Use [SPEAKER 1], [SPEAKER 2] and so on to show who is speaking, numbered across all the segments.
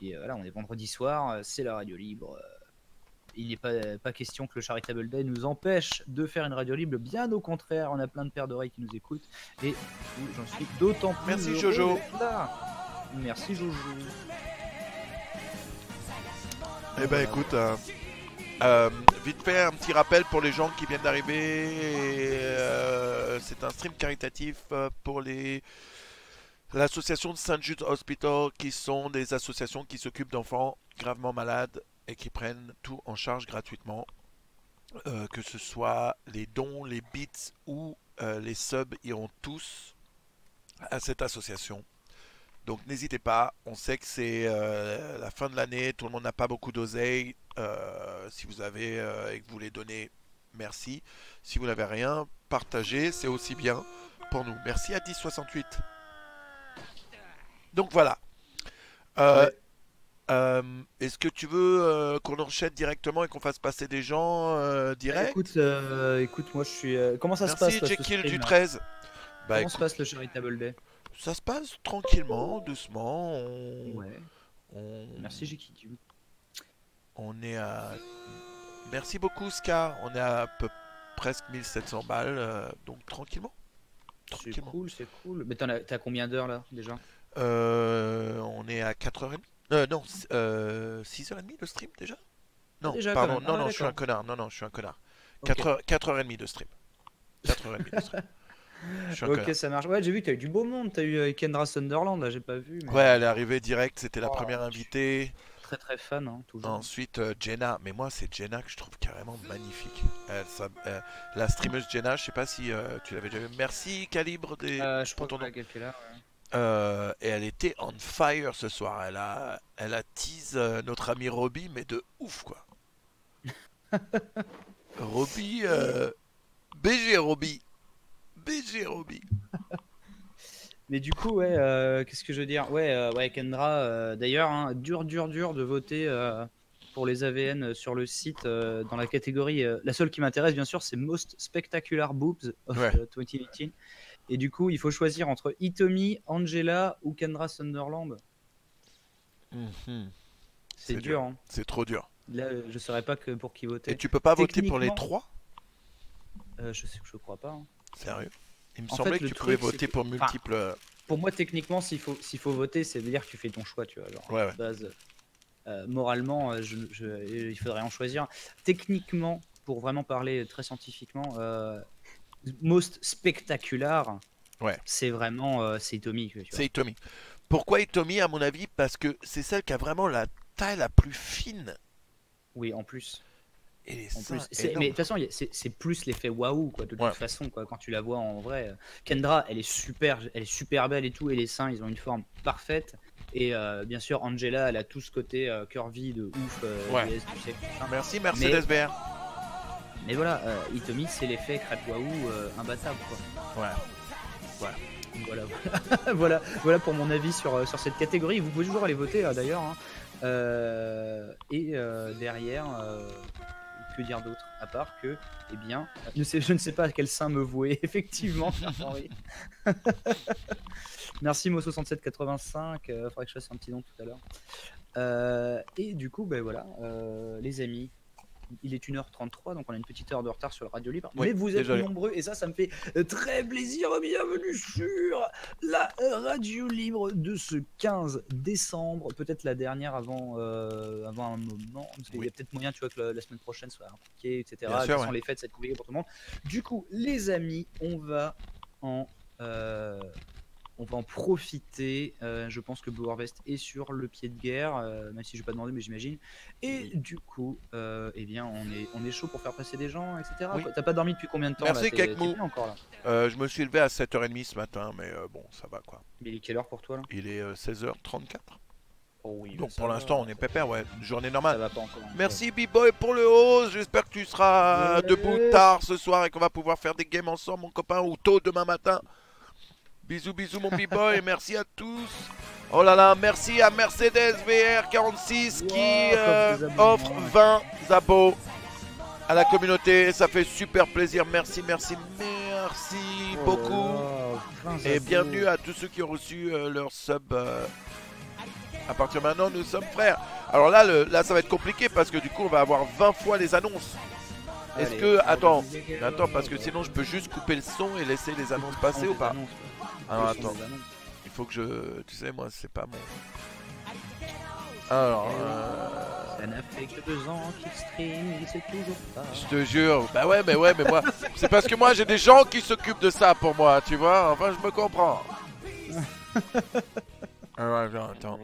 [SPEAKER 1] Et voilà, on est vendredi soir, c'est la radio libre. Il n'est pas question que le Charitable Day nous empêche de faire une radio libre. Bien au contraire, on a plein de paires d'oreilles qui nous écoutent. Et j'en suis d'autant plus
[SPEAKER 2] Merci
[SPEAKER 1] heureux
[SPEAKER 2] Jojo.
[SPEAKER 1] d'être là. Merci Jojo.
[SPEAKER 2] Eh ben écoute, vite fait un petit rappel pour les gens qui viennent d'arriver. C'est un stream caritatif pour l'association de St. Jude Hospital, qui sont des associations qui s'occupent d'enfants gravement malades et qui prennent tout en charge gratuitement. Que ce soit les dons, les bits ou les subs iront tous à cette association. Donc n'hésitez pas, on sait que c'est la fin de l'année, tout le monde n'a pas beaucoup d'oseille. Si vous avez et que vous voulez donner, merci. Si vous n'avez rien, partagez, c'est aussi bien pour nous. Merci à 1068. Donc voilà. Est-ce que tu veux qu'on enchaîne directement et qu'on fasse passer des gens direct?
[SPEAKER 1] Écoute, moi je suis. Comment ça se passe?
[SPEAKER 2] Merci Jekyll du 13.
[SPEAKER 1] Comment se passe le Charitable Day?
[SPEAKER 2] Ça se passe tranquillement, doucement.
[SPEAKER 1] Merci Jekyll.
[SPEAKER 2] On est à... Merci beaucoup Ska. On est à presque 1700 balles, donc tranquillement.
[SPEAKER 1] C'est cool. Mais t'as combien d'heures là déjà?
[SPEAKER 2] On est à 4h30. Non, 6h30 le stream déjà? Non,
[SPEAKER 1] déjà,
[SPEAKER 2] pardon,
[SPEAKER 1] non,
[SPEAKER 2] je suis un connard. Non, je suis un connard. 4h30 de stream. 4h30 de stream.
[SPEAKER 1] Ok, ça marche. Ouais, j'ai vu que t'as eu du beau monde. T'as eu Kendra Sunderland, là, j'ai pas vu. Mais...
[SPEAKER 2] Ouais, elle est arrivée direct, c'était la première invitée.
[SPEAKER 1] Très fan, hein, toujours.
[SPEAKER 2] Ensuite, Jenna. Mais moi, c'est Jenna que je trouve carrément magnifique. La streameuse Jenna, je sais pas si tu l'avais déjà vu. Merci, Calibre.
[SPEAKER 1] Je crois qu'elle est là.
[SPEAKER 2] Et elle était on fire ce soir. Elle a tease notre ami Robbie, mais de ouf, quoi. Robbie, BG Robbie. BG Robbie.
[SPEAKER 1] Mais du coup, ouais, qu'est-ce que je veux dire? Ouais, Kendra, d'ailleurs, hein, dur de voter pour les AVN sur le site dans la catégorie. La seule qui m'intéresse, bien sûr, c'est Most Spectacular Boobs of 2018. Et du coup, il faut choisir entre Hitomi, Angela ou Kendra Sunderland. C'est dur. Hein.
[SPEAKER 2] C'est trop dur.
[SPEAKER 1] Là, je saurais pas pour qui voter.
[SPEAKER 2] Et tu peux pas voter pour les trois?
[SPEAKER 1] Je crois pas. Hein.
[SPEAKER 2] Sérieux? Il me semblait que tu pouvais voter pour multiples...
[SPEAKER 1] Pour moi, techniquement, s'il faut voter, c'est dire que tu fais ton choix, tu vois. Genre, à base, moralement, il faudrait en choisir. Techniquement, pour vraiment parler très scientifiquement, Most Spectacular, c'est vraiment c'est Hitomi.
[SPEAKER 2] C'est Hitomi. Pourquoi Hitomi, à mon avis? Parce que c'est celle qui a vraiment la taille la plus fine.
[SPEAKER 1] Oui, en plus.
[SPEAKER 2] Et
[SPEAKER 1] mais de toute façon, c'est plus l'effet waouh, quoi, de toute façon, quoi, quand tu la vois en vrai. Kendra, elle est super belle et tout, et les seins, ils ont une forme parfaite. Et bien sûr, Angela, elle a tout ce côté curvy de ouf. DS, tu sais,
[SPEAKER 2] merci Mercedes VR.
[SPEAKER 1] Mais voilà, Hitomi, c'est l'effet crêpe waouh imbattable, quoi. Voilà pour mon avis sur cette catégorie. Vous pouvez toujours aller voter d'ailleurs. Hein. Derrière, que dire d'autre à part que, eh bien, je ne sais pas à quel sein me vouer, effectivement. Merci Mo6785. Faudrait que je fasse un petit don tout à l'heure. Et du coup, ben voilà, les amis. Il est 1h33, donc on a une petite heure de retard sur le Radio Libre. Mais vous êtes nombreux et ça me fait très plaisir. Bienvenue sur la Radio Libre de ce 15 décembre. Peut-être la dernière avant un moment. Parce qu'il y a peut-être moyen, tu vois, que la semaine prochaine soit impliquée, etc. Ce sont les fêtes, ça va être compliqué pour tout le monde. Du coup, les amis, on va en profiter. Je pense que Blue Harvest est sur le pied de guerre, même si je vais pas demander, mais j'imagine. Et du coup, eh bien, on est chaud pour faire passer des gens, etc. T'as pas dormi depuis combien de temps?
[SPEAKER 2] Merci Kekmou.
[SPEAKER 1] Encore
[SPEAKER 2] là. Je me suis levé à 7h30 ce matin, mais bon, ça va quoi.
[SPEAKER 1] Mais il est quelle heure pour toi là?
[SPEAKER 2] Il est 16h34.
[SPEAKER 1] Oh oui,
[SPEAKER 2] donc pour l'instant, on est pépère, journée normale.
[SPEAKER 1] Ça va pas encore.
[SPEAKER 2] Merci B-Boy pour le host. J'espère que tu seras debout tard ce soir et qu'on va pouvoir faire des games ensemble, mon copain, ou tôt demain matin. Bisous mon B-Boy, et merci à tous. Oh là là, merci à Mercedes VR46 qui offre 20 abos à la communauté. Ça fait super plaisir. Merci beaucoup. Et bienvenue à tous ceux qui ont reçu leur sub À partir de maintenant, nous sommes frères. Alors là, là, ça va être compliqué parce que du coup, on va avoir 20 fois les annonces. Est-ce
[SPEAKER 1] Allez,
[SPEAKER 2] que... Attends, parce que sinon, je peux juste couper le son et laisser les annonces passer ou pas? Alors attends, il faut que je... Tu sais, moi, c'est pas mon... Alors...
[SPEAKER 1] Ça n'a fait que 2 ans qu'il stream, il sait toujours pas.
[SPEAKER 2] Je te jure, bah ouais, mais moi... C'est parce que moi, j'ai des gens qui s'occupent de ça pour moi, tu vois? Enfin, je me comprends. Alors, attends.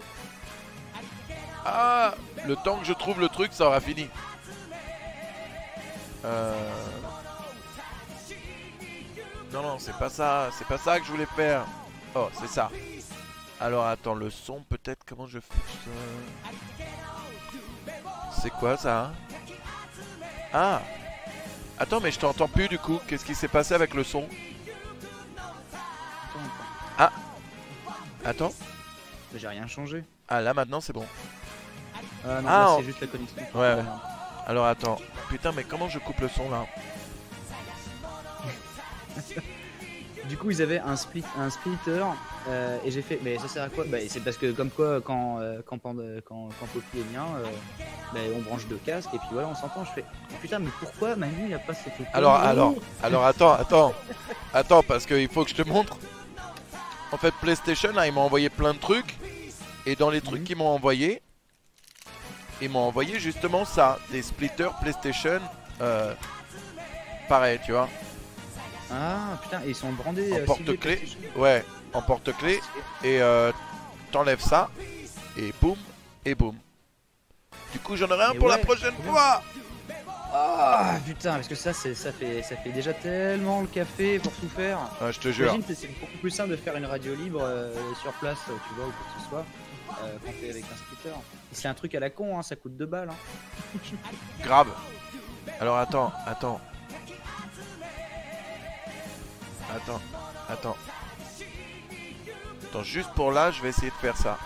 [SPEAKER 2] Ah, le temps que je trouve le truc, ça aura fini. Non, c'est pas ça que je voulais faire. Oh, c'est ça. Alors, attends, le son, peut-être, comment je fais ça? C'est quoi, ça, hein? Ah! Attends, mais je t'entends plus, du coup. Qu'est-ce qui s'est passé avec le son? Ah! Attends.
[SPEAKER 1] J'ai rien changé.
[SPEAKER 2] Ah, là, maintenant, c'est bon.
[SPEAKER 1] Ah non, là, c'est juste la connexion.
[SPEAKER 2] Ouais. Alors, attends. Putain, mais comment je coupe le son, là?
[SPEAKER 1] Du coup, ils avaient un splitter et j'ai fait, mais ça sert à quoi? Bah, c'est parce que comme quoi, quand Poppy est bien, bah, on branche 2 casques et puis voilà, on s'entend. Je fais, oh, putain, mais pourquoi Manu il a pas cette
[SPEAKER 2] Alors, attends, parce qu'il faut que je te montre. En fait, PlayStation, là, ils m'ont envoyé plein de trucs. Et dans les trucs qu'ils m'ont envoyé, ils m'ont envoyé justement ça, des splitters PlayStation. Pareil, tu vois.
[SPEAKER 1] Ah putain, et ils sont brandés
[SPEAKER 2] en porte-clés. Ouais, en porte-clés. Et t'enlèves ça. Et boum, et boum. Du coup, j'en aurai un pour la prochaine fois.
[SPEAKER 1] Ah putain, parce que ça fait déjà tellement le café pour tout faire.
[SPEAKER 2] Je te jure.
[SPEAKER 1] J'imagine que c'est beaucoup plus simple de faire une radio libre sur place, tu vois, ou quoi que ce soit, quand t'es avec un splitter. C'est un truc à la con, hein, ça coûte 2 balles. Hein.
[SPEAKER 2] Grave. Alors attends. Attends, juste pour là, je vais essayer de faire ça.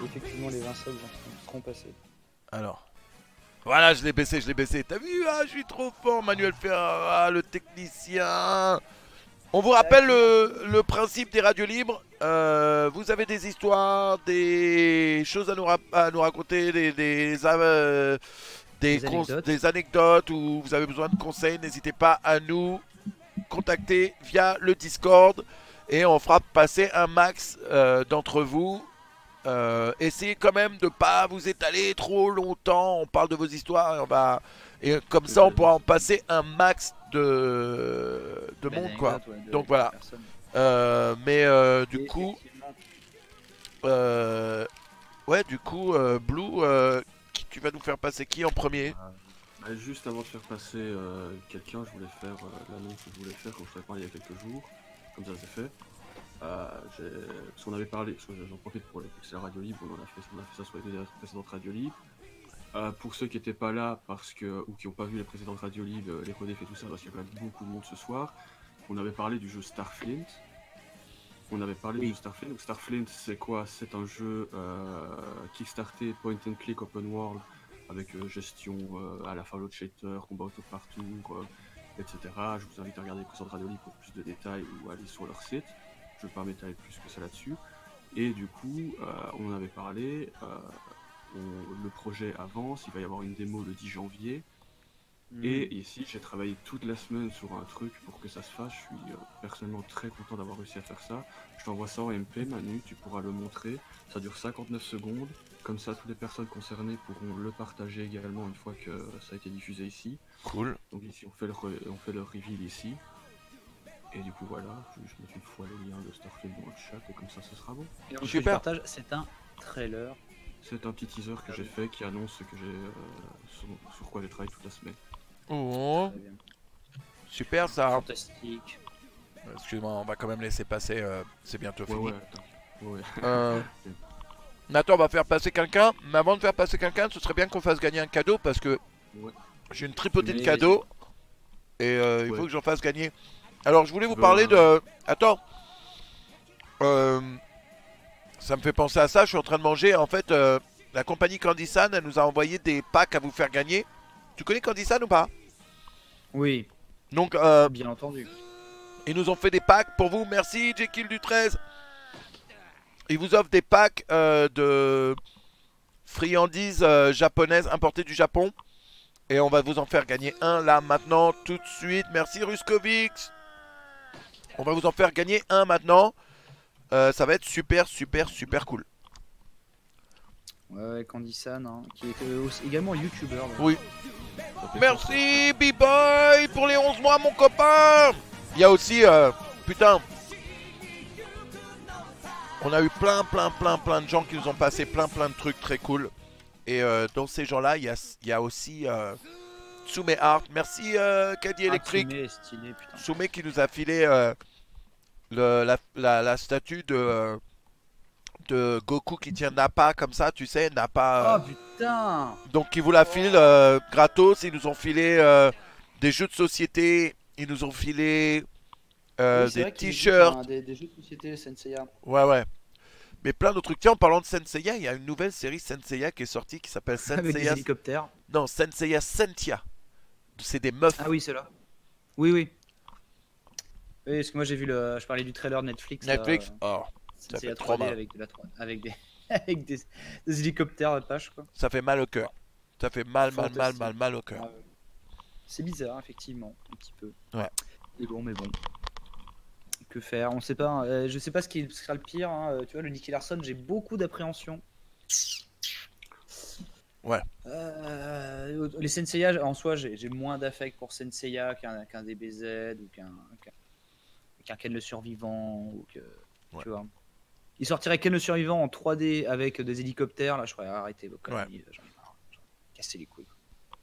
[SPEAKER 1] Effectivement, les 20 subs seront passés.
[SPEAKER 2] Alors. Voilà, je l'ai baissé. T'as vu? Ah, je suis trop fort, Manuel Ferrara, le technicien. On vous rappelle le principe des radios libres. Vous avez des histoires, des choses à nous raconter, des anecdotes où vous avez besoin de conseils. N'hésitez pas à nous contacter via le Discord et on fera passer un max d'entre vous. Essayez quand même de pas vous étaler trop longtemps. On parle de vos histoires et comme ça on pourra en passer un max de monde quoi. Donc voilà. Du coup, Blue, tu vas nous faire passer qui en premier?
[SPEAKER 3] Juste avant de faire passer quelqu'un, je voulais faire l'annonce que je voulais faire quand je t'avais parlé il y a quelques jours. Comme ça c'est fait. Parce qu'on avait parlé, j'en profite pour les Pixel Radio Libre, on a fait ça sur les précédentes Radio Libres. Pour ceux qui n'étaient pas là ou qui n'ont pas vu les précédentes Radio Libres, les codefs et tout ça, parce qu'il y a quand même beaucoup de monde ce soir, on avait parlé du jeu Starflint. Donc Starflint, c'est quoi? C'est un jeu kickstarté, point and click, open world, avec gestion à la Fallout Shelter, combat auto partout, etc. Je vous invite à regarder les précédentes Radio Libres pour plus de détails ou aller sur leur site. Je ne vais pas m'étaler plus que ça là-dessus. Et du coup, on en avait parlé, le projet avance, il va y avoir une démo le 10 janvier. Et ici, j'ai travaillé toute la semaine sur un truc pour que ça se fasse. Je suis personnellement très content d'avoir réussi à faire ça. Je t'envoie ça en MP, Manu, tu pourras le montrer. Ça dure 59 secondes. Comme ça, toutes les personnes concernées pourront le partager également une fois que ça a été diffusé ici.
[SPEAKER 2] Cool.
[SPEAKER 3] Donc ici, on fait le reveal ici. Et du coup voilà, je vais mettre une fois le lien de Starfield dans le chat et comme ça ce sera bon.
[SPEAKER 1] Et donc super. Partage, c'est un trailer.
[SPEAKER 3] C'est un petit teaser que j'ai fait qui annonce ce que j'ai sur quoi j'ai travaillé toute la semaine.
[SPEAKER 2] Oh, super ça.
[SPEAKER 1] Fantastique.
[SPEAKER 2] Excuse-moi, on va quand même laisser passer, c'est bientôt fini.
[SPEAKER 3] Ouais.
[SPEAKER 2] Nathan, on va faire passer quelqu'un, mais avant de faire passer quelqu'un, ce serait bien qu'on fasse gagner un cadeau parce que j'ai une tripotée de cadeaux et il faut que j'en fasse gagner. Alors je voulais vous parler de... Attends. Ça me fait penser à ça, je suis en train de manger. En fait, la compagnie Candysan, elle nous a envoyé des packs à vous faire gagner. Tu connais Candysan ou pas?
[SPEAKER 1] Oui.
[SPEAKER 2] Donc,
[SPEAKER 1] bien entendu.
[SPEAKER 2] Ils nous ont fait des packs pour vous. Merci, Jekyll du 13. Ils vous offrent des packs de friandises japonaises importées du Japon. Et on va vous en faire gagner un là maintenant tout de suite. Merci Ruskovic. On va vous en faire gagner un maintenant. Ça va être super cool.
[SPEAKER 1] Ouais, Candy-san, hein, qui est également youtubeur.
[SPEAKER 2] Oui. Merci B-Boy pour les 11 mois mon copain. Il y a aussi, putain, on a eu plein de gens qui nous ont passé plein de trucs très cool. Et dans ces gens-là, il y a aussi Tsume Art. Merci Caddy Electric. Tsume qui nous a filé la statue de Goku qui tient Nappa comme ça, tu sais, Nappa.
[SPEAKER 1] Oh putain.
[SPEAKER 2] Donc ils vous la filent gratos. Ils nous ont filé des jeux de société. Ils nous ont filé des t-shirts.
[SPEAKER 1] Des jeux de société Senseiya.
[SPEAKER 2] Ouais. Mais plein d'autres trucs. Tiens, en parlant de Senseiya, il y a une nouvelle série Senseiya qui est sortie qui s'appelle Senseiya.
[SPEAKER 1] Avec des hélicoptères.
[SPEAKER 2] Non, Senseiya Sentia. C'est des meufs.
[SPEAKER 1] Ah oui, c'est là. Oui. Oui, parce que moi j'ai vu je parlais du trailer de Netflix.
[SPEAKER 2] Netflix. Oh, ça fait trop mal.
[SPEAKER 1] Avec des hélicoptères à page quoi.
[SPEAKER 2] Ça fait mal au cœur. Ça fait mal au cœur.
[SPEAKER 1] Ouais. C'est bizarre, effectivement, un petit peu.
[SPEAKER 2] Ouais.
[SPEAKER 1] Mais bon. Que faire? On sait pas. Hein. Je sais pas ce qui sera le pire. Hein. Tu vois, le Nicky Larson, j'ai beaucoup d'appréhension.
[SPEAKER 2] Ouais.
[SPEAKER 1] Les Senseiya, en soi, j'ai moins d'affect pour Senseiya qu'un DBZ ou qu'un Ken le Survivant. Ou que,
[SPEAKER 2] ouais.
[SPEAKER 1] Tu vois. Il sortirait Ken le Survivant en 3D avec des hélicoptères. Là, je ferais arrêter vos conneries. J'en ai marre. Casser les couilles.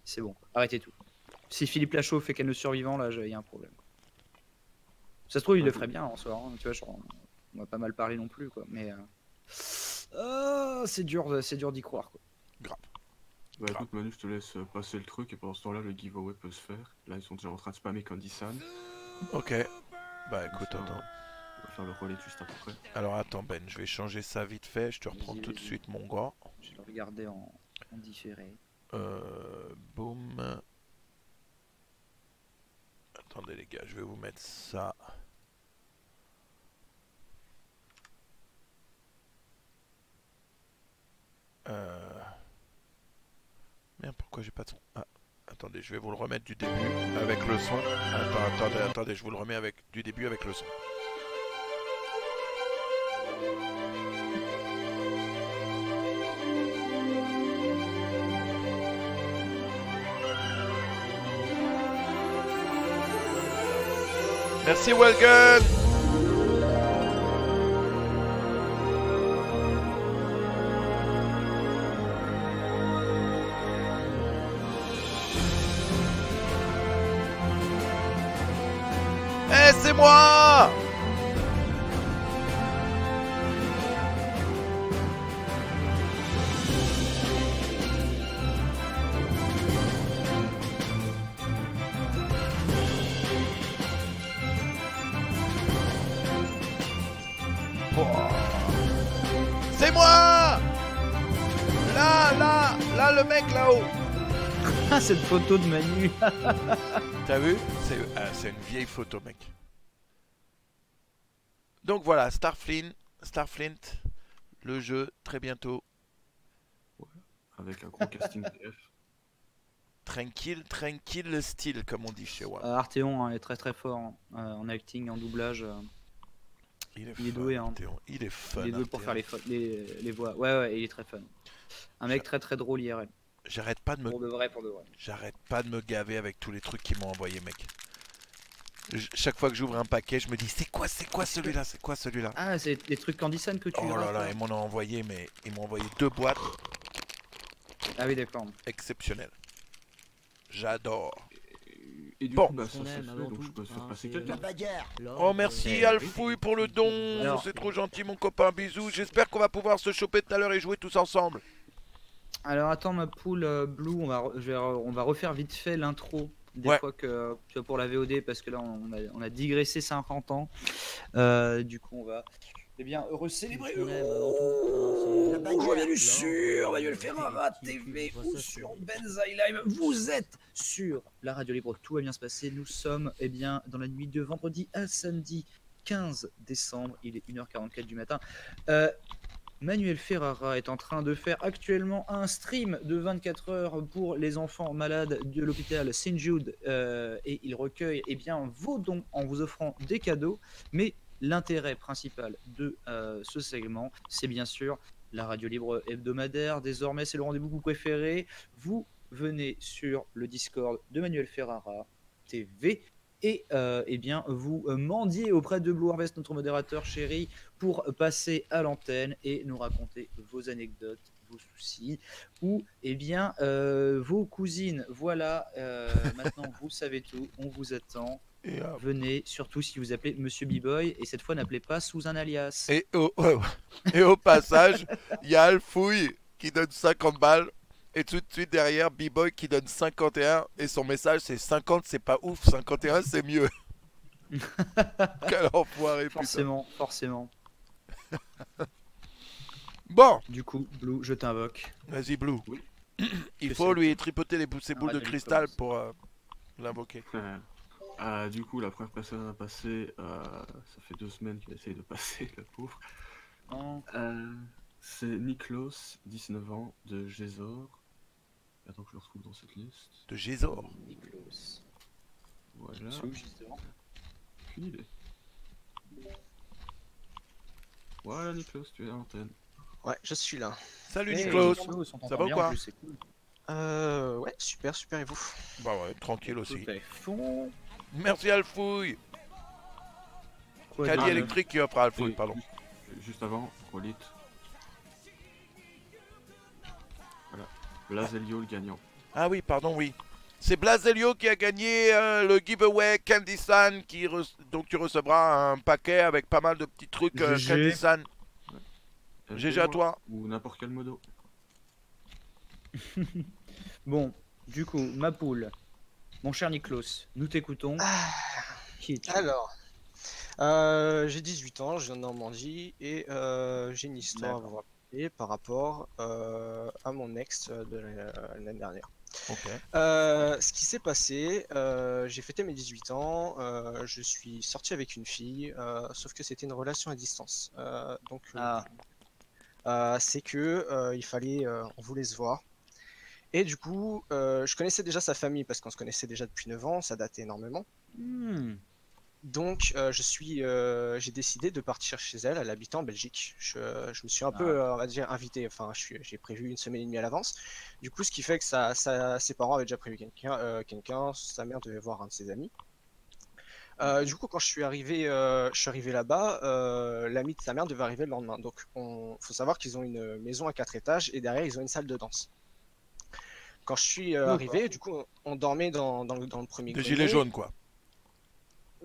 [SPEAKER 1] C'est bon. Arrêtez tout. Si Philippe Lachaud fait Ken le Survivant, là, il y a un problème. Ça se trouve, il le ferait bien en soi. Hein. Tu vois, on va pas mal parler non plus, quoi. Mais c'est dur d'y croire, quoi.
[SPEAKER 2] Grave.
[SPEAKER 3] Bah écoute Manu, je te laisse passer le truc et pendant ce temps-là, le giveaway peut se faire. Là, ils sont déjà en train de spammer Candy-san.
[SPEAKER 2] Ok. Bah écoute, attends.
[SPEAKER 3] On va faire le relais juste après.
[SPEAKER 2] Alors attends Ben, je vais changer ça vite fait. Je te reprends tout de suite mon gars.
[SPEAKER 1] Je vais le regarder en différé.
[SPEAKER 2] Boum. Attendez les gars, je vais vous mettre ça. Merde, pourquoi j'ai pas de son? Ah, attendez, je vais vous le remettre du début avec le son. Attendez, je vous le remets du début avec le son. Merci Welgun. Eh, c'est moi. C'est moi. Là, le mec là-haut.
[SPEAKER 1] Ah, cette photo de Manu.
[SPEAKER 2] T'as vu? C'est une vieille photo, mec. Donc voilà, Starflint, le jeu, très bientôt.
[SPEAKER 3] Ouais, avec un gros casting TF.
[SPEAKER 2] Tranquille le style, comme on dit chez WAM.
[SPEAKER 1] Arthéon hein, est très fort hein, en acting, en doublage. Il est doué. Hein.
[SPEAKER 2] Il est fun.
[SPEAKER 1] Il est doué pour faire les voix. Ouais, il est très fun. Un mec très drôle IRL.
[SPEAKER 2] J'arrête pas de me...
[SPEAKER 1] Pour de vrai.
[SPEAKER 2] J'arrête pas de me gaver avec tous les trucs qu'ils m'ont envoyé, mec. Chaque fois que j'ouvre un paquet, je me dis c'est quoi celui-là?
[SPEAKER 1] Ah, c'est des trucs Candy-san que tu
[SPEAKER 2] Oh là là, ils m'en ont envoyé, mais ils m'ont envoyé 2 boîtes.
[SPEAKER 1] Ah oui, d'accord.
[SPEAKER 2] Exceptionnel. J'adore.
[SPEAKER 3] Et du
[SPEAKER 2] bon.
[SPEAKER 3] coup, bah, ça c'est fait, donc je peux faire passer quelqu'un.
[SPEAKER 2] Oh merci Alfouille pour le don. C'est trop gentil mon copain, bisous. J'espère qu'on va pouvoir se choper tout à l'heure et jouer tous ensemble.
[SPEAKER 1] Alors attends ma poule Blue, on va refaire vite fait l'intro des fois que tu vois pour la VOD parce que là on a digressé 50 ans. Du coup on va recélébrer le bienvenue sur Manuel Ferrara TV ou sur Benzaï Live. Vous êtes sur la radio libre, tout va bien se passer. Nous sommes dans la nuit de vendredi à samedi 15 décembre, il est 1h44 du matin. Manuel Ferrara est en train de faire actuellement un stream de 24 heures pour les enfants malades de l'hôpital St Jude et il recueille vos dons en vous offrant des cadeaux. Mais l'intérêt principal de ce segment, c'est bien sûr la radio libre hebdomadaire. Désormais, c'est le rendez-vous que vous préférez. Vous venez sur le Discord de Manuel Ferrara TV et vous mendiez auprès de Blue Harvest, notre modérateur chéri, pour passer à l'antenne et nous raconter vos anecdotes, vos soucis ou vos cousines. Voilà, maintenant vous savez tout, on vous attend. Venez, surtout si vous appelez Monsieur B-Boy, et cette fois n'appelez pas sous un alias.
[SPEAKER 2] Et au passage, il y a Alfouille qui donne 50 balles. Et tout de suite derrière, B-Boy qui donne 51. Et son message, c'est 50, c'est pas ouf. 51, c'est mieux. Quel enfoiré,
[SPEAKER 1] forcément, forcément.
[SPEAKER 2] Bon.
[SPEAKER 1] Du coup, Blue, je t'invoque.
[SPEAKER 2] Vas-y, Blue.
[SPEAKER 3] Oui.
[SPEAKER 2] Il faut lui tripoter ses boules de cristal pour l'invoquer.
[SPEAKER 3] Du coup, la première personne à passer, ça fait 2 semaines qu'il essaye de passer, le pauvre.
[SPEAKER 1] Oh.
[SPEAKER 3] C'est Niklos, 19 ans, de Gésor. Attends que je le retrouve dans cette liste.
[SPEAKER 2] De Gésor.
[SPEAKER 1] Niklos.
[SPEAKER 3] Voilà. Aucune idée. Voilà, Niklos, tu es à l'antenne.
[SPEAKER 4] Ouais, je suis là.
[SPEAKER 2] Salut Niklos. Ça va ou quoi?
[SPEAKER 4] Ouais, super, et vous?
[SPEAKER 2] Bah ouais, tranquille aussi.
[SPEAKER 1] Fond.
[SPEAKER 2] Merci Alfouille. Caddie électrique qui offre à Alfouille, pardon.
[SPEAKER 3] Juste avant, Rolit. Voilà. Blazelio le gagnant.
[SPEAKER 2] Ah oui, pardon, oui. C'est Blazelio qui a gagné le giveaway Candy Sun, donc tu recevras un paquet avec pas mal de petits trucs Candy Sun. Ouais. GG à toi.
[SPEAKER 3] Ou n'importe quel modo.
[SPEAKER 1] Bon, du coup, ma poule. Mon cher Niklos, nous t'écoutons. Qui es-tu?
[SPEAKER 4] Alors, j'ai 18 ans, je viens de Normandie et j'ai une histoire à vous raconter par rapport à mon ex de l'année dernière.
[SPEAKER 2] Okay.
[SPEAKER 4] Ce qui s'est passé, j'ai fêté mes 18 ans, je suis sorti avec une fille, sauf que c'était une relation à distance. C'est que il fallait, on voulait se voir. Et du coup, je connaissais déjà sa famille parce qu'on se connaissait déjà depuis 9 ans, ça datait énormément. Donc, j'ai décidé de partir chez elle. Elle habitait en Belgique. Je me suis un peu, on va dire, invité. Enfin, j'ai prévu 1 semaine et demie à l'avance. Du coup, ce qui fait que ses parents avaient déjà prévu quelqu'un. Sa mère devait voir un de ses amis. Du coup, quand je suis arrivé là-bas, l'ami de sa mère devait arriver le lendemain. Donc, faut savoir qu'ils ont une maison à 4 étages et derrière, ils ont une salle de danse. Quand je suis arrivé, du coup, on dormait dans le premier grenier.
[SPEAKER 2] Des gilets jaunes, quoi.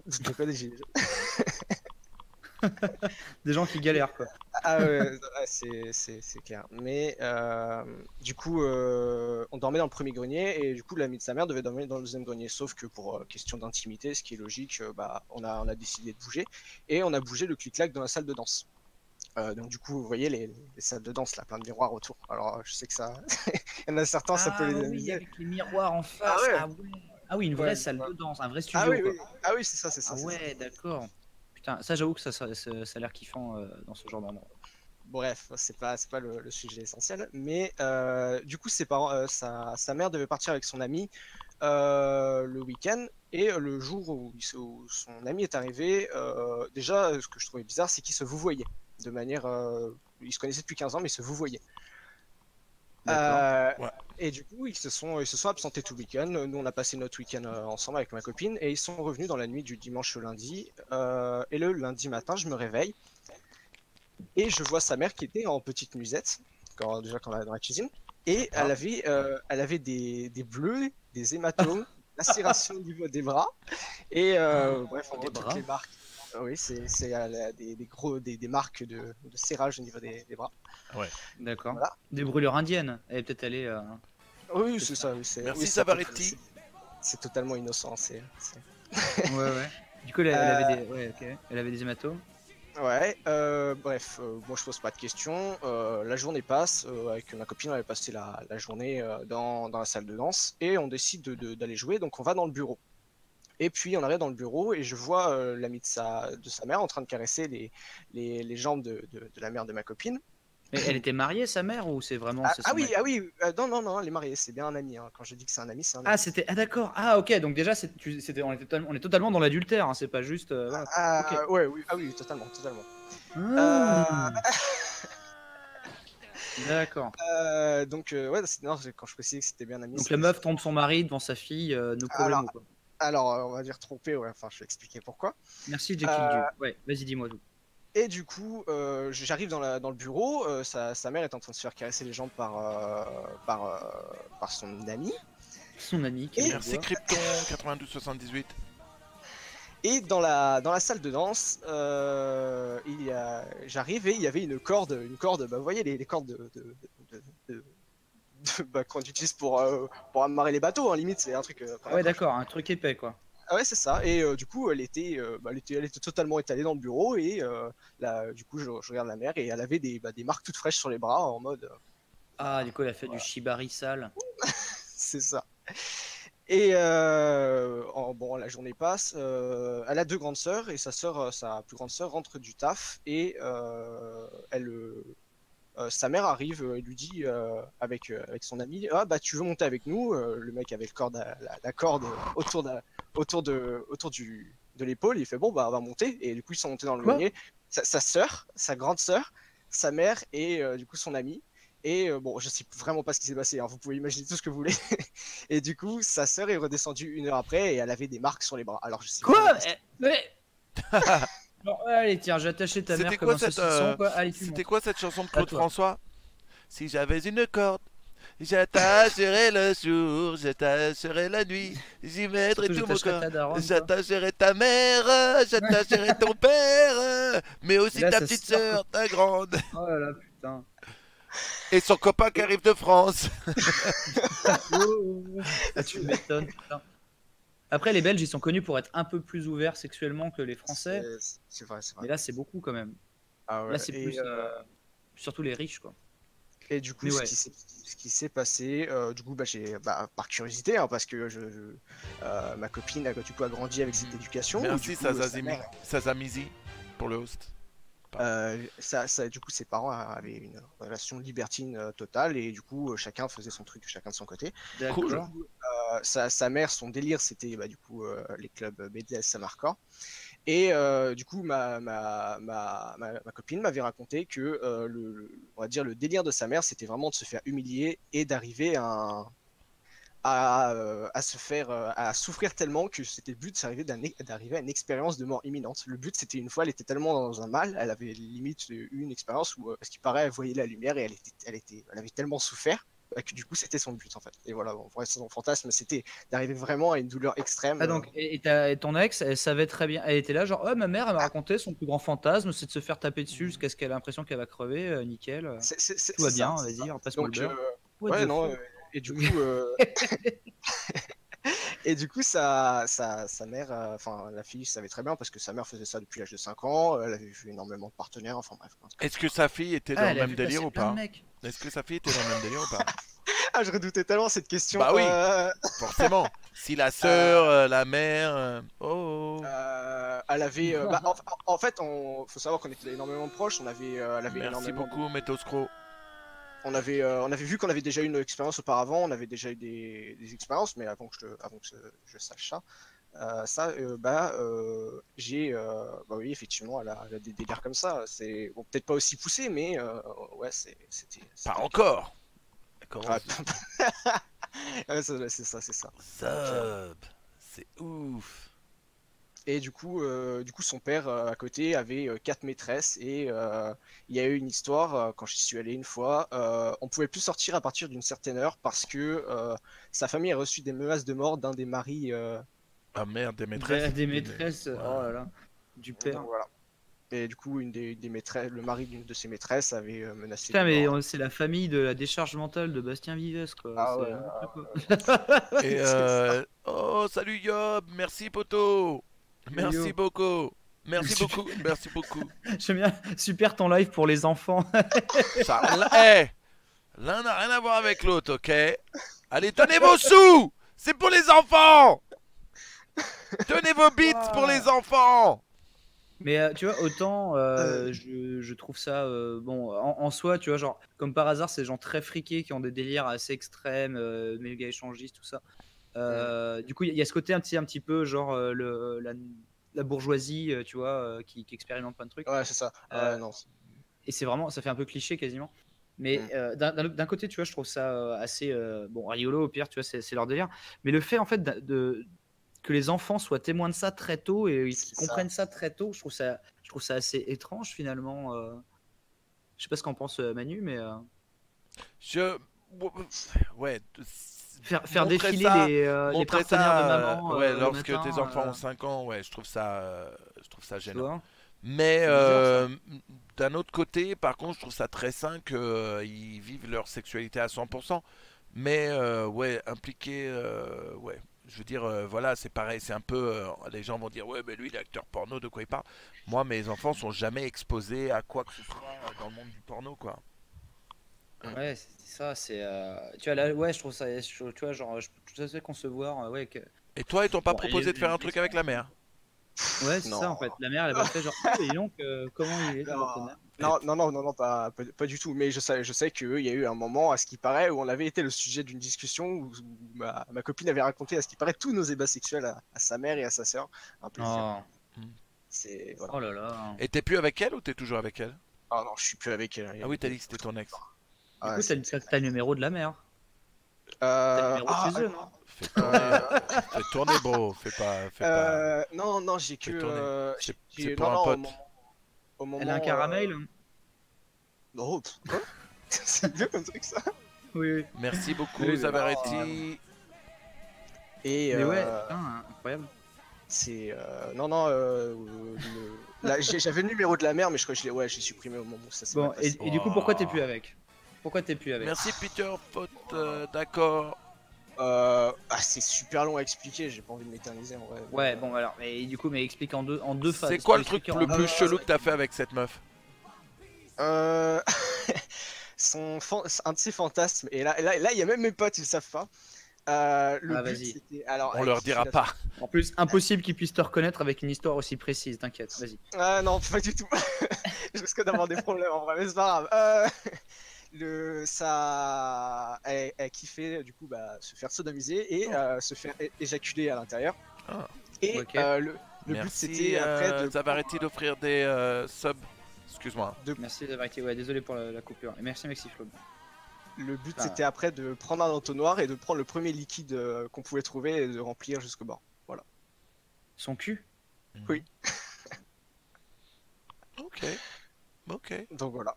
[SPEAKER 4] De quoi, des gilets jaunes?
[SPEAKER 1] Des gens qui galèrent, quoi.
[SPEAKER 4] Ah ouais, c'est clair. Mais du coup, on dormait dans le premier grenier et du coup, l'ami de sa mère devait dormir dans le deuxième grenier. Sauf que pour question d'intimité, ce qui est logique, on a décidé de bouger et on a bougé le clic-clac dans la salle de danse. Donc du coup, vous voyez les salles de danse là, plein de miroirs autour. Alors je sais que ça, il y en a certains, ça peut les amuser.
[SPEAKER 1] Avec les miroirs en face. Ah oui, une vraie salle de danse, un vrai studio.
[SPEAKER 4] Ah oui, c'est ça.
[SPEAKER 1] Ah ouais, d'accord. Putain, ça j'avoue que ça a l'air kiffant dans ce genre d'endroit.
[SPEAKER 4] Bref, c'est pas le sujet essentiel, mais du coup ses parents, sa mère devait partir avec son ami le week-end et le jour où son ami est arrivé, déjà ce que je trouvais bizarre, c'est qu'ils se vouvoyaient de manière, ils se connaissaient depuis 15 ans, mais ils se vouvoyaient. Et du coup, ils se sont absentés tout le week-end. Nous, on a passé notre week-end ensemble avec ma copine et ils sont revenus dans la nuit du dimanche au lundi. Et le lundi matin, je me réveille et je vois sa mère qui était en petite musette, quand on va dans la cuisine. Et elle avait des bleus, des hématomes, lacération au niveau des bras. Et bref, on voit toutes les marques. Oui, c'est des marques de serrage au niveau des bras.
[SPEAKER 1] Ouais, d'accord. Voilà. Des brûlures indiennes. Elle est peut-être allée.
[SPEAKER 4] Oui, c'est ça.
[SPEAKER 2] Merci Savaretti.
[SPEAKER 4] C'est totalement innocent.
[SPEAKER 1] Ouais. Du coup, elle avait des hématomes.
[SPEAKER 4] Ouais. Bref, moi je pose pas de questions. La journée passe. Avec ma copine, on avait passé la journée dans la salle de danse et on décide d'aller jouer. Donc on va dans le bureau. Et puis on arrive dans le bureau et je vois l'ami de sa mère en train de caresser les jambes de la mère de ma copine.
[SPEAKER 1] Mais elle était mariée, sa mère, ou c'est vraiment... c'est son mec
[SPEAKER 4] non, elle est mariée, c'est bien un ami. Hein. Quand je dis que c'est un ami, c'est un ami.
[SPEAKER 1] Ah, c'était... Ah, d'accord. Ah, ok, donc déjà, on est totalement dans l'adultère, hein, c'est pas juste... voilà. Ok.
[SPEAKER 4] Ouais, oui, ah oui, totalement.
[SPEAKER 1] Ah. D'accord.
[SPEAKER 4] Donc, ouais, non, quand je précisais que c'était bien un ami.
[SPEAKER 1] Donc la meuf trompe son mari devant sa fille, no problème.
[SPEAKER 4] Alors, on va dire trompé, ouais, enfin, je vais expliquer pourquoi.
[SPEAKER 1] Merci, Jackie Duke. Ouais, vas-y, dis-moi tout.
[SPEAKER 4] Et du coup, j'arrive dans le bureau, sa mère est en train de se faire caresser les jambes par son ami.
[SPEAKER 1] Son ami.
[SPEAKER 2] Merci Krypton 9278.
[SPEAKER 4] Et dans la salle de danse, j'arrive et il y avait une corde, bah, vous voyez les cordes bah, qu'on utilise pour amarrer les bateaux, hein, limite, c'est un truc.
[SPEAKER 1] Ouais, d'accord, un truc épais, quoi.
[SPEAKER 4] Ah ouais, c'est ça. Et du coup, elle était totalement étalée dans le bureau et du coup, je regarde la mère et elle avait des marques toutes fraîches sur les bras en mode.
[SPEAKER 1] Ah, du coup, elle a fait du shibari sale.
[SPEAKER 4] C'est ça. Et bon, la journée passe. Elle a 2 grandes sœurs et sa plus grande sœur rentre du taf et sa mère arrive et lui dit avec son ami, ah bah tu veux monter avec nous. Le mec avait la corde autour de l'épaule. Il fait bon bah on va monter et du coup ils sont montés dans le grenier. Sa grande sœur, sa mère et du coup son ami. Et bon, je sais vraiment pas ce qui s'est passé, hein. Vous pouvez imaginer tout ce que vous voulez. Et du coup, sa sœur est redescendue 1 heure après et elle avait des marques sur les bras. Alors je sais
[SPEAKER 1] quoi. Mais bon, allez, tiens, j'ai attaché ta mère comme un saucisson, quoi. Allez,
[SPEAKER 2] c'était quoi cette chanson de Claude François? Si j'avais une corde, j'attacherais le jour, j'attacherais la nuit, j'y mettrais tout mon corps. J'attacherais ta mère, j'attacherais ton père, mais aussi ta petite sœur, ta grande.
[SPEAKER 1] Oh là là, putain.
[SPEAKER 2] Et son copain qui arrive de France.
[SPEAKER 1] Ah, tu m'étonnes, putain. Après, les Belges, ils sont connus pour être un peu plus ouverts sexuellement que les Français.
[SPEAKER 4] C'est vrai.
[SPEAKER 1] Mais là, c'est beaucoup quand même.
[SPEAKER 4] Ah ouais,
[SPEAKER 1] là, c'est plus. Surtout les riches, quoi.
[SPEAKER 4] Et du coup, ce qui s'est passé, du coup, par curiosité, hein, parce que ma copine du coup, a grandi avec cette éducation.
[SPEAKER 2] Merci, Sazamizi, pour le host.
[SPEAKER 4] Du coup, ses parents avaient une relation libertine totale et du coup, chacun faisait son truc, chacun de son côté.
[SPEAKER 1] Cool.
[SPEAKER 4] Sa mère, son délire, c'était du coup les clubs BDSM hardcore. Et du coup, ma copine m'avait raconté que on va dire le délire de sa mère, c'était vraiment de se faire humilier et d'arriver à souffrir tellement que c'était le but d'arriver à une expérience de mort imminente. Le but, c'était une fois, elle était tellement dans un mal, elle avait limite eu une expérience où, ce qui paraît, elle voyait la lumière et elle avait tellement souffert que du coup, c'était son but en fait. Et voilà, bon, pour son fantasme, c'était d'arriver vraiment à une douleur extrême.
[SPEAKER 1] Ah donc, et ton ex, elle savait très bien, elle était là genre, oh ma mère, elle m'a raconté son plus grand fantasme, c'est de se faire taper dessus jusqu'à ce qu'elle a l'impression qu'elle va crever, nickel. Tout va bien, vas-y, on passe pour le beurre.
[SPEAKER 4] Ouais, non. Et du coup, et du coup, sa mère, enfin la fille savait très bien parce que sa mère faisait ça depuis l'âge de 5 ans. Elle avait vu énormément de partenaires. Enfin bref.
[SPEAKER 2] Est-ce que sa fille était dans le même délire ou pas? Est-ce que sa fille était dans le même délire ou pas?
[SPEAKER 4] Ah, je redoutais tellement cette question.
[SPEAKER 2] Bah oui, forcément. Si la sœur, la mère,
[SPEAKER 4] elle avait. En fait, faut savoir qu'on était énormément proches. Elle avait
[SPEAKER 2] Merci
[SPEAKER 4] énormément.
[SPEAKER 2] beaucoup, Métoscro.
[SPEAKER 4] On avait vu qu'on avait déjà eu une expérience auparavant, on avait déjà eu des expériences, mais avant que je sache ça, oui, effectivement, elle a des délires comme ça. C'est bon, peut-être pas aussi poussé, mais ouais, c'était.
[SPEAKER 2] Pas encore.
[SPEAKER 4] Ouais, c'est ça.
[SPEAKER 2] Sub, c'est ouf.
[SPEAKER 4] Et du coup, son père à côté avait 4 maîtresses et il y a eu une histoire quand j'y suis allé une fois. On pouvait plus sortir à partir d'une certaine heure parce que sa famille a reçu des menaces de mort d'un des maris.
[SPEAKER 2] Ah merde, des maîtresses.
[SPEAKER 1] Des maîtresses. Ouais. Oh là là, du père.
[SPEAKER 4] Donc, voilà. Et du coup, des maîtresses, le mari d'une de ses maîtresses avait menacé.
[SPEAKER 1] Putain, mais c'est la famille de la décharge mentale de Bastien Vives, quoi.
[SPEAKER 4] Ah
[SPEAKER 2] ouais. Et oh, salut Yob, merci poto. Merci beaucoup. Merci beaucoup.
[SPEAKER 1] J'aime bien. Super ton live pour les enfants.
[SPEAKER 2] L'un n'a rien à voir avec l'autre, ok? Allez, tenez vos sous. C'est pour les enfants. Tenez vos bits pour les enfants.
[SPEAKER 1] Mais tu vois, autant je trouve ça bon en soi, tu vois, genre comme par hasard, c'est des gens très friqués qui ont des délires assez extrêmes, méga échangistes, tout ça. Du coup, il y a ce côté un petit peu genre la bourgeoisie, tu vois, qui expérimente plein de trucs.
[SPEAKER 4] Ouais, c'est ça.
[SPEAKER 1] Euh,
[SPEAKER 4] Ouais, non.
[SPEAKER 1] Et c'est vraiment, ça fait un peu cliché quasiment. Mais d'un côté, tu vois, je trouve ça assez bon, rigolo au pire, tu vois, c'est leur délire. Mais le fait en fait que les enfants soient témoins de ça très tôt et qu'ils
[SPEAKER 4] C'est
[SPEAKER 1] comprennent ça très tôt, je trouve ça assez étrange finalement. Je sais pas ce qu'en pense Manu, mais
[SPEAKER 2] Je. Ouais.
[SPEAKER 1] faire
[SPEAKER 2] Montrer
[SPEAKER 1] défiler
[SPEAKER 2] ça,
[SPEAKER 1] les
[SPEAKER 2] montrer
[SPEAKER 1] partenaires de
[SPEAKER 2] ça,
[SPEAKER 1] maman
[SPEAKER 2] ouais,
[SPEAKER 1] le
[SPEAKER 2] lorsque
[SPEAKER 1] matin,
[SPEAKER 2] tes enfants ont 5 ans, ouais, je trouve ça
[SPEAKER 1] tu
[SPEAKER 2] gênant.
[SPEAKER 1] vois.
[SPEAKER 2] Mais
[SPEAKER 1] C'est bizarre ça.
[SPEAKER 2] d'un autre côté, par contre, je trouve ça très sain qu'ils vivent leur sexualité à 100%. Mais ouais, impliqué, ouais. Je veux dire, voilà, c'est pareil, c'est un peu. Les gens vont dire, ouais, mais lui, il est acteur porno, de quoi il parle? Moi, mes enfants sont jamais exposés à quoi que ce soit dans le monde du porno, quoi.
[SPEAKER 1] Ouais, c'est ça, c'est tu vois là, ouais, je trouve ça, tu vois, genre, je peux tout à fait concevoir, ouais, que
[SPEAKER 2] Et toi, ils t'ont pas
[SPEAKER 1] bon,
[SPEAKER 2] proposé de faire un truc avec la mère?
[SPEAKER 1] ouais, c'est ça
[SPEAKER 4] Non.
[SPEAKER 1] en fait. La mère, elle a pas fait genre, oh, et donc, comment il est ton
[SPEAKER 4] Non,
[SPEAKER 1] partenaire?
[SPEAKER 4] non, pas du tout. Mais je sais qu'il y a eu un moment, à ce qui paraît, où on avait été le sujet d'une discussion où ma copine avait raconté, à ce qui paraît, tous nos ébats sexuels à sa mère et à sa sœur. Un plaisir.
[SPEAKER 1] Oh,
[SPEAKER 4] C'est voilà.
[SPEAKER 1] oh là là.
[SPEAKER 2] Et t'es plus avec elle ou t'es toujours avec elle?
[SPEAKER 4] Ah non, je suis plus avec elle.
[SPEAKER 2] Ah oui, t'as dit que c'était ton ex.
[SPEAKER 1] Du
[SPEAKER 4] Ah,
[SPEAKER 1] coup, t'as le numéro de la mère. T'as le numéro de chez eux, non?
[SPEAKER 2] Fais tourner, fais tourner, bro. Fais pas.
[SPEAKER 4] non, j'ai que.
[SPEAKER 2] Fais tourner. C'est pour
[SPEAKER 4] non,
[SPEAKER 2] un
[SPEAKER 4] non,
[SPEAKER 2] pote.
[SPEAKER 4] au moment.
[SPEAKER 1] Elle a un caramel.
[SPEAKER 4] Non, quoi? C'est vieux comme truc ça.
[SPEAKER 1] Oui, oui.
[SPEAKER 2] Merci beaucoup,
[SPEAKER 1] Oui,
[SPEAKER 2] Zavaretti.
[SPEAKER 4] Et
[SPEAKER 1] Mais ouais, putain, incroyable.
[SPEAKER 4] c'est non, là, j'avais le numéro de la mère, mais je crois que ouais, j'ai supprimé au moment où ça s'est
[SPEAKER 1] Bon,
[SPEAKER 4] mal passé.
[SPEAKER 1] et du coup, pourquoi t'es plus avec? Pourquoi t'es plus avec?
[SPEAKER 2] Merci, Peter. Faute, d'accord.
[SPEAKER 4] C'est super long à expliquer, j'ai pas envie de m'éterniser en vrai.
[SPEAKER 1] Ouais, bon, alors, mais du coup, mais explique en deux phases.
[SPEAKER 2] C'est quoi
[SPEAKER 1] Tu
[SPEAKER 2] le
[SPEAKER 1] peux
[SPEAKER 2] truc
[SPEAKER 1] expliquer
[SPEAKER 2] le
[SPEAKER 1] en
[SPEAKER 2] plus
[SPEAKER 1] deux
[SPEAKER 2] chelou
[SPEAKER 1] phases.
[SPEAKER 2] que t'as fait avec cette meuf?
[SPEAKER 4] Euh... un de ses fantasmes, et là, il y a même mes potes, ils le savent pas. Le
[SPEAKER 1] Ah,
[SPEAKER 4] but,
[SPEAKER 1] vas-y.
[SPEAKER 4] c'était. Alors,
[SPEAKER 2] On leur dira pas.
[SPEAKER 1] En plus, impossible qu'ils puissent te reconnaître avec une histoire aussi précise, t'inquiète, vas-y.
[SPEAKER 4] Ah non, pas du tout. Je risque d'avoir des problèmes en vrai, mais c'est pas grave. Elle kiffait du coup se faire sodomiser et se faire éjaculer à l'intérieur.
[SPEAKER 2] Ah.
[SPEAKER 4] Et
[SPEAKER 1] Ok.
[SPEAKER 4] le but
[SPEAKER 2] Merci,
[SPEAKER 4] c'était après de
[SPEAKER 2] Zavaretti, d'offrir des subs. Excuse-moi.
[SPEAKER 1] Merci d'avoir été, ouais, désolé pour la coupure. Et merci Maxi Flo.
[SPEAKER 4] le but
[SPEAKER 1] Ah.
[SPEAKER 4] c'était après de prendre un entonnoir et de prendre le premier liquide qu'on pouvait trouver et de remplir jusqu'au bord. Voilà.
[SPEAKER 1] Son cul?
[SPEAKER 4] Oui.
[SPEAKER 2] Ok. Ok.
[SPEAKER 4] Donc voilà.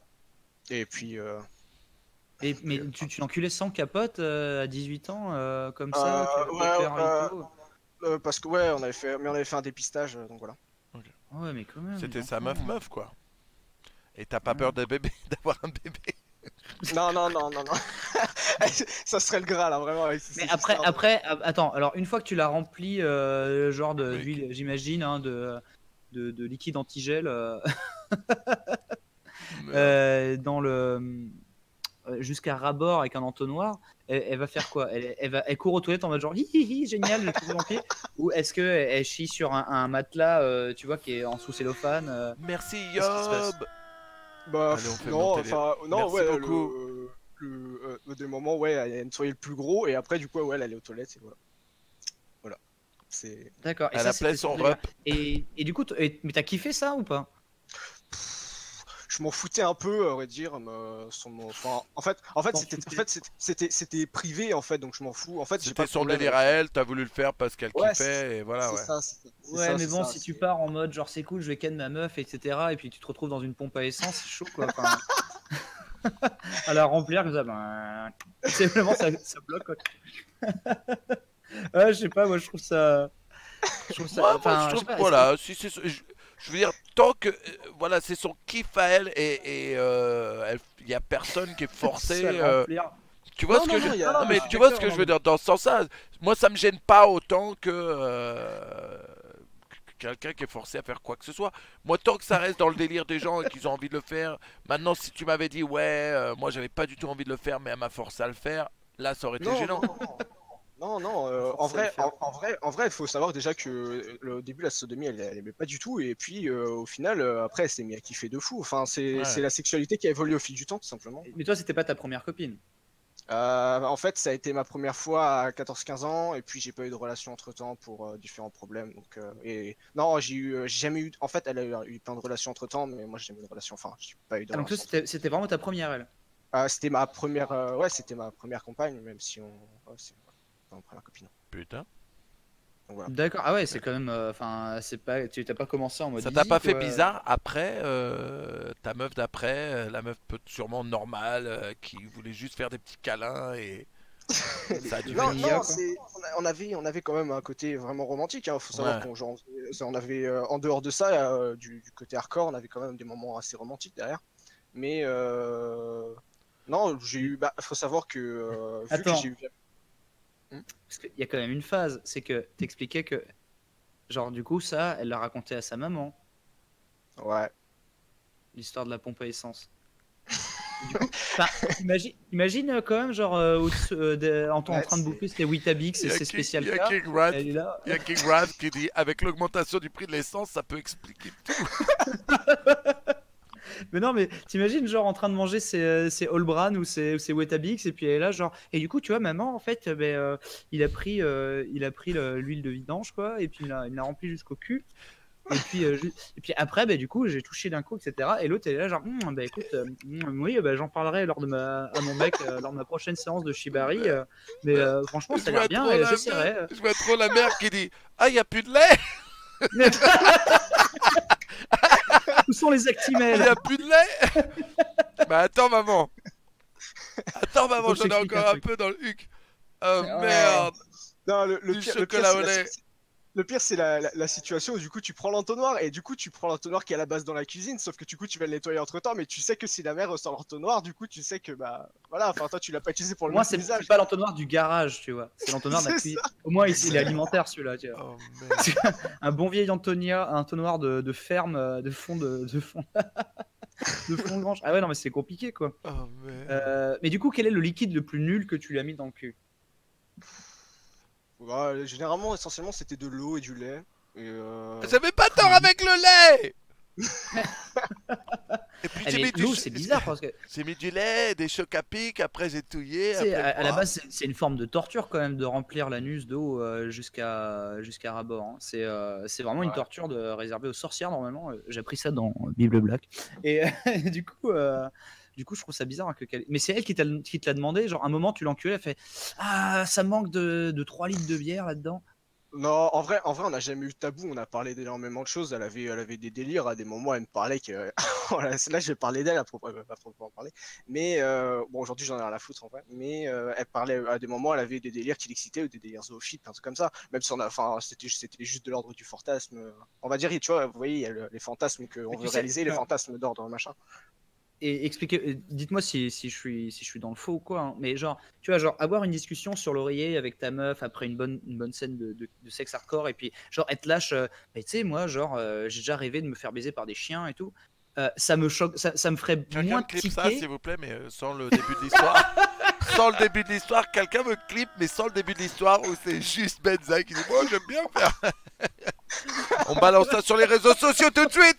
[SPEAKER 4] Et puis
[SPEAKER 1] Mais tu l'enculais sans capote à 18 ans, comme ça, tu
[SPEAKER 4] ouais,
[SPEAKER 1] l'avais fait un rito?
[SPEAKER 4] parce que ouais, on avait fait un dépistage, donc voilà.
[SPEAKER 1] Ouais, mais quand même.
[SPEAKER 2] C'était
[SPEAKER 1] les
[SPEAKER 2] sa
[SPEAKER 1] enfants.
[SPEAKER 2] meuf, quoi. Et t'as pas peur de bébé, d'avoir un bébé?
[SPEAKER 4] Non. Ça serait le Graal, là, vraiment.
[SPEAKER 1] Mais après, attends, alors une fois que tu l'as rempli, genre d'huile, j'imagine, hein, de liquide antigel dans le. Jusqu'à ras-bord avec un entonnoir, elle va faire quoi? Elle court aux toilettes en mode genre hi hi hi, génial, j'ai trouvé mon pied. Ou est-ce qu'elle chie sur un matelas, tu vois, qui est en sous cellophane?
[SPEAKER 2] Merci,
[SPEAKER 1] Qu'est-ce qui se passe?
[SPEAKER 2] Yob.
[SPEAKER 4] Bah,
[SPEAKER 2] Allez, on fait
[SPEAKER 4] non,
[SPEAKER 2] monter les-
[SPEAKER 4] enfin, non,
[SPEAKER 2] Merci
[SPEAKER 4] ouais,
[SPEAKER 2] beaucoup.
[SPEAKER 4] des moments, ouais, elle a nettoyé le plus gros, et après, du coup, ouais, elle allait aux toilettes, et voilà. Voilà. C'est.
[SPEAKER 1] D'accord. Et
[SPEAKER 2] Elle
[SPEAKER 1] ça,
[SPEAKER 2] appelait
[SPEAKER 1] c'était
[SPEAKER 2] son
[SPEAKER 1] délire.
[SPEAKER 2] rep.
[SPEAKER 1] Et du coup, mais t'as kiffé ça ou pas?
[SPEAKER 4] Je m'en foutais un peu, on va dire. Enfin, en fait,
[SPEAKER 1] T'en
[SPEAKER 4] c'était privé, en fait, donc je m'en fous. En fait, j'ai pas
[SPEAKER 2] C'était
[SPEAKER 4] de
[SPEAKER 2] son
[SPEAKER 4] problème
[SPEAKER 2] délire à elle, t'as voulu le faire parce qu'elle
[SPEAKER 4] Ouais,
[SPEAKER 2] kiffait, et voilà,
[SPEAKER 4] c'est
[SPEAKER 2] ouais.
[SPEAKER 4] ça,
[SPEAKER 1] Ouais, mais bon,
[SPEAKER 4] ça,
[SPEAKER 1] si tu
[SPEAKER 4] c'est-
[SPEAKER 1] pars en mode genre c'est cool, je vais ken ma meuf, etc. Et puis tu te retrouves dans une pompe à essence, c'est chaud quoi. Enfin, à la remplir comme ça, ben, c'est vraiment ça bloque quoi. Ouais, je sais pas, moi je trouve ça.
[SPEAKER 2] Moi,
[SPEAKER 1] Enfin,
[SPEAKER 2] je
[SPEAKER 1] je
[SPEAKER 2] trouve,
[SPEAKER 1] sais pas,
[SPEAKER 2] voilà, si c'est, je veux dire, tant que, voilà, c'est son kiff à elle et il y a personne qui est forcé.
[SPEAKER 1] se faire remplir.
[SPEAKER 2] Tu vois
[SPEAKER 4] Non,
[SPEAKER 2] ce que
[SPEAKER 4] non,
[SPEAKER 2] je,
[SPEAKER 4] non, il y a-
[SPEAKER 2] non, mais
[SPEAKER 1] je suis
[SPEAKER 2] tu vois ce
[SPEAKER 1] d'accord,
[SPEAKER 2] que je
[SPEAKER 1] non,
[SPEAKER 2] veux
[SPEAKER 1] mais-
[SPEAKER 2] dire dans ce sens-là. Moi, ça me gêne pas autant que quelqu'un qui est forcé à faire quoi que ce soit. Moi, tant que ça reste dans le délire des gens et qu'ils ont envie de le faire. Maintenant, si tu m'avais dit, ouais, moi, j'avais pas du tout envie de le faire, mais elle m'a forcé à le faire, là, ça aurait été
[SPEAKER 4] Non,
[SPEAKER 2] gênant.
[SPEAKER 4] Non, non, en vrai, il faut savoir déjà que au début, la sodomie, elle aimait pas du tout, et puis au final, après, elle s'est mise à kiffer de fou. Enfin, c'est la sexualité qui a évolué au fil du temps, tout simplement.
[SPEAKER 1] Mais toi, c'était pas ta première copine?
[SPEAKER 4] En fait, ça a été ma première fois à 14-15 ans, et puis j'ai pas eu de relation entre-temps pour différents problèmes. Donc, non, j'ai jamais eu. En fait, elle a eu plein de relations entre-temps, mais moi, j'ai jamais eu de relation. Enfin, j'ai pas eu de
[SPEAKER 1] Ah, donc toi,
[SPEAKER 4] relation.
[SPEAKER 1] c'était vraiment ta première, elle?
[SPEAKER 4] C'était ma première, ouais, c'était ma première compagne, même si c'est pas ma première copine.
[SPEAKER 2] Putain.
[SPEAKER 4] Donc, voilà.
[SPEAKER 1] D'accord. Ah ouais, c'est quand même. Enfin, c'est pas. Tu t'as pas commencé en mode.
[SPEAKER 2] Ça t'a
[SPEAKER 1] easy,
[SPEAKER 2] pas fait
[SPEAKER 1] quoi.
[SPEAKER 2] bizarre après, ta meuf d'après, la meuf peut sûrement normale, qui voulait juste faire des petits câlins et ça a dû
[SPEAKER 4] Non,
[SPEAKER 1] vanilla,
[SPEAKER 4] non,
[SPEAKER 1] quoi.
[SPEAKER 4] on avait quand même un côté vraiment romantique. Hein. Faut savoir
[SPEAKER 2] Ouais.
[SPEAKER 4] on avait, en dehors de ça, du côté hardcore, on avait quand même des moments assez romantiques derrière. Mais non, j'ai eu. Bah, faut savoir que vu que
[SPEAKER 1] Attends.
[SPEAKER 4] j'ai eu.
[SPEAKER 1] Parce qu'il y a quand même une phase, c'est que t'expliquais que, genre, du coup, ça, elle l'a raconté à sa maman,
[SPEAKER 4] Ouais.
[SPEAKER 1] l'histoire de la pompe à essence. Du coup, enfin, imagine quand même, genre, en train de
[SPEAKER 4] c'est-
[SPEAKER 1] bouffer ses Weetabix
[SPEAKER 2] Il
[SPEAKER 1] et
[SPEAKER 2] y a
[SPEAKER 1] ses
[SPEAKER 2] King-
[SPEAKER 1] spécial
[SPEAKER 2] il y a
[SPEAKER 1] cas,
[SPEAKER 2] King Rat-
[SPEAKER 1] elle est là.
[SPEAKER 2] il y a King Rat qui dit avec l'augmentation du prix de l'essence, ça peut expliquer tout.
[SPEAKER 1] Mais non, mais t'imagines, genre, en train de manger ses All Bran ou ses Weetabix, et puis elle est là, genre, et du coup, tu vois, maman, en fait, il a pris l'huile de vidange, quoi, et puis il me l'a rempli jusqu'au cul. Et puis après, du coup, j'ai touché d'un coup, etc. Et l'autre, elle est là, genre, écoute, oui, j'en parlerai à mon mec lors de ma prochaine séance de Shibari. Mais franchement, ça a l'air bien, et j'essaierai.
[SPEAKER 2] Je vois trop la mère qui dit ah, il y a plus de lait.
[SPEAKER 1] Où sont les
[SPEAKER 2] Il
[SPEAKER 1] Actimel?
[SPEAKER 2] y a plus de lait. Bah attends maman,
[SPEAKER 1] Faut que
[SPEAKER 2] j'en ai
[SPEAKER 1] j'explique
[SPEAKER 2] encore
[SPEAKER 1] un
[SPEAKER 2] un
[SPEAKER 1] truc.
[SPEAKER 2] peu dans le huc. Oh
[SPEAKER 1] Oh.
[SPEAKER 2] merde.
[SPEAKER 4] Non,
[SPEAKER 2] Du chocolat au lait.
[SPEAKER 4] le pire, c'est la situation où du coup tu prends l'entonnoir et du coup tu prends l'entonnoir qui est à la base dans la cuisine, sauf que du coup tu vas le nettoyer entre temps, mais tu sais que si la mère ressort l'entonnoir, du coup tu sais que bah voilà, enfin toi tu l'as pas utilisé pour le
[SPEAKER 1] Moi,
[SPEAKER 4] mettre au
[SPEAKER 1] c'est
[SPEAKER 4] visage.
[SPEAKER 1] pas l'entonnoir du garage, tu vois. C'est l'entonnoir de la
[SPEAKER 4] C'est
[SPEAKER 1] cuisine.
[SPEAKER 4] ça.
[SPEAKER 1] Au moins, il est alimentaire, celui-là, tu vois.
[SPEAKER 2] Oh merde.
[SPEAKER 1] Un bon vieil entonnoir de ferme, de fond de fond de grange. Ah ouais, non, mais c'est compliqué, quoi.
[SPEAKER 2] Oh merde.
[SPEAKER 1] Mais du coup, quel est le liquide le plus nul que tu lui as mis dans le cul?
[SPEAKER 4] Ouais, généralement, essentiellement, c'était de l'eau et du lait. Et
[SPEAKER 2] J'avais pas tort avec le lait. Et puis j'ai mis
[SPEAKER 1] L'eau, c'est bizarre parce que
[SPEAKER 2] j'ai mis du lait, des chocs à pic, après j'ai touillé.
[SPEAKER 1] tu sais,
[SPEAKER 2] Après,
[SPEAKER 1] à la base, c'est une forme de torture quand même de remplir l'anus d'eau jusqu'à ras-bord, hein. C'est vraiment une
[SPEAKER 4] Ouais.
[SPEAKER 1] torture réservée aux sorcières normalement. J'ai appris ça dans Bible Black. Et du coup, je trouve ça bizarre, hein, mais c'est elle qui te l'a demandé. Genre, un moment, tu l'enculais, elle fait ah, ça manque de 3 litres de bière là-dedans.
[SPEAKER 4] Non, en vrai, on n'a jamais eu de tabou. On a parlé d'énormément de choses. Elle avait des délires. À des moments, elle me parlait que. Voilà, là, je vais parler d'elle à proprement parler. Mais bon, aujourd'hui, j'en ai rien à foutre en vrai. Mais elle parlait à des moments, elle avait des délires qui l'excitaient ou des délires zoophiles, un truc comme ça. Même si enfin, c'était juste de l'ordre du fantasme. On va dire, tu vois, vous voyez, il y a les fantasmes qu'on
[SPEAKER 1] Mais
[SPEAKER 4] veut
[SPEAKER 1] tu sais,
[SPEAKER 4] réaliser, les fantasmes d'ordre machin.
[SPEAKER 1] et expliquez, dites-moi si je suis dans le faux ou quoi, hein. Mais genre, tu vois, genre avoir une discussion sur l'oreiller avec ta meuf après une bonne scène de sexe hardcore, et puis genre être lâche, mais tu sais, moi, genre, j'ai déjà rêvé de me faire baiser par des chiens et tout. Ça me choque, ça me ferait
[SPEAKER 2] quelqu'un
[SPEAKER 1] moins
[SPEAKER 2] me clip ça
[SPEAKER 1] tiquer.
[SPEAKER 2] s'il vous plaît, mais sans le début de l'histoire. Sans le début de l'histoire, quelqu'un me clip, mais sans le début de l'histoire où c'est juste Benzaï qui dit moi j'aime bien faire. On balance ça sur les réseaux sociaux tout de suite.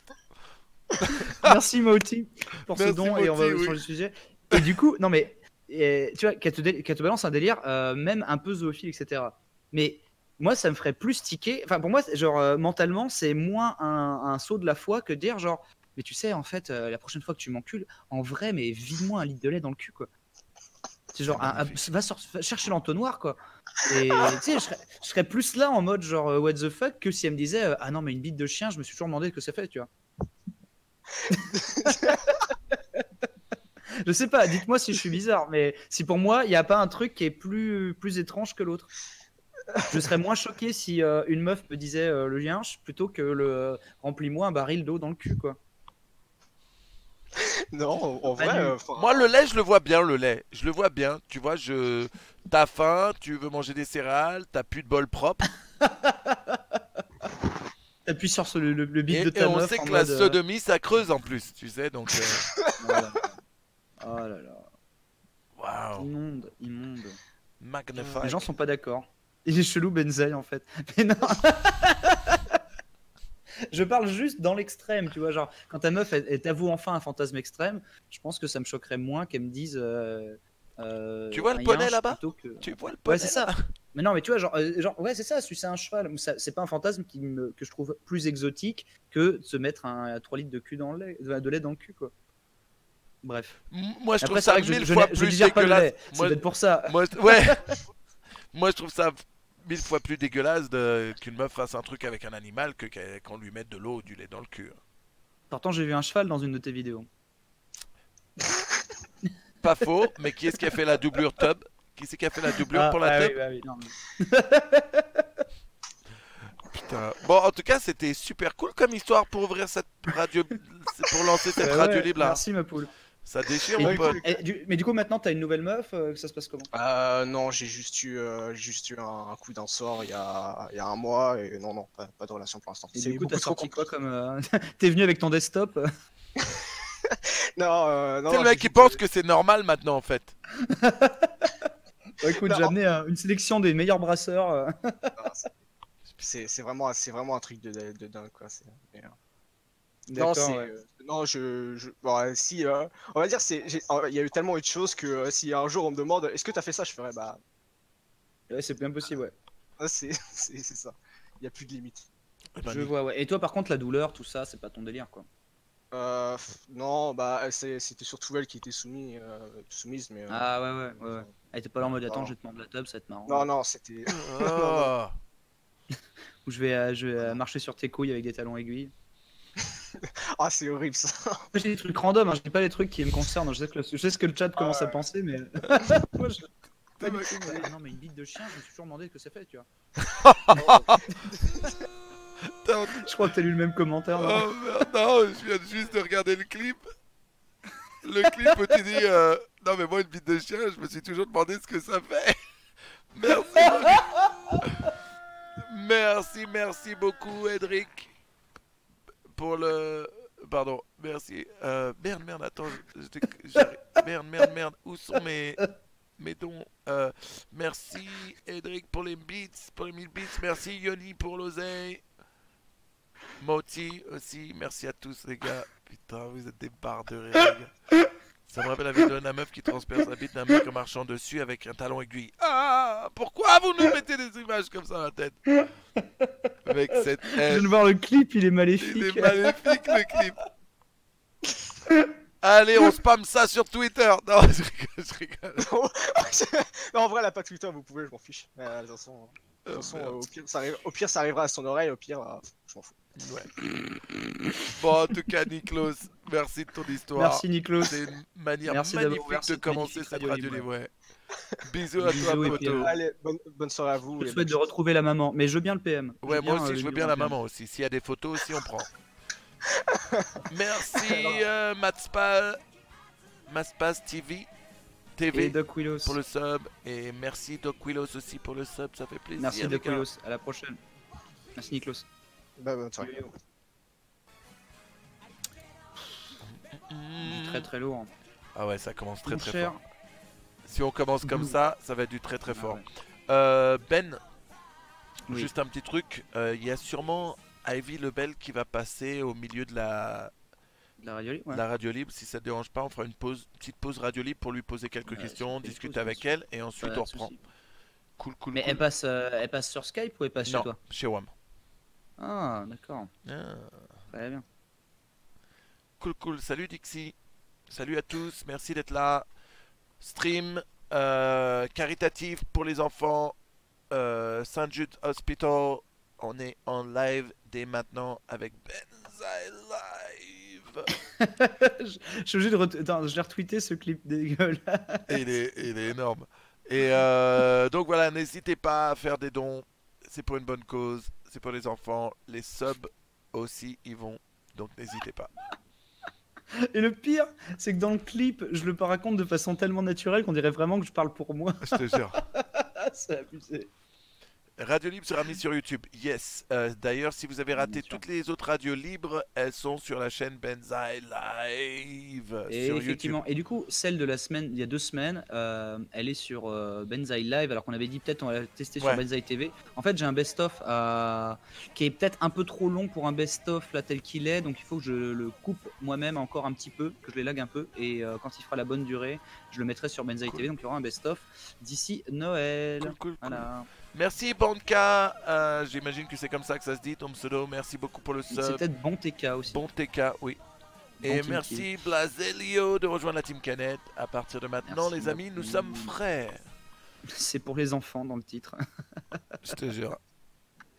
[SPEAKER 1] Merci Mauti pour ce
[SPEAKER 2] Merci,
[SPEAKER 1] don, et on va
[SPEAKER 2] Mauti, oui.
[SPEAKER 1] changer de sujet. Et du coup, non mais tu vois, qu'elle te balance un délire, même un peu zoophile, etc. Mais moi, ça me ferait plus tiquer. Enfin, pour moi, genre mentalement, c'est moins un saut de la foi que de dire genre, mais tu sais, en fait, la prochaine fois que tu m'encules, en vrai, mais vide-moi un litre de lait dans le cul, quoi. C'est genre, va chercher l'entonnoir, quoi. Et tu sais, je serais plus là en mode genre, what the fuck, que si elle me disait, ah non, mais une bite de chien, je me suis toujours demandé ce que ça fait, tu vois. Je sais pas, dites-moi si je suis bizarre, mais si pour moi, il n'y a pas un truc qui est plus étrange que l'autre. Je serais moins choqué si une meuf me disait le lien plutôt que le remplis-moi un baril d'eau dans le cul, quoi.
[SPEAKER 4] Non, en
[SPEAKER 1] Pas
[SPEAKER 4] vrai,
[SPEAKER 1] nul.
[SPEAKER 2] Moi le lait, je le vois bien, le lait. Je le vois bien. Tu vois, t'as faim, tu veux manger des céréales, t'as plus de bol propre.
[SPEAKER 1] T'appuies sur le bit de
[SPEAKER 2] Et
[SPEAKER 1] ta
[SPEAKER 2] on
[SPEAKER 1] meuf
[SPEAKER 2] sait
[SPEAKER 1] en
[SPEAKER 2] que la
[SPEAKER 1] mode,
[SPEAKER 2] sodomie, ça creuse en plus, tu sais, donc.
[SPEAKER 1] voilà. Oh là là,
[SPEAKER 2] Waouh.
[SPEAKER 1] immonde.
[SPEAKER 2] Magnifique.
[SPEAKER 1] Les gens sont pas d'accord. Il est chelou Benzaï en fait. Mais non. Je parle juste dans l'extrême, tu vois, genre quand ta meuf elle t'avoue enfin un fantasme extrême, je pense que ça me choquerait moins qu'elle me dise
[SPEAKER 2] Tu vois le
[SPEAKER 1] un
[SPEAKER 2] poney
[SPEAKER 1] yinche
[SPEAKER 2] là-bas
[SPEAKER 1] plutôt que...
[SPEAKER 2] Tu vois le poney
[SPEAKER 1] Ouais, c'est ça.
[SPEAKER 2] là-bas
[SPEAKER 1] Mais non, mais tu vois, genre ouais, c'est ça, sucer un cheval, c'est pas un fantasme que je trouve plus exotique que de se mettre 3 litres de cul dans le lait, de lait dans le cul, quoi. Bref.
[SPEAKER 2] Moi, je trouve
[SPEAKER 1] Après, c'est
[SPEAKER 2] ça
[SPEAKER 1] vrai que
[SPEAKER 2] 1000 fois
[SPEAKER 1] je
[SPEAKER 2] plus
[SPEAKER 1] digère pas le
[SPEAKER 2] dégueulasse.
[SPEAKER 1] lait, c'est
[SPEAKER 2] Moi,
[SPEAKER 1] peut-être pour ça.
[SPEAKER 2] ouais. Moi, je trouve ça 1000 fois plus dégueulasse qu'une meuf fasse un truc avec un animal qu'on lui mette de l'eau ou du lait dans le cul.
[SPEAKER 1] Pourtant, j'ai vu un cheval dans une de tes vidéos.
[SPEAKER 2] Pas faux, mais qui est-ce qui a fait la doublure tub? Qui c'est qui a fait la doublure pour la tub?
[SPEAKER 1] Oui, non, mais...
[SPEAKER 2] Putain. Bon, en tout cas, c'était super cool comme histoire pour ouvrir cette radio, pour lancer cette radio libre là.
[SPEAKER 1] Merci ma poule.
[SPEAKER 2] Ça déchire,
[SPEAKER 1] Et
[SPEAKER 2] mon
[SPEAKER 1] du
[SPEAKER 2] pote.
[SPEAKER 1] coup- mais du coup, maintenant, t'as une nouvelle meuf, ça se passe comment?
[SPEAKER 4] Non, j'ai juste eu un coup d'un sort il y a un mois et non, pas de relation pour l'instant.
[SPEAKER 1] Et
[SPEAKER 4] C'est
[SPEAKER 1] du coup,
[SPEAKER 4] beaucoup
[SPEAKER 1] t'as
[SPEAKER 4] trop
[SPEAKER 1] sorti
[SPEAKER 4] compliqué.
[SPEAKER 1] quoi comme... T'es venu avec ton desktop?
[SPEAKER 4] Non,
[SPEAKER 2] C'est le mec qui pense que c'est normal maintenant en fait.
[SPEAKER 1] Ouais, écoute,
[SPEAKER 4] Non.
[SPEAKER 1] j'ai amené une sélection des meilleurs brasseurs.
[SPEAKER 4] C'est vraiment un truc de dingue quoi. Non,
[SPEAKER 1] D'accord,
[SPEAKER 4] c'est
[SPEAKER 1] ouais.
[SPEAKER 4] non, bon, si on va dire il y a eu tellement eu de choses que si un jour on me demande est-ce que t'as fait ça, je ferais bah
[SPEAKER 1] Ouais, c'est bien possible, ouais.
[SPEAKER 4] c'est ça. Il y a plus de limite.
[SPEAKER 1] Je vois, ouais. Et toi, par contre, la douleur, tout ça, c'est pas ton délire, quoi.
[SPEAKER 4] Non, bah c'était surtout elle qui était soumise, mais
[SPEAKER 1] Ah ouais. Elle était pas là en mode attends,
[SPEAKER 4] Non.
[SPEAKER 1] je vais te demander la tub, ça va être marrant.
[SPEAKER 4] non, c'était
[SPEAKER 2] Oh.
[SPEAKER 1] Ou je vais marcher sur tes couilles avec des talons aiguilles.
[SPEAKER 4] ah, c'est horrible ça.
[SPEAKER 1] Moi, j'ai des trucs random, hein, je dis pas les trucs qui me concernent. Je sais ce que le chat commence à penser, mais. Moi, je... pas du tout, moi. Non, mais une bite de chien, je me suis toujours demandé ce que ça fait, tu vois. Je crois que t'as lu le même commentaire. non
[SPEAKER 2] Oh merde, non, je viens juste de regarder le clip. Le clip où tu dis non mais moi une bite de chien, je me suis toujours demandé ce que ça fait. Merci beaucoup Edric pour le... Pardon, merci. Merde, attends, merde, où sont mes dons? Merci Edric pour les beats, pour les 1000 beats, merci Yoni pour l'oseille. Moti aussi, merci à tous les gars. Putain, vous êtes des barres de rire, les gars. Ça me rappelle la vidéo d'un meuf qui transperce la bite d'un mec en marchant dessus avec un talon aiguille. Ah, pourquoi vous nous mettez des images comme ça à la tête? Avec cette
[SPEAKER 1] Je viens
[SPEAKER 2] haine.
[SPEAKER 1] de voir le clip, il est
[SPEAKER 2] Il
[SPEAKER 1] maléfique.
[SPEAKER 2] est maléfique le clip. Allez, on spam ça sur Twitter. Non, je rigole.
[SPEAKER 4] Non, en vrai, elle a pas Twitter, vous pouvez, je m'en fiche. Mais, de toute façon, au pire, ça arrivera à son oreille, au pire, je m'en fous.
[SPEAKER 2] Ouais. Bon, en tout cas, Niklos, merci de ton histoire.
[SPEAKER 1] Merci, Niklos.
[SPEAKER 2] C'est une manière
[SPEAKER 1] Merci d'avoir
[SPEAKER 2] magnifique
[SPEAKER 1] ouvert
[SPEAKER 2] de
[SPEAKER 1] cette
[SPEAKER 2] commencer
[SPEAKER 1] magnifique
[SPEAKER 2] cette
[SPEAKER 1] radio
[SPEAKER 2] radio
[SPEAKER 1] libre.
[SPEAKER 2] libre. Ouais. Bisous à
[SPEAKER 1] Bisous,
[SPEAKER 2] toi,
[SPEAKER 1] et
[SPEAKER 2] poto.
[SPEAKER 1] puis,
[SPEAKER 4] Allez, bonne soirée à vous.
[SPEAKER 1] Je
[SPEAKER 4] et
[SPEAKER 1] te souhaite
[SPEAKER 4] bonne
[SPEAKER 1] de retrouver la maman, mais je veux bien le PM.
[SPEAKER 2] Ouais, moi aussi,
[SPEAKER 1] le
[SPEAKER 2] je veux
[SPEAKER 1] numéro
[SPEAKER 2] bien la
[SPEAKER 1] de PM.
[SPEAKER 2] maman aussi. S'il y a des photos aussi, on prend. Merci, Matspaz TV.
[SPEAKER 1] Et Doc Willows.
[SPEAKER 2] Pour le sub. Et merci, Doc Willows aussi pour le sub. Ça fait plaisir.
[SPEAKER 1] Merci
[SPEAKER 2] les
[SPEAKER 1] Doc
[SPEAKER 2] gars.
[SPEAKER 1] Willows. À la prochaine. Merci Niklos.
[SPEAKER 4] bonne soirée.
[SPEAKER 1] Du très très lourd.
[SPEAKER 2] Ah ouais, ça commence très
[SPEAKER 1] Mon
[SPEAKER 2] très
[SPEAKER 1] cher.
[SPEAKER 2] fort. Si on commence comme
[SPEAKER 1] Blue.
[SPEAKER 2] ça, ça va être du très très
[SPEAKER 1] Ah
[SPEAKER 2] fort.
[SPEAKER 1] ouais.
[SPEAKER 2] Ben,
[SPEAKER 1] Oui.
[SPEAKER 2] juste un petit truc. Il y a sûrement Ivy Lebel qui va passer au milieu de la
[SPEAKER 1] La radio libre, ouais.
[SPEAKER 2] la radio libre. Si ça te dérange pas, on fera une petite pause radio libre pour lui poser quelques
[SPEAKER 1] Ouais,
[SPEAKER 2] questions,
[SPEAKER 1] ça fait une
[SPEAKER 2] discuter
[SPEAKER 1] pause,
[SPEAKER 2] avec
[SPEAKER 1] bien
[SPEAKER 2] elle et ensuite
[SPEAKER 1] Pas
[SPEAKER 2] on
[SPEAKER 1] de
[SPEAKER 2] reprend.
[SPEAKER 1] souci.
[SPEAKER 2] Cool.
[SPEAKER 1] Mais elle passe sur Skype ou elle passe chez
[SPEAKER 2] Non,
[SPEAKER 1] toi?
[SPEAKER 2] chez WAM.
[SPEAKER 1] Ah, d'accord.
[SPEAKER 2] Ah.
[SPEAKER 1] Très bien.
[SPEAKER 2] Cool. Salut Dixie. Salut à tous. Merci d'être là. Stream caritatif pour les enfants. Saint Jude Hospital. On est en live dès maintenant avec Benzaï Live.
[SPEAKER 1] Je suis obligé de Attends, je l'ai retweeté ce clip dégueulasse.
[SPEAKER 2] Et il est énorme. Et donc voilà, n'hésitez pas à faire des dons. C'est pour une bonne cause. C'est pour les enfants. Les subs aussi y vont. Donc n'hésitez pas.
[SPEAKER 1] Et le pire, c'est que dans le clip, je le raconte de façon tellement naturelle qu'on dirait vraiment que je parle pour moi.
[SPEAKER 2] Je te jure.
[SPEAKER 1] C'est abusé.
[SPEAKER 2] Radio Libre sera mis sur YouTube. Yes. D'ailleurs, si vous avez raté
[SPEAKER 1] Bien sûr.
[SPEAKER 2] toutes les autres radios libres, elles sont sur la chaîne Benzaï Live
[SPEAKER 1] Et
[SPEAKER 2] sur YouTube.
[SPEAKER 1] effectivement, et du coup, celle de la semaine, il y a 2 semaines, elle est sur Benzaï Live, alors qu'on avait dit peut-être on va la tester sur
[SPEAKER 2] Ouais.
[SPEAKER 1] Benzaï TV. En fait, j'ai un best-of qui est peut-être un peu trop long pour un best-of là tel qu'il est, donc il faut que je le coupe moi-même encore un petit peu, que je l'élague un peu, et quand il fera la bonne durée, je le mettrai sur Benzaï
[SPEAKER 2] Cool.
[SPEAKER 1] TV, donc il y aura un best-of d'ici Noël.
[SPEAKER 2] Cool.
[SPEAKER 1] Voilà.
[SPEAKER 2] Merci Banka. J'imagine que c'est comme ça que ça se dit ton pseudo. Merci beaucoup pour le
[SPEAKER 1] C'est
[SPEAKER 2] sub.
[SPEAKER 1] peut-être bon TK aussi.
[SPEAKER 2] Bon TK, oui. Et
[SPEAKER 1] Bon
[SPEAKER 2] merci Blazelio de rejoindre la Team Canet. À partir de maintenant,
[SPEAKER 1] Merci
[SPEAKER 2] les amis, nous
[SPEAKER 1] beaucoup.
[SPEAKER 2] sommes frères.
[SPEAKER 1] C'est pour les enfants dans le titre.
[SPEAKER 2] Je te jure.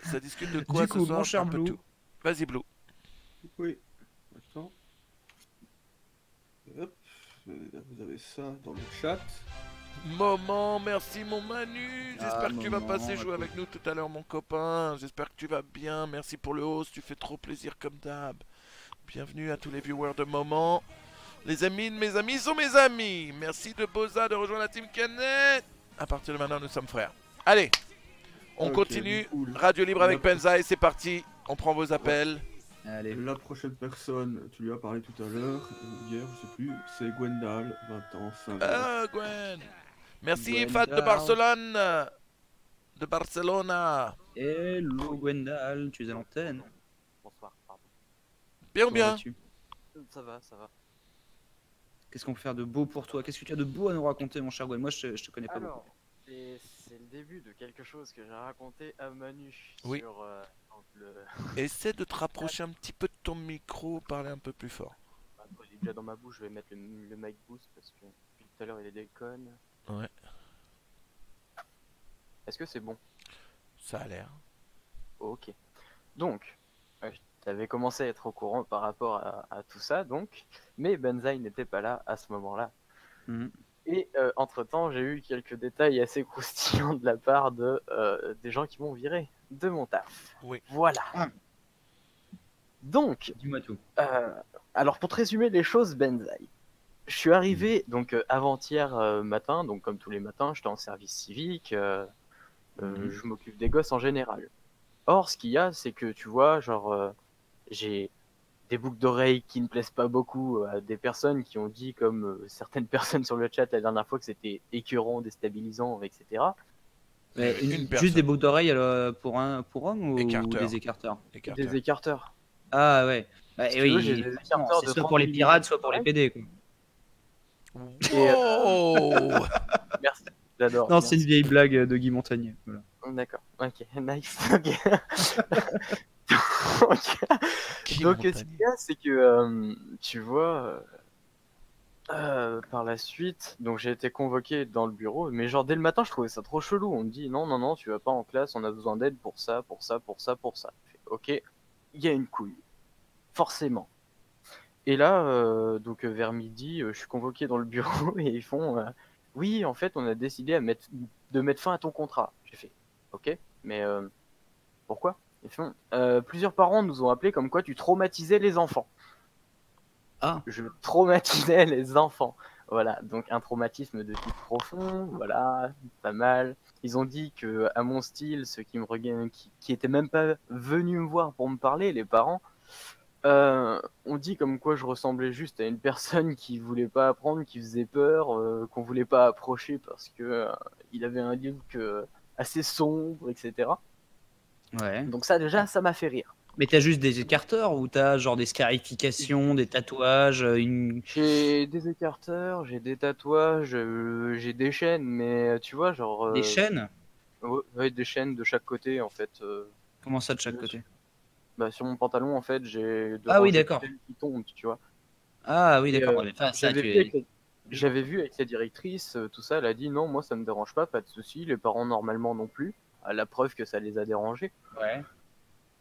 [SPEAKER 2] Ça discute de quoi
[SPEAKER 1] Du coup,
[SPEAKER 2] ce soir?
[SPEAKER 1] mon cher
[SPEAKER 2] Un peu
[SPEAKER 1] Blue.
[SPEAKER 2] tout. Vas-y Blue.
[SPEAKER 3] Oui. Attends. Hop. Vous avez ça dans le chat.
[SPEAKER 2] Moment, merci mon Manu. J'espère que tu vas
[SPEAKER 1] Moment,
[SPEAKER 2] passer jouer avec nous tout à l'heure, mon copain. J'espère que tu vas bien. Merci pour le host, tu fais trop plaisir comme d'hab. Bienvenue à tous les viewers de Moment. Les amis de mes amis sont mes amis. Merci de Boza de rejoindre la Team Canet. À partir de maintenant, nous sommes frères. Allez, on
[SPEAKER 3] Ok,
[SPEAKER 2] continue.
[SPEAKER 3] du coup,
[SPEAKER 2] Radio Libre avec
[SPEAKER 3] la-
[SPEAKER 2] Benzaï, c'est parti. On prend vos appels.
[SPEAKER 1] Allez.
[SPEAKER 3] La prochaine personne, tu lui as parlé tout à l'heure, hier, je sais plus, c'est Gwendal, 20 ans, 5 ans.
[SPEAKER 2] Ah, Gwen. Merci
[SPEAKER 1] Gwendal.
[SPEAKER 2] Fat de Barcelone. De Barcelona.
[SPEAKER 1] Hello Gwendal, tu es à l'antenne.
[SPEAKER 5] Bonsoir, pardon.
[SPEAKER 2] Bien ou
[SPEAKER 1] Comment
[SPEAKER 2] bien?
[SPEAKER 1] vas-tu?
[SPEAKER 5] Ça va, ça va.
[SPEAKER 1] Qu'est-ce qu'on peut faire de beau pour toi? Qu'est-ce que tu as de beau à nous raconter, mon cher Gwen? Moi, je te connais pas
[SPEAKER 5] Alors,
[SPEAKER 1] beaucoup.
[SPEAKER 5] c'est le début de quelque chose que j'ai raconté à Manu
[SPEAKER 2] Oui.
[SPEAKER 5] sur donc le...
[SPEAKER 2] Essaie de te rapprocher un petit peu de ton micro, parler un peu plus fort.
[SPEAKER 5] Attends, il est déjà dans ma bouche, je vais mettre le mic boost parce que depuis tout à l'heure il est déconne.
[SPEAKER 2] Ouais.
[SPEAKER 5] Est-ce que c'est bon?
[SPEAKER 2] Ça a l'air.
[SPEAKER 5] Ok. Donc, t'avais commencé à être au courant par rapport à tout ça, donc, mais Benzaï n'était pas là à ce moment-là.
[SPEAKER 1] Mhm.
[SPEAKER 5] Et entre-temps, j'ai eu quelques détails assez croustillants de la part de des gens qui m'ont viré de mon taf.
[SPEAKER 2] Oui.
[SPEAKER 5] Voilà.
[SPEAKER 1] Ah.
[SPEAKER 5] Donc,
[SPEAKER 1] Dis-moi tout.
[SPEAKER 5] alors pour te résumer les choses, Benzaï, je suis arrivé donc avant-hier matin, donc comme tous les matins, j'étais en service civique, je m'occupe des gosses en général. Or, ce qu'il y a, c'est que tu vois, genre, j'ai des boucles d'oreilles qui ne plaisent pas beaucoup à des personnes qui ont dit, comme certaines personnes sur le chat la dernière fois, que c'était écœurant, déstabilisant, etc.
[SPEAKER 1] Mais
[SPEAKER 2] Une personne.
[SPEAKER 1] juste des boucles d'oreilles pour homme ou
[SPEAKER 2] Écarteur.
[SPEAKER 1] des écarteurs?
[SPEAKER 2] Écarteur.
[SPEAKER 5] Des écarteurs.
[SPEAKER 1] Ah ouais. Bah,
[SPEAKER 5] Si tu
[SPEAKER 1] oui,
[SPEAKER 5] veux, j'ai des
[SPEAKER 1] effectivement,
[SPEAKER 5] écarteurs
[SPEAKER 1] c'est
[SPEAKER 5] de
[SPEAKER 1] soit
[SPEAKER 5] 30
[SPEAKER 1] pour les pirates, soit pour les PD. Quoi.
[SPEAKER 2] Wow.
[SPEAKER 5] Merci, j'adore.
[SPEAKER 1] Non,
[SPEAKER 5] merci.
[SPEAKER 1] c'est une vieille blague de Guy Montagnier. Voilà.
[SPEAKER 5] D'accord, ok, nice. Ok.
[SPEAKER 2] Qui
[SPEAKER 5] Donc, ce
[SPEAKER 2] montagne.
[SPEAKER 5] qu'il y a, c'est que, tu vois, par la suite, donc j'ai été convoqué dans le bureau, mais genre dès le matin, je trouvais ça trop chelou. On me dit non, non, non, tu vas pas en classe, on a besoin d'aide pour ça, pour ça, pour ça, pour ça. Je fais, ok, il y a une couille, forcément. Et là, donc vers midi, je suis convoqué dans le bureau et ils font oui, en fait, on a décidé de mettre fin à ton contrat. J'ai fait ok, mais pourquoi? Ils font plusieurs parents nous ont appelé comme quoi tu traumatisais les enfants.
[SPEAKER 1] Ah.
[SPEAKER 5] Je traumatisais les enfants. Voilà, donc un traumatisme de type profond, voilà, pas mal. Ils ont dit que à mon style, ceux qui me regardent, qui étaient même pas venus me voir pour me parler, les parents, on dit comme quoi je ressemblais juste à une personne qui voulait pas apprendre, qui faisait peur, qu'on voulait pas approcher parce que il avait un look assez sombre, etc.
[SPEAKER 1] Ouais.
[SPEAKER 5] Donc ça déjà, ça m'a fait rire.
[SPEAKER 1] Mais t'as juste des écarteurs ou t'as genre des scarifications, des tatouages, une...
[SPEAKER 5] J'ai des écarteurs, j'ai des tatouages, j'ai des chaînes, mais tu vois, genre...
[SPEAKER 1] des chaînes?
[SPEAKER 5] Ouais, des chaînes de chaque côté, en fait.
[SPEAKER 1] Comment ça de chaque côté?
[SPEAKER 5] Bah, sur mon pantalon, en fait, j'ai deux
[SPEAKER 1] Ah oui,
[SPEAKER 5] rangées de
[SPEAKER 1] d'accord.
[SPEAKER 5] chaînes qui tombent, tu vois.
[SPEAKER 1] Ah oui,
[SPEAKER 5] Et,
[SPEAKER 1] d'accord. Ouais, mais enfin, ça,
[SPEAKER 5] J'avais
[SPEAKER 1] tu
[SPEAKER 5] vu,
[SPEAKER 1] es...
[SPEAKER 5] j'avais vu avec la directrice, tout ça, elle a dit non, moi ça me dérange pas de souci, les parents normalement non plus, à la preuve que ça les a dérangés.
[SPEAKER 1] Ouais.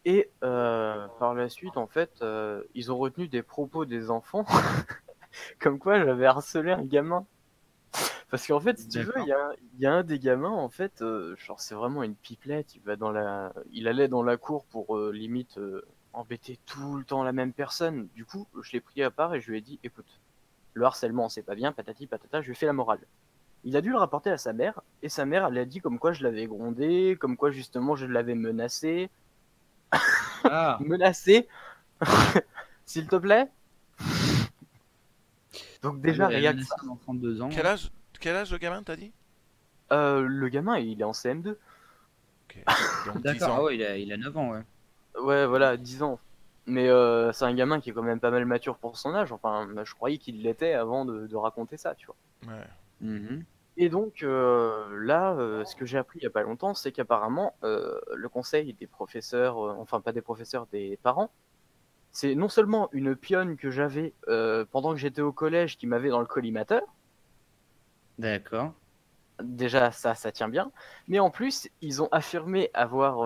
[SPEAKER 5] Et par la suite, en fait, ils ont retenu des propos des enfants, comme quoi j'avais harcelé un gamin. Parce qu'en fait, si tu veux, il y a un des gamins, en fait, genre c'est vraiment une pipelette, il allait dans la cour pour limite embêter tout le temps la même personne. Du coup, je l'ai pris à part et je lui ai dit, écoute, le harcèlement c'est pas bien, patati patata, je lui ai fait la morale. Il a dû le rapporter à sa mère, et sa mère, elle a dit comme quoi je l'avais grondé, comme quoi justement je l'avais menacé.
[SPEAKER 1] Ah,
[SPEAKER 5] Menacé, s'il te plaît. Donc déjà,
[SPEAKER 1] ouais,
[SPEAKER 5] rien
[SPEAKER 1] elle a
[SPEAKER 5] que ça.
[SPEAKER 1] menacé un enfant de 2 ans.
[SPEAKER 2] Quel âge le gamin t'as dit?
[SPEAKER 5] Le gamin, il est en CM2.
[SPEAKER 2] Ok. Donc 10
[SPEAKER 1] D'accord, ah
[SPEAKER 2] ans.
[SPEAKER 1] ouais, il a 9 ans, ouais.
[SPEAKER 5] Ouais, voilà, 10 ans. Mais c'est un gamin qui est quand même pas mal mature pour son âge. Enfin, je croyais qu'il l'était avant de raconter ça, tu vois.
[SPEAKER 2] Ouais.
[SPEAKER 1] Mhm.
[SPEAKER 5] Et donc là, ce que j'ai appris il y a pas longtemps, c'est qu'apparemment, le conseil des professeurs, enfin pas des professeurs, des parents, c'est non seulement une pionne que j'avais pendant que j'étais au collège qui m'avait dans le collimateur.
[SPEAKER 1] D'accord.
[SPEAKER 5] Déjà, ça tient bien. Mais en plus, ils ont affirmé avoir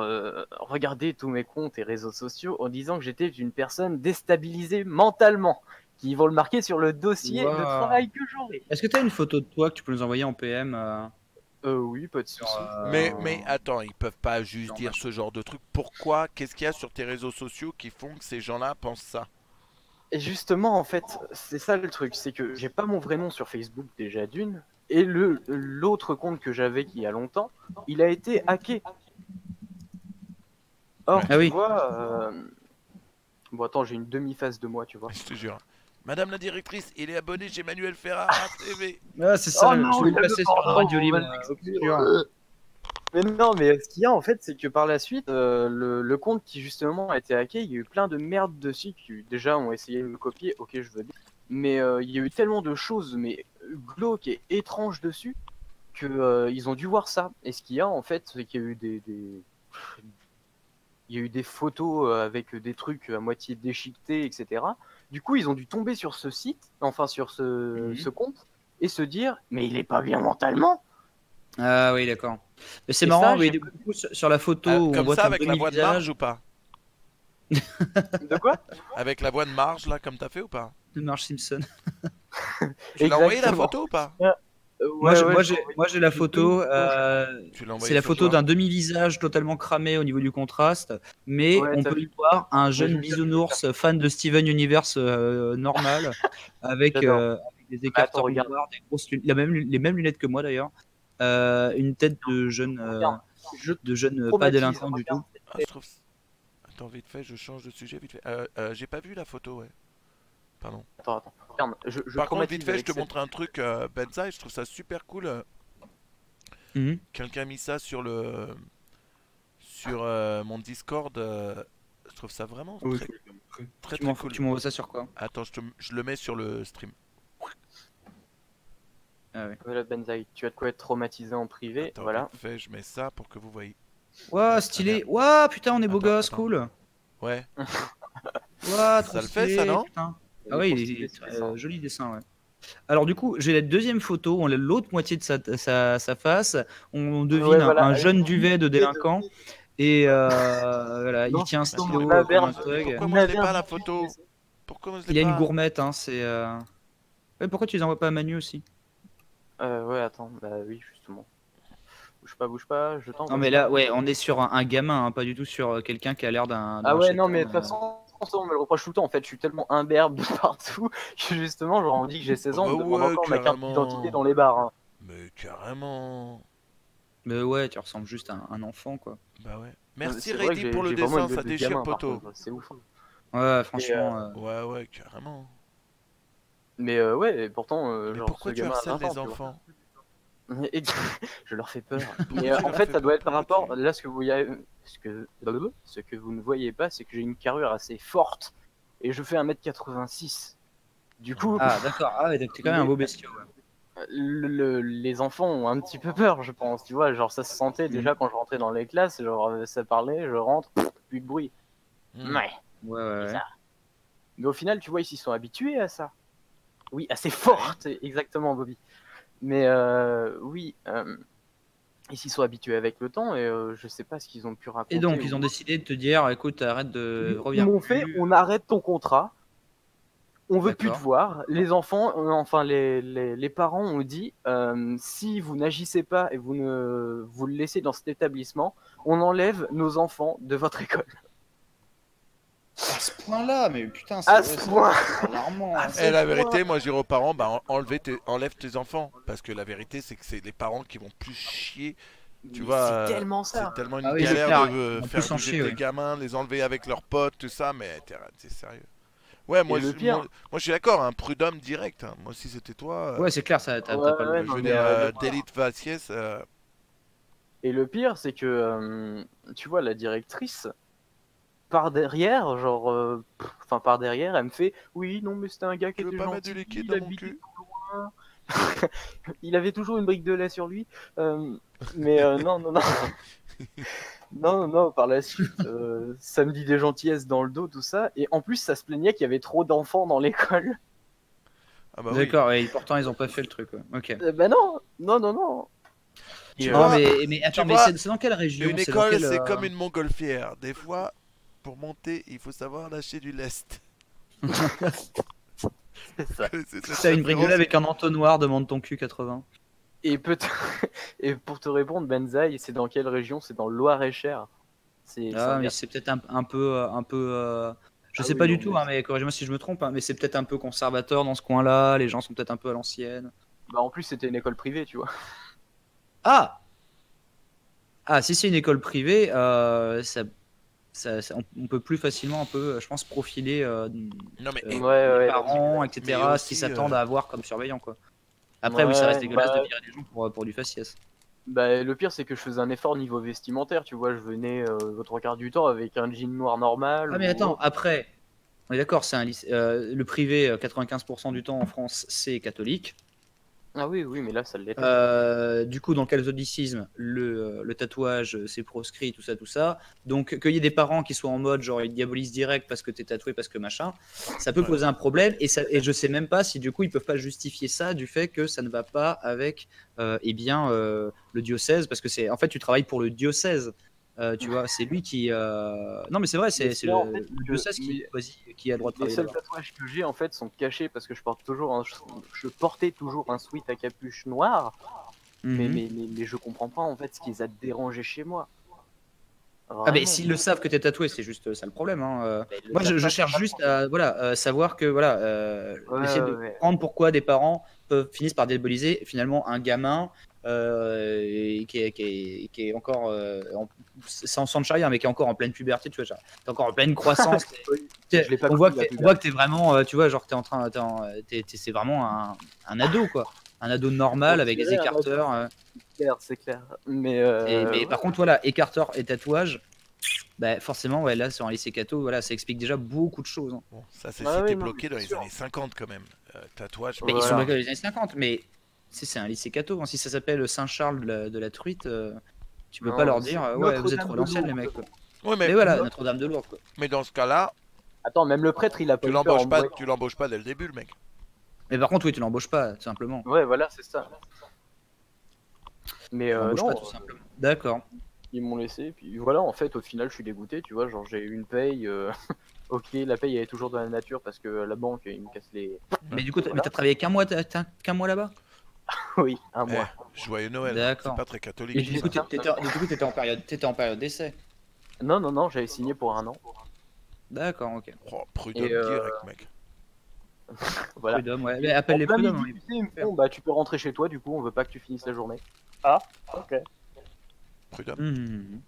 [SPEAKER 5] regardé tous mes comptes et réseaux sociaux en disant que j'étais une personne déstabilisée mentalement, qui vont le marquer sur le dossier de
[SPEAKER 1] Waouh.
[SPEAKER 5] travail que j'aurai.
[SPEAKER 1] Est-ce que tu as une photo de toi que tu peux nous envoyer en PM
[SPEAKER 5] Oui, pas de
[SPEAKER 1] sur,
[SPEAKER 5] souci.
[SPEAKER 2] Mais attends, ils peuvent pas juste
[SPEAKER 1] sur
[SPEAKER 2] dire
[SPEAKER 1] Match.
[SPEAKER 2] ce genre de truc. Pourquoi? Qu'est-ce qu'il y a sur tes réseaux sociaux qui font que ces gens-là pensent ça?
[SPEAKER 5] Et justement, en fait, c'est ça le truc, c'est que j'ai pas mon vrai nom sur Facebook déjà d'une, et l'autre compte que j'avais qui y a longtemps, il a été hacké. Or,
[SPEAKER 2] Ouais.
[SPEAKER 1] Ah
[SPEAKER 5] tu
[SPEAKER 1] oui.
[SPEAKER 5] vois, bon attends, j'ai une demi-face de moi, tu vois.
[SPEAKER 2] Je te jure. Madame la directrice, il est abonné chez Manuel Ferrara TV.
[SPEAKER 1] Ah, c'est ça,
[SPEAKER 5] Oh non,
[SPEAKER 1] je vais
[SPEAKER 5] il
[SPEAKER 1] le
[SPEAKER 5] a
[SPEAKER 1] passer
[SPEAKER 5] le
[SPEAKER 1] sur la
[SPEAKER 5] pardon,
[SPEAKER 1] radio
[SPEAKER 5] on va
[SPEAKER 1] libre
[SPEAKER 5] l'exclure.
[SPEAKER 1] obscure.
[SPEAKER 5] Mais non, mais ce qu'il y a en fait, c'est que par la suite, le compte qui justement a été hacké, il y a eu plein de merde dessus qui déjà ont essayé de me copier, ok je veux bien, mais il y a eu tellement de choses mais glauques et étranges dessus que ils ont dû voir ça. Et ce qu'il y a en fait, c'est qu'il y a eu il y a eu des photos avec des trucs à moitié déchiquetés, etc. Du coup, ils ont dû tomber sur ce site, enfin sur ce compte, et se dire, mais il est pas bien mentalement.
[SPEAKER 1] Ah oui, d'accord. Mais c'est
[SPEAKER 5] Et
[SPEAKER 1] marrant,
[SPEAKER 5] ça,
[SPEAKER 1] oui,
[SPEAKER 5] j'ai
[SPEAKER 1] du coup, sur la photo où on
[SPEAKER 2] Comme
[SPEAKER 1] voit
[SPEAKER 2] ça,
[SPEAKER 1] ton
[SPEAKER 2] avec la voix de Marge
[SPEAKER 1] demi-visage
[SPEAKER 2] ou pas?
[SPEAKER 5] de quoi?
[SPEAKER 2] Avec la voix de Marge, là, comme t'as fait ou pas?
[SPEAKER 1] de Marge Simpson.
[SPEAKER 2] Tu l'as envoyé la
[SPEAKER 5] Exactement.
[SPEAKER 2] photo ou pas?
[SPEAKER 1] Moi,
[SPEAKER 5] Ouais, ouais,
[SPEAKER 1] moi, j'ai la
[SPEAKER 5] j'ai
[SPEAKER 1] photo.
[SPEAKER 2] Tu l'as
[SPEAKER 1] C'est
[SPEAKER 2] envoyé
[SPEAKER 1] la
[SPEAKER 2] sur
[SPEAKER 1] photo
[SPEAKER 2] quoi?
[SPEAKER 1] d'un demi-visage totalement cramé au niveau du contraste, mais
[SPEAKER 5] Ouais,
[SPEAKER 1] on
[SPEAKER 5] t'as
[SPEAKER 1] peut
[SPEAKER 5] vu?
[SPEAKER 1] y voir un
[SPEAKER 5] Ouais,
[SPEAKER 1] jeune
[SPEAKER 5] je vais
[SPEAKER 1] bisounours fan de Steven Universe normal, avec,
[SPEAKER 5] J'adore.
[SPEAKER 1] avec des
[SPEAKER 5] Mais attends,
[SPEAKER 1] écarteurs
[SPEAKER 5] regarde.
[SPEAKER 1] noirs, des grosses lunettes, les mêmes lunettes que moi d'ailleurs, une tête
[SPEAKER 5] Regarde. Je
[SPEAKER 1] de jeune pas
[SPEAKER 5] traumatise.
[SPEAKER 1] délinquant du
[SPEAKER 5] Regarde.
[SPEAKER 1] tout.
[SPEAKER 2] Ah, je trouve. Attends, vite fait, je change de sujet, vite fait. J'ai pas vu la photo, ouais. Pardon.
[SPEAKER 5] Attends. Regarde, je
[SPEAKER 2] Par contre,
[SPEAKER 5] traumatise
[SPEAKER 2] vite fait, je
[SPEAKER 5] avec
[SPEAKER 2] te
[SPEAKER 5] cette-
[SPEAKER 2] montre un truc, Benza, et je trouve ça super cool.
[SPEAKER 1] Mhm.
[SPEAKER 2] Quelqu'un a mis ça sur mon Discord. Je trouve ça vraiment
[SPEAKER 3] Ah ouais,
[SPEAKER 2] très,
[SPEAKER 3] je voulais bien montrer.
[SPEAKER 2] très,
[SPEAKER 1] Tu
[SPEAKER 2] très cool.
[SPEAKER 1] m'envoies ça sur quoi?
[SPEAKER 2] Attends, je le mets sur le stream.
[SPEAKER 1] Ah ouais.
[SPEAKER 5] Voilà, Benzaï, tu as de quoi être traumatisé en privé.
[SPEAKER 2] Attends,
[SPEAKER 5] Voilà.
[SPEAKER 2] vite fait, je mets ça pour que vous voyez.
[SPEAKER 1] Ouah, stylé. Ouah, putain, on est beau
[SPEAKER 2] Attends,
[SPEAKER 1] gosse,
[SPEAKER 2] attends.
[SPEAKER 1] cool.
[SPEAKER 2] Ouais,
[SPEAKER 1] Ouah, trop
[SPEAKER 2] ça le fait,
[SPEAKER 1] stylé,
[SPEAKER 2] ça, non?
[SPEAKER 1] putain.
[SPEAKER 5] Il
[SPEAKER 1] Ah
[SPEAKER 5] est
[SPEAKER 1] ouais,
[SPEAKER 5] trop
[SPEAKER 1] il
[SPEAKER 5] stylé,
[SPEAKER 1] est
[SPEAKER 5] ce dessin.
[SPEAKER 1] joli dessin, ouais. Alors du coup, j'ai la deuxième photo, on a l'autre moitié de sa face, on devine
[SPEAKER 5] Ouais, voilà.
[SPEAKER 1] un jeune duvet de délinquant, et voilà, il
[SPEAKER 5] Non,
[SPEAKER 1] tient un
[SPEAKER 5] justement,
[SPEAKER 1] stylo
[SPEAKER 5] la
[SPEAKER 1] comme un
[SPEAKER 5] verbe,
[SPEAKER 2] Mais
[SPEAKER 1] thug.
[SPEAKER 2] pourquoi
[SPEAKER 5] il
[SPEAKER 2] moi je l'ai
[SPEAKER 5] m'avait
[SPEAKER 2] pas la
[SPEAKER 5] indiqué.
[SPEAKER 2] photo? Pourquoi moi je l'ai
[SPEAKER 1] Il a une
[SPEAKER 2] pas?
[SPEAKER 1] gourmette, hein, c'est... Ouais, pourquoi tu les envoies pas à Manu aussi?
[SPEAKER 5] Ouais, attends, bah oui, justement. Bouge pas, je
[SPEAKER 1] Non
[SPEAKER 5] t'envoie
[SPEAKER 1] mais
[SPEAKER 5] ça.
[SPEAKER 1] là, ouais, on est sur un gamin, hein, pas du tout sur quelqu'un qui a l'air
[SPEAKER 5] Ah
[SPEAKER 1] d'un
[SPEAKER 5] ouais, non,
[SPEAKER 1] chétan.
[SPEAKER 5] mais de toute façon, ça, on me le reproche tout le temps. En fait, je suis tellement imberbe de partout que justement, genre, on me dit que j'ai 16
[SPEAKER 2] Oh
[SPEAKER 5] ans,
[SPEAKER 2] bah
[SPEAKER 5] on me demande
[SPEAKER 2] ouais,
[SPEAKER 5] encore ma carte d'identité
[SPEAKER 2] carrément.
[SPEAKER 5] dans les bars. Hein.
[SPEAKER 2] Mais carrément.
[SPEAKER 1] Mais ouais, tu ressembles juste à un enfant, quoi.
[SPEAKER 2] Bah ouais. Merci
[SPEAKER 5] C'est vrai que
[SPEAKER 2] Reddit pour le
[SPEAKER 5] j'ai vraiment une
[SPEAKER 2] dessin, ça
[SPEAKER 5] gueule de
[SPEAKER 2] déchire,
[SPEAKER 5] gamin, par
[SPEAKER 2] poto.
[SPEAKER 5] contre, c'est ouf.
[SPEAKER 1] Ouais, franchement...
[SPEAKER 2] Ouais, ouais, carrément.
[SPEAKER 5] Mais ouais, et pourtant,
[SPEAKER 2] Mais
[SPEAKER 5] genre,
[SPEAKER 2] pourquoi
[SPEAKER 5] ce
[SPEAKER 2] tu
[SPEAKER 5] gamin a
[SPEAKER 2] harcèles
[SPEAKER 5] 20 ans,
[SPEAKER 2] les
[SPEAKER 5] tu vois.
[SPEAKER 2] enfants?
[SPEAKER 5] Je leur fais peur.
[SPEAKER 2] Pourquoi
[SPEAKER 5] Mais
[SPEAKER 2] tu
[SPEAKER 5] en
[SPEAKER 2] leur
[SPEAKER 5] fait,
[SPEAKER 2] fais
[SPEAKER 5] ça doit
[SPEAKER 2] peur?
[SPEAKER 5] être par
[SPEAKER 2] Pourquoi
[SPEAKER 5] rapport. Là, ce que vous voyez, ce que vous ne voyez pas, c'est que j'ai une carrure assez forte et je fais 1m86. Du coup,
[SPEAKER 1] Ah d'accord, ah ouais, donc t'es quand même un beau bestiau. Ouais.
[SPEAKER 5] les enfants ont un petit peu peur, je pense. Tu vois, genre ça se sentait déjà quand je rentrais dans les classes. Genre ça parlait, je rentre, plus de bruit.
[SPEAKER 2] Hmm.
[SPEAKER 5] Ouais.
[SPEAKER 1] Ouais, ouais, ouais.
[SPEAKER 5] Bizarre. Mais au final, tu vois, ils s'y sont habitués à ça. Oui, assez forte, exactement, Bobby. Mais oui, ils s'y sont habitués avec le temps et je sais pas ce qu'ils ont pu raconter.
[SPEAKER 1] Et donc,
[SPEAKER 5] ou-
[SPEAKER 1] ils ont décidé de te dire, écoute, arrête de...
[SPEAKER 5] Ils
[SPEAKER 1] Reviens
[SPEAKER 5] m'ont fait,
[SPEAKER 1] plus.
[SPEAKER 5] on arrête ton contrat, on veut plus te
[SPEAKER 1] D'accord.
[SPEAKER 5] voir. Les enfants, enfin les parents ont dit, si vous n'agissez pas et vous le laissez dans cet établissement, on enlève nos enfants de votre école.
[SPEAKER 1] À ce point-là, mais putain,
[SPEAKER 5] À ce point.
[SPEAKER 1] c'est alarmant.
[SPEAKER 5] À
[SPEAKER 1] hein.
[SPEAKER 5] ce
[SPEAKER 2] Et la
[SPEAKER 5] point.
[SPEAKER 2] vérité, moi je dis aux parents, bah enlève tes enfants. Parce que la vérité, c'est que c'est les parents qui vont plus chier. Tu
[SPEAKER 5] Mais
[SPEAKER 2] vois,
[SPEAKER 5] c'est tellement
[SPEAKER 2] c'est
[SPEAKER 5] ça.
[SPEAKER 2] tellement une
[SPEAKER 1] Ah oui, c'est
[SPEAKER 2] galère
[SPEAKER 1] clair,
[SPEAKER 2] de
[SPEAKER 1] ils vont
[SPEAKER 2] faire
[SPEAKER 1] plus en
[SPEAKER 2] bouger
[SPEAKER 1] chier,
[SPEAKER 2] tes
[SPEAKER 1] oui.
[SPEAKER 2] gamins, les enlever avec leurs potes, tout ça, mais t'es sérieux. Ouais, moi,
[SPEAKER 5] Et le pire.
[SPEAKER 2] moi je suis d'accord, un prud'homme direct. Hein. Moi, si c'était toi,
[SPEAKER 1] Ouais, c'est clair, ça, t'as
[SPEAKER 5] Ouais,
[SPEAKER 1] pas le
[SPEAKER 5] ouais,
[SPEAKER 1] droit.
[SPEAKER 2] je
[SPEAKER 5] non,
[SPEAKER 2] veux
[SPEAKER 5] mais,
[SPEAKER 2] dire,
[SPEAKER 5] le-
[SPEAKER 2] d'élite faciès.
[SPEAKER 5] Et le pire, c'est que, tu vois, la directrice, par derrière, enfin, par derrière, elle me fait, oui, non, mais c'était un gars qui
[SPEAKER 2] Tu veux
[SPEAKER 5] était
[SPEAKER 2] pas mettre
[SPEAKER 5] gentil,
[SPEAKER 2] du liquide
[SPEAKER 5] il
[SPEAKER 2] dans mon
[SPEAKER 5] habitait
[SPEAKER 2] cul?
[SPEAKER 5] tout loin, il avait toujours une brique de lait sur lui, mais non, non, non, non, non, par la suite, ça me dit des gentillesses dans le dos, tout ça, et en plus, ça se plaignait qu'il y avait trop d'enfants dans l'école.
[SPEAKER 2] Ah bah oui.
[SPEAKER 1] D'accord, et pourtant ils ont pas fait le truc. Ouais. Ok.
[SPEAKER 5] Ben non, non, non, non.
[SPEAKER 2] Tu
[SPEAKER 5] Et,
[SPEAKER 2] vois,
[SPEAKER 1] Non, mais attends, mais
[SPEAKER 2] vois,
[SPEAKER 1] c'est dans quelle région?
[SPEAKER 2] Une
[SPEAKER 1] C'est dans
[SPEAKER 2] école,
[SPEAKER 1] quelle,
[SPEAKER 2] c'est comme une montgolfière. Des fois, pour monter, il faut savoir lâcher du lest.
[SPEAKER 5] c'est ça.
[SPEAKER 2] C'est cette
[SPEAKER 1] T'as une brique de lait
[SPEAKER 2] référence.
[SPEAKER 1] avec un entonnoir, demande ton cul 80.
[SPEAKER 5] Et, et pour te répondre, Benzaï, c'est dans quelle région? C'est dans le Loir-et-Cher. C'est
[SPEAKER 1] Ah, mais
[SPEAKER 5] un-
[SPEAKER 1] c'est peut-être un peu. Je
[SPEAKER 5] Ah
[SPEAKER 1] sais
[SPEAKER 5] oui,
[SPEAKER 1] pas
[SPEAKER 5] non,
[SPEAKER 1] du tout,
[SPEAKER 5] mais
[SPEAKER 1] hein, mais corrigez-moi si je me trompe, hein, mais c'est peut-être un peu conservateur dans ce coin-là, les gens sont peut-être un peu à l'ancienne.
[SPEAKER 5] Bah, en plus, c'était une école privée, tu vois.
[SPEAKER 1] Ah! Ah, si c'est une école privée, on peut plus facilement un peu, je pense, profiler
[SPEAKER 2] Non, mais
[SPEAKER 1] les
[SPEAKER 5] Ouais,
[SPEAKER 1] parents,
[SPEAKER 2] mais
[SPEAKER 1] etc.,
[SPEAKER 2] aussi,
[SPEAKER 1] ce qu'ils s'attendent à avoir comme surveillant, quoi. Après, oui,
[SPEAKER 5] Ouais,
[SPEAKER 1] ça reste dégueulasse
[SPEAKER 5] bah-
[SPEAKER 1] de virer des gens pour du faciès.
[SPEAKER 5] Bah, le pire, c'est que je faisais un effort niveau vestimentaire, tu vois. Je venais le trois quarts du temps avec un jean noir normal.
[SPEAKER 1] Ah, mais
[SPEAKER 5] ou
[SPEAKER 1] attends,
[SPEAKER 5] autre.
[SPEAKER 1] après, on est d'accord, c'est un lycée, le privé, 95% du temps en France, c'est catholique.
[SPEAKER 5] Ah oui, oui, mais là, ça l'était.
[SPEAKER 1] Du coup, dans le catholicisme, le tatouage, c'est proscrit, tout ça. Donc, qu'il y ait des parents qui soient en mode, genre, ils diabolisent direct parce que t'es tatoué, parce que machin, ça peut
[SPEAKER 2] Ouais.
[SPEAKER 1] poser un problème. Et je sais même pas si, du coup, ils peuvent pas justifier ça du fait que ça ne va pas avec, le diocèse, parce que en fait, tu travailles pour le diocèse. Tu vois, c'est lui qui. Non, mais c'est vrai, c'est
[SPEAKER 5] Mais
[SPEAKER 1] le,
[SPEAKER 5] en fait,
[SPEAKER 1] le diocèse qui choisit qui a le droit de
[SPEAKER 5] Les
[SPEAKER 1] travailler
[SPEAKER 5] seuls
[SPEAKER 1] là-bas.
[SPEAKER 5] tatouages que j'ai, en fait, sont cachés parce que je portais toujours un sweat à capuche noire.
[SPEAKER 1] Mhm.
[SPEAKER 5] Mais je comprends pas, en fait, ce qui les a dérangés chez moi.
[SPEAKER 1] Ah, mais
[SPEAKER 5] Vraiment.
[SPEAKER 1] s'ils le savent que t'es tatoué, c'est juste ça le problème. Hein.
[SPEAKER 5] Mais ils le
[SPEAKER 1] Moi,
[SPEAKER 5] savent
[SPEAKER 1] je
[SPEAKER 5] pas,
[SPEAKER 1] cherche
[SPEAKER 5] c'est pas
[SPEAKER 1] juste à savoir que
[SPEAKER 5] Ouais,
[SPEAKER 1] essayer de
[SPEAKER 5] ouais.
[SPEAKER 1] comprendre pourquoi des parents finissent par diaboliser finalement un gamin qui est encore sans sang de charia, mais qui est encore en pleine puberté, tu vois, genre, t'es encore en pleine croissance.
[SPEAKER 5] Oui,
[SPEAKER 1] T'es-
[SPEAKER 5] je l'ai pas
[SPEAKER 1] on voit
[SPEAKER 5] connu,
[SPEAKER 1] que
[SPEAKER 5] la
[SPEAKER 1] on voit que t'es vraiment, tu vois, genre c'est vraiment un ado quoi, un ado normal
[SPEAKER 5] On
[SPEAKER 1] avec des
[SPEAKER 5] dirait un ado.
[SPEAKER 1] écarteurs.
[SPEAKER 5] C'est clair. Mais,
[SPEAKER 1] Mais par contre, voilà, écarteur et tatouage. Bah forcément, ouais, là sur un lycée catho, voilà, ça explique déjà beaucoup de choses. Hein.
[SPEAKER 2] bon, ça, c'est
[SPEAKER 5] Ah
[SPEAKER 2] si
[SPEAKER 5] oui,
[SPEAKER 2] t'es
[SPEAKER 5] non,
[SPEAKER 2] bloqué
[SPEAKER 5] mais
[SPEAKER 2] dans
[SPEAKER 5] c'est
[SPEAKER 2] les
[SPEAKER 5] sûr.
[SPEAKER 2] années 50 quand même. Tatouage,
[SPEAKER 1] Mais
[SPEAKER 5] Voilà.
[SPEAKER 1] ils sont bloqués dans les années 50, mais c'est un lycée catho. Hein. Si ça s'appelle Saint-Charles de la Truite, tu peux
[SPEAKER 5] Non,
[SPEAKER 1] pas leur
[SPEAKER 5] c'est
[SPEAKER 1] dire, ouais, vous êtes
[SPEAKER 5] Notre-Dame
[SPEAKER 1] trop
[SPEAKER 5] de
[SPEAKER 1] l'ancienne, les
[SPEAKER 5] Lourdes.
[SPEAKER 1] mecs. Quoi.
[SPEAKER 2] Ouais,
[SPEAKER 1] Mais voilà, Notre-Dame de Lourdes. Quoi.
[SPEAKER 2] mais dans ce cas-là,
[SPEAKER 5] Attends, même le prêtre, il a pas
[SPEAKER 2] tu
[SPEAKER 5] eu peur en
[SPEAKER 2] l'embauches pas dès le début, le mec.
[SPEAKER 1] Mais par contre, oui, tu l'embauches pas, tout simplement.
[SPEAKER 5] Ouais, voilà, c'est ça. Mais
[SPEAKER 1] Tu l'embauches
[SPEAKER 5] non,
[SPEAKER 1] pas, tout simplement. D'accord.
[SPEAKER 5] ils m'ont laissé. Puis voilà, en fait, au final, je suis dégoûté, tu vois. Genre, j'ai eu une paye. Ok, la paye, elle est toujours dans la nature parce que la banque, ils me cassent les.
[SPEAKER 1] Mais du coup,
[SPEAKER 5] Voilà.
[SPEAKER 1] t'as travaillé qu'un mois, qu'un mois là-bas.
[SPEAKER 5] Oui, un
[SPEAKER 2] Eh,
[SPEAKER 5] mois.
[SPEAKER 2] joyeux Noël.
[SPEAKER 1] D'accord.
[SPEAKER 2] C'est pas très
[SPEAKER 1] Et
[SPEAKER 2] catholique.
[SPEAKER 1] du coup, t'étais en période d'essai.
[SPEAKER 5] Non, non, non, j'avais signé pour un an.
[SPEAKER 1] D'accord, ok.
[SPEAKER 2] Oh, prud'homme
[SPEAKER 5] Et,
[SPEAKER 2] direct, mec.
[SPEAKER 5] Voilà.
[SPEAKER 1] Prud'homme, ouais. Mais appelle
[SPEAKER 5] En
[SPEAKER 1] les
[SPEAKER 5] plein
[SPEAKER 1] prud'hommes.
[SPEAKER 5] midi,
[SPEAKER 1] Hein.
[SPEAKER 5] tu sais, ils me font, bah, tu peux rentrer chez toi, du coup, on veut pas que tu finisses la journée. Ah, ok.
[SPEAKER 2] Prud'homme.
[SPEAKER 1] Mhm.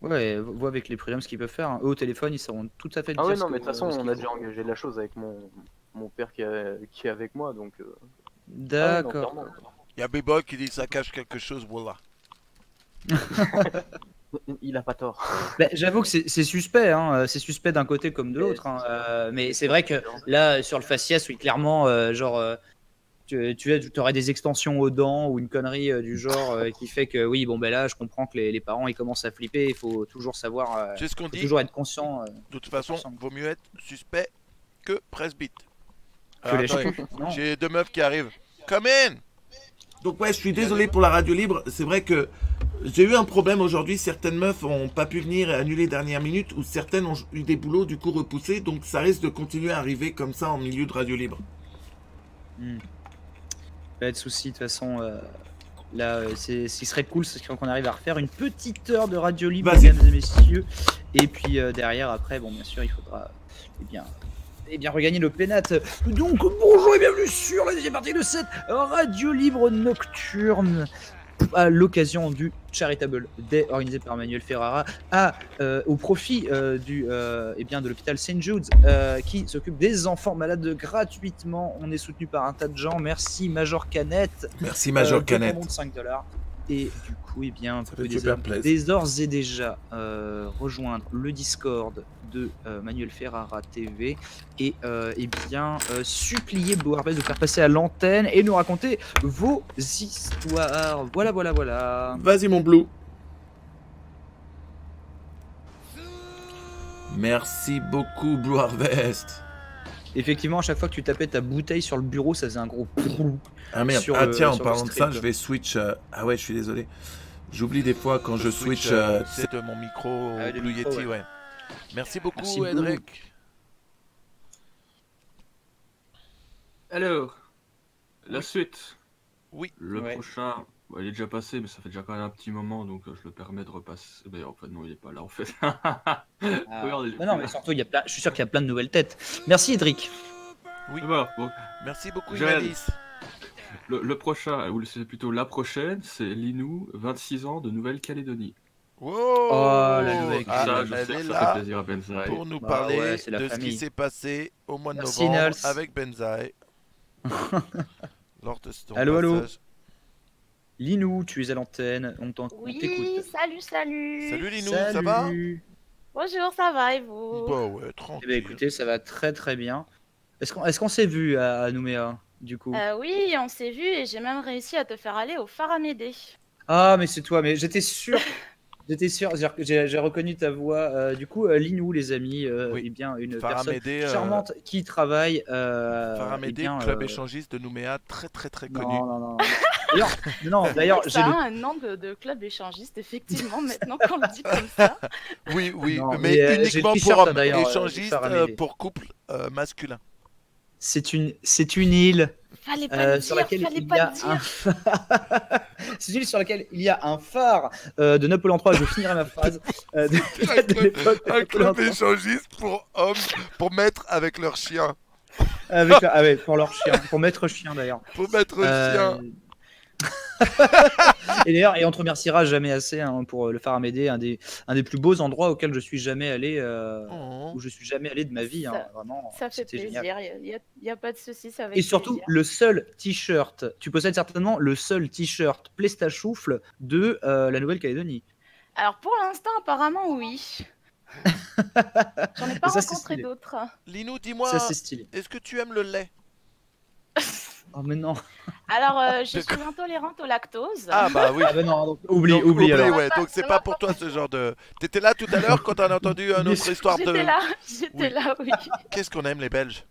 [SPEAKER 1] Ouais, vois avec les prud'hommes ce qu'ils peuvent faire. Hein. Eux, au téléphone, ils sauront tout à fait
[SPEAKER 5] Ah
[SPEAKER 1] dire
[SPEAKER 5] ouais,
[SPEAKER 1] ce
[SPEAKER 5] non,
[SPEAKER 1] que-
[SPEAKER 5] mais de toute façon,
[SPEAKER 1] ce
[SPEAKER 5] on
[SPEAKER 1] qu'il
[SPEAKER 5] a
[SPEAKER 1] faut.
[SPEAKER 5] déjà engagé la chose avec mon père qui est avec moi, donc. Ah ouais, non,
[SPEAKER 1] D'accord.
[SPEAKER 5] clairement.
[SPEAKER 2] Il y a B-Boy qui dit que ça cache quelque chose, voilà.
[SPEAKER 5] Il a pas tort.
[SPEAKER 1] Bah, j'avoue que c'est suspect, hein. C'est suspect d'un côté comme de
[SPEAKER 5] Mais
[SPEAKER 1] l'autre. Hein.
[SPEAKER 5] c'est sûr.
[SPEAKER 1] Mais c'est vrai que là, sur le faciès, oui, clairement, tu aurais des extensions aux dents ou une connerie du genre qui fait que, oui, bon, ben là, je comprends que les parents ils commencent à flipper. Il faut toujours savoir,
[SPEAKER 2] Tu sais ce qu'on
[SPEAKER 1] faut
[SPEAKER 2] dit?
[SPEAKER 1] toujours être conscient
[SPEAKER 2] De toute façon, vaut mieux être suspect que presbyte.
[SPEAKER 1] que les
[SPEAKER 2] Attendez,
[SPEAKER 1] non.
[SPEAKER 2] j'ai deux meufs qui arrivent. Come in!
[SPEAKER 6] Donc ouais, je suis désolé pour la radio libre. C'est vrai que j'ai eu un problème aujourd'hui. Certaines meufs ont pas pu venir et annuler dernière minute, ou certaines ont eu des boulots du coup repoussés. Donc ça risque de continuer à arriver comme ça en milieu de radio libre.
[SPEAKER 1] Pas de soucis, de toute façon. Là, ce qui serait cool, c'est qu'on arrive à refaire une petite heure de radio libre,
[SPEAKER 6] Vas-y.
[SPEAKER 1] mesdames et messieurs. Et puis derrière, après, bon, bien sûr, il faudra bien regagner le pénat. Donc, bonjour et bienvenue sur la deuxième partie de cette radio libre nocturne à l'occasion du Charitable Day organisé par Manuel Ferrara au profit de l'hôpital St. Jude's qui s'occupe des enfants malades gratuitement. On est soutenu par un tas de gens. Merci Major Canette.
[SPEAKER 6] Merci Major Canette.
[SPEAKER 1] De 5 $. Et du coup, vous
[SPEAKER 6] fait
[SPEAKER 1] pouvez
[SPEAKER 6] super plaisir.
[SPEAKER 1] dès d'ores et déjà rejoindre le Discord de Manuel Ferrara TV et supplier Blue Harvest de faire passer à l'antenne et nous raconter vos histoires. Voilà.
[SPEAKER 6] Vas-y mon Blue. Merci beaucoup Blue Harvest.
[SPEAKER 1] Effectivement, à chaque fois que tu tapais ta bouteille sur le bureau, ça faisait un gros prou.
[SPEAKER 6] Ah merde,
[SPEAKER 1] Sur
[SPEAKER 6] tiens, en
[SPEAKER 1] sur le
[SPEAKER 6] parlant de ça,
[SPEAKER 1] stream.
[SPEAKER 6] je vais switch. Ah ouais, je suis désolé. J'oublie des fois quand je switch.
[SPEAKER 2] C'est de mon micro
[SPEAKER 1] le
[SPEAKER 2] Blue
[SPEAKER 1] micro,
[SPEAKER 2] Yeti, ouais. Merci beaucoup,
[SPEAKER 1] Merci, Blue.
[SPEAKER 2] Edric.
[SPEAKER 3] Alors, la suite.
[SPEAKER 2] Oui.
[SPEAKER 3] Le
[SPEAKER 1] Ouais.
[SPEAKER 3] prochain, il est déjà passé, mais ça fait déjà quand même un petit moment, donc je le permets de repasser. Mais en fait, non, il est pas là en fait. Regardez.
[SPEAKER 1] Non, mais surtout, je suis sûr qu'il y a plein de nouvelles têtes. Merci, Edric.
[SPEAKER 2] Oui.
[SPEAKER 3] Voilà, bon.
[SPEAKER 2] Merci beaucoup,
[SPEAKER 3] Joël.
[SPEAKER 2] Inalis.
[SPEAKER 3] Le prochain, ou c'est plutôt la prochaine, c'est Linou, 26 ans, de Nouvelle-Calédonie.
[SPEAKER 2] Wow.
[SPEAKER 1] Oh, la nouvelle
[SPEAKER 2] Ah,
[SPEAKER 3] ça, je
[SPEAKER 2] elle
[SPEAKER 3] sais
[SPEAKER 2] est
[SPEAKER 3] que ça
[SPEAKER 2] là
[SPEAKER 3] fait plaisir à Benzaï.
[SPEAKER 2] pour nous
[SPEAKER 1] Bah
[SPEAKER 2] parler
[SPEAKER 1] ouais, c'est la
[SPEAKER 2] de ce
[SPEAKER 1] famille.
[SPEAKER 2] qui s'est passé au mois de
[SPEAKER 1] Merci,
[SPEAKER 2] novembre
[SPEAKER 1] Nels.
[SPEAKER 2] avec Benzaï. Lors de son
[SPEAKER 1] Allô, allô.
[SPEAKER 2] passage.
[SPEAKER 1] Linou, tu es à l'antenne, on t'écoute.
[SPEAKER 7] Oui, salut.
[SPEAKER 2] Salut Linou, ça va?
[SPEAKER 7] Bonjour, ça va et vous?
[SPEAKER 2] Bah ouais,
[SPEAKER 1] Eh
[SPEAKER 2] tranquille.
[SPEAKER 1] ben, écoutez, ça va très très bien. Est-ce qu'on s'est vu à Nouméa, du coup?
[SPEAKER 7] Oui, on s'est vu et j'ai même réussi à te faire aller au phare Amédée.
[SPEAKER 1] Ah, mais c'est toi, mais j'étais sûr. J'ai reconnu ta voix. Du coup, Linou, les amis,
[SPEAKER 2] Oui.
[SPEAKER 1] eh bien, une
[SPEAKER 2] Phare
[SPEAKER 1] personne
[SPEAKER 2] Amédée,
[SPEAKER 1] charmante qui travaille.
[SPEAKER 2] Phare
[SPEAKER 1] eh
[SPEAKER 2] Amédée,
[SPEAKER 1] bien,
[SPEAKER 2] club échangiste de Nouméa, très connu.
[SPEAKER 1] Non. D'ailleurs, j'ai
[SPEAKER 7] Ça
[SPEAKER 1] le
[SPEAKER 7] a un nom de club échangiste, effectivement, maintenant qu'on le dit comme ça.
[SPEAKER 2] Oui,
[SPEAKER 1] Non,
[SPEAKER 2] mais
[SPEAKER 1] mais, j'ai
[SPEAKER 2] uniquement
[SPEAKER 1] le
[SPEAKER 2] pour
[SPEAKER 1] t-shirt,
[SPEAKER 2] hommes,
[SPEAKER 1] d'ailleurs,
[SPEAKER 2] échangiste
[SPEAKER 1] Phare Amédée.
[SPEAKER 2] pour couple masculin.
[SPEAKER 1] C'est une île
[SPEAKER 7] Fallait pas le
[SPEAKER 1] sur
[SPEAKER 7] dire,
[SPEAKER 1] laquelle
[SPEAKER 7] fallait
[SPEAKER 1] il y
[SPEAKER 7] pas
[SPEAKER 1] a
[SPEAKER 7] le dire.
[SPEAKER 1] un phare. C'est une île sur laquelle il y a un phare de Napoléon III. Je finirai ma phrase. De l'époque de
[SPEAKER 2] Un
[SPEAKER 1] Napoléon
[SPEAKER 2] club
[SPEAKER 1] III.
[SPEAKER 2] échangiste pour hommes, pour mettre avec leur chien.
[SPEAKER 1] Pour leur chien, pour maître chien d'ailleurs.
[SPEAKER 2] Pour mettre chien.
[SPEAKER 1] Et d'ailleurs, et on te remerciera jamais assez pour le phare Amédée, un des plus beaux endroits auxquels je suis jamais allé,
[SPEAKER 2] Oh.
[SPEAKER 1] où je suis jamais allé de ma vie. Vraiment,
[SPEAKER 7] Ça fait
[SPEAKER 1] c'était
[SPEAKER 7] plaisir,
[SPEAKER 1] génial.
[SPEAKER 7] il y a pas de souci, ça va.
[SPEAKER 1] Et surtout, le seul t-shirt, tu possèdes certainement le seul t-shirt Plestachoufle de la Nouvelle-Calédonie.
[SPEAKER 7] Alors pour l'instant, apparemment, oui. J'en ai pas
[SPEAKER 1] Ça, c'est
[SPEAKER 7] rencontré
[SPEAKER 1] stylé.
[SPEAKER 7] d'autres.
[SPEAKER 2] Linou, dis-moi,
[SPEAKER 1] Ça, c'est stylé.
[SPEAKER 2] est-ce que tu aimes le lait?
[SPEAKER 1] Oh, mais non.
[SPEAKER 7] Alors, je suis intolérante au lactose.
[SPEAKER 2] Ah bah oui.
[SPEAKER 1] Ah, bah non, donc, oublie
[SPEAKER 2] Donc,
[SPEAKER 1] alors.
[SPEAKER 2] ouais. Donc c'est pas pour toi ce genre de... T'étais là tout à l'heure quand on a entendu une autre histoire de...
[SPEAKER 7] J'étais là, oui.
[SPEAKER 2] Qu'est-ce qu'on aime les Belges?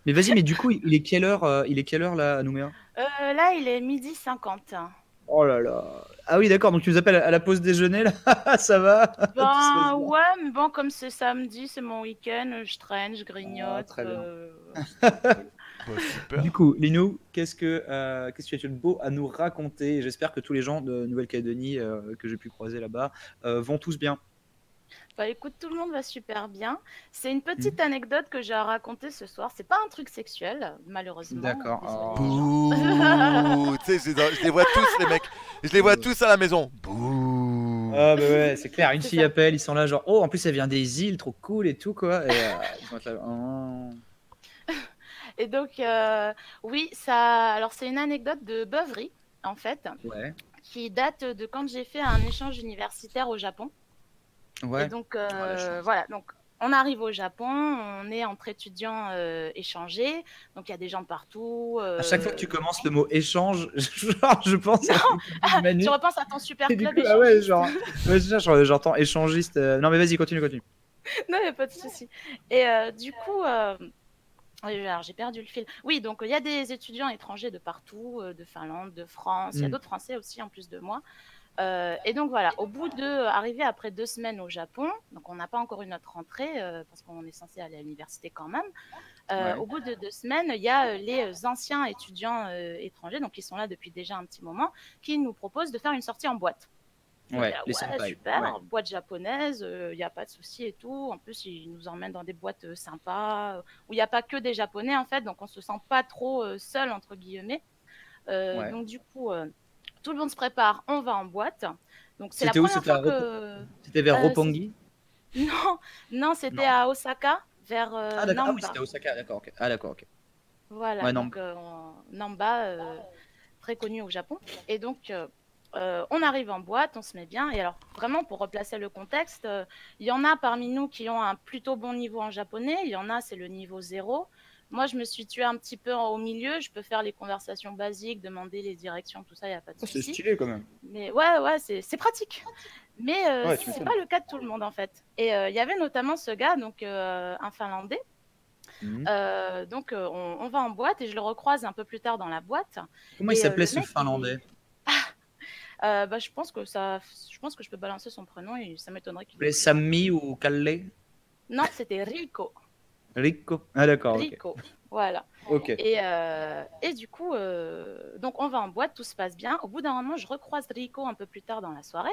[SPEAKER 1] Mais vas-y, mais du coup, il est quelle heure là à Nouméa?
[SPEAKER 7] Là, il est 12h50.
[SPEAKER 1] Oh là là. Ah oui, d'accord, donc tu nous appelles à la pause déjeuner là. Ça va? Tout se passe bien.
[SPEAKER 7] Ouais, mais bon, comme c'est samedi, c'est mon week-end, je traîne, je grignote.
[SPEAKER 1] Ah, très bien.
[SPEAKER 2] Bah, super.
[SPEAKER 1] Du coup, Linou, qu'est-ce que tu as de beau à nous raconter? J'espère que tous les gens de Nouvelle-Calédonie que j'ai pu croiser là-bas vont tous bien.
[SPEAKER 7] Bah écoute, tout le monde va super bien. C'est une petite anecdote que j'ai à raconter ce soir. C'est pas un truc sexuel, malheureusement.
[SPEAKER 1] D'accord.
[SPEAKER 7] Désolée.
[SPEAKER 2] Bouh. Tu sais, je les vois tous les mecs. Je les vois tous à la maison. Bouh.
[SPEAKER 1] Ah bah ouais, c'est clair. Une
[SPEAKER 7] C'est
[SPEAKER 1] fille
[SPEAKER 7] ça.
[SPEAKER 1] appelle, ils sont là genre oh en plus elle vient des îles, trop cool et tout quoi. Et ils sont là, oh.
[SPEAKER 7] Et donc, oui, ça. Alors, c'est une anecdote de beuverie, en fait,
[SPEAKER 1] Ouais.
[SPEAKER 7] qui date de quand j'ai fait un échange universitaire au Japon.
[SPEAKER 1] Ouais.
[SPEAKER 7] Et donc,
[SPEAKER 1] la chance.
[SPEAKER 7] voilà. Donc, on arrive au Japon, on est entre étudiants échangés, donc il y a des gens de partout.
[SPEAKER 1] À chaque fois que tu commences le mot échange, genre, je pense à Manu.
[SPEAKER 7] Tu repenses à ton super
[SPEAKER 1] Et du
[SPEAKER 7] club
[SPEAKER 1] coup, ah ouais,
[SPEAKER 7] échangiste.
[SPEAKER 1] j'entends échangiste. Non mais vas-y, continue.
[SPEAKER 7] Non, il n'y a pas de souci. Et du coup, alors j'ai perdu le fil. Oui, donc il y a des étudiants étrangers de partout, de Finlande, de France. Il y a d'autres Français aussi en plus de moi. Et donc voilà, au bout arrivé après 2 semaines au Japon, donc on n'a pas encore eu notre rentrée parce qu'on est censé aller à l'université quand même. Au bout de 2 semaines, il y a les anciens étudiants étrangers, donc qui sont là depuis déjà un petit moment, qui nous proposent de faire une sortie en boîte.
[SPEAKER 1] Ouais,
[SPEAKER 7] Donc,
[SPEAKER 1] les senpai.
[SPEAKER 7] super,
[SPEAKER 1] Ouais.
[SPEAKER 7] boîte japonaise, il n'y a pas de souci et tout. En plus, ils nous emmènent dans des boîtes sympas, où il n'y a pas que des japonais en fait, donc on se sent pas trop seul entre guillemets.
[SPEAKER 1] Ouais.
[SPEAKER 7] Donc du coup, tout le monde se prépare, on va en boîte. Donc c'est la
[SPEAKER 1] C'était où?
[SPEAKER 7] première fois que...
[SPEAKER 1] C'était vers
[SPEAKER 7] Euh,
[SPEAKER 1] Roppongi?
[SPEAKER 7] Non, c'était
[SPEAKER 1] Non.
[SPEAKER 7] à Osaka, vers
[SPEAKER 1] Ah d'accord, ah oui,
[SPEAKER 7] Namba.
[SPEAKER 1] c'était à Osaka, d'accord, ok. Ah d'accord, ok.
[SPEAKER 7] Voilà,
[SPEAKER 1] Ouais,
[SPEAKER 7] donc Namba, très connu au Japon. Et donc, on arrive en boîte, on se met bien. Et alors, vraiment, pour replacer le contexte, il y en a parmi nous qui ont un plutôt bon niveau en japonais. Il y en a, c'est le niveau 0. Moi, je me suis tuée un petit peu au milieu. Je peux faire les conversations basiques, demander les directions, tout ça, il n'y a pas de
[SPEAKER 1] Oh, c'est
[SPEAKER 7] souci.
[SPEAKER 1] stylé quand même.
[SPEAKER 7] Mais ouais, c'est pratique. Mais
[SPEAKER 1] Ouais, tu
[SPEAKER 7] c'est
[SPEAKER 1] m'étonnes.
[SPEAKER 7] pas le cas de tout le monde, en fait. Et il y avait notamment ce gars, donc un Finlandais.
[SPEAKER 1] Mhm.
[SPEAKER 7] Donc on va en boîte et je le recroise un peu plus tard dans la boîte.
[SPEAKER 1] Comment il
[SPEAKER 7] Et
[SPEAKER 1] s'appelait
[SPEAKER 7] le
[SPEAKER 1] ce
[SPEAKER 7] mec,
[SPEAKER 1] Finlandais?
[SPEAKER 7] bah, je pense que je peux balancer son prénom et ça m'étonnerait qu'il
[SPEAKER 1] Il s'appelait Sammy ou Kalle?
[SPEAKER 7] Non, c'était Rico.
[SPEAKER 1] Rico? Ah d'accord, ok.
[SPEAKER 7] Rico, voilà.
[SPEAKER 1] Ok.
[SPEAKER 7] Et du coup, donc on va en boîte, tout se passe bien. Au bout d'un moment, je recroise Rico un peu plus tard dans la soirée.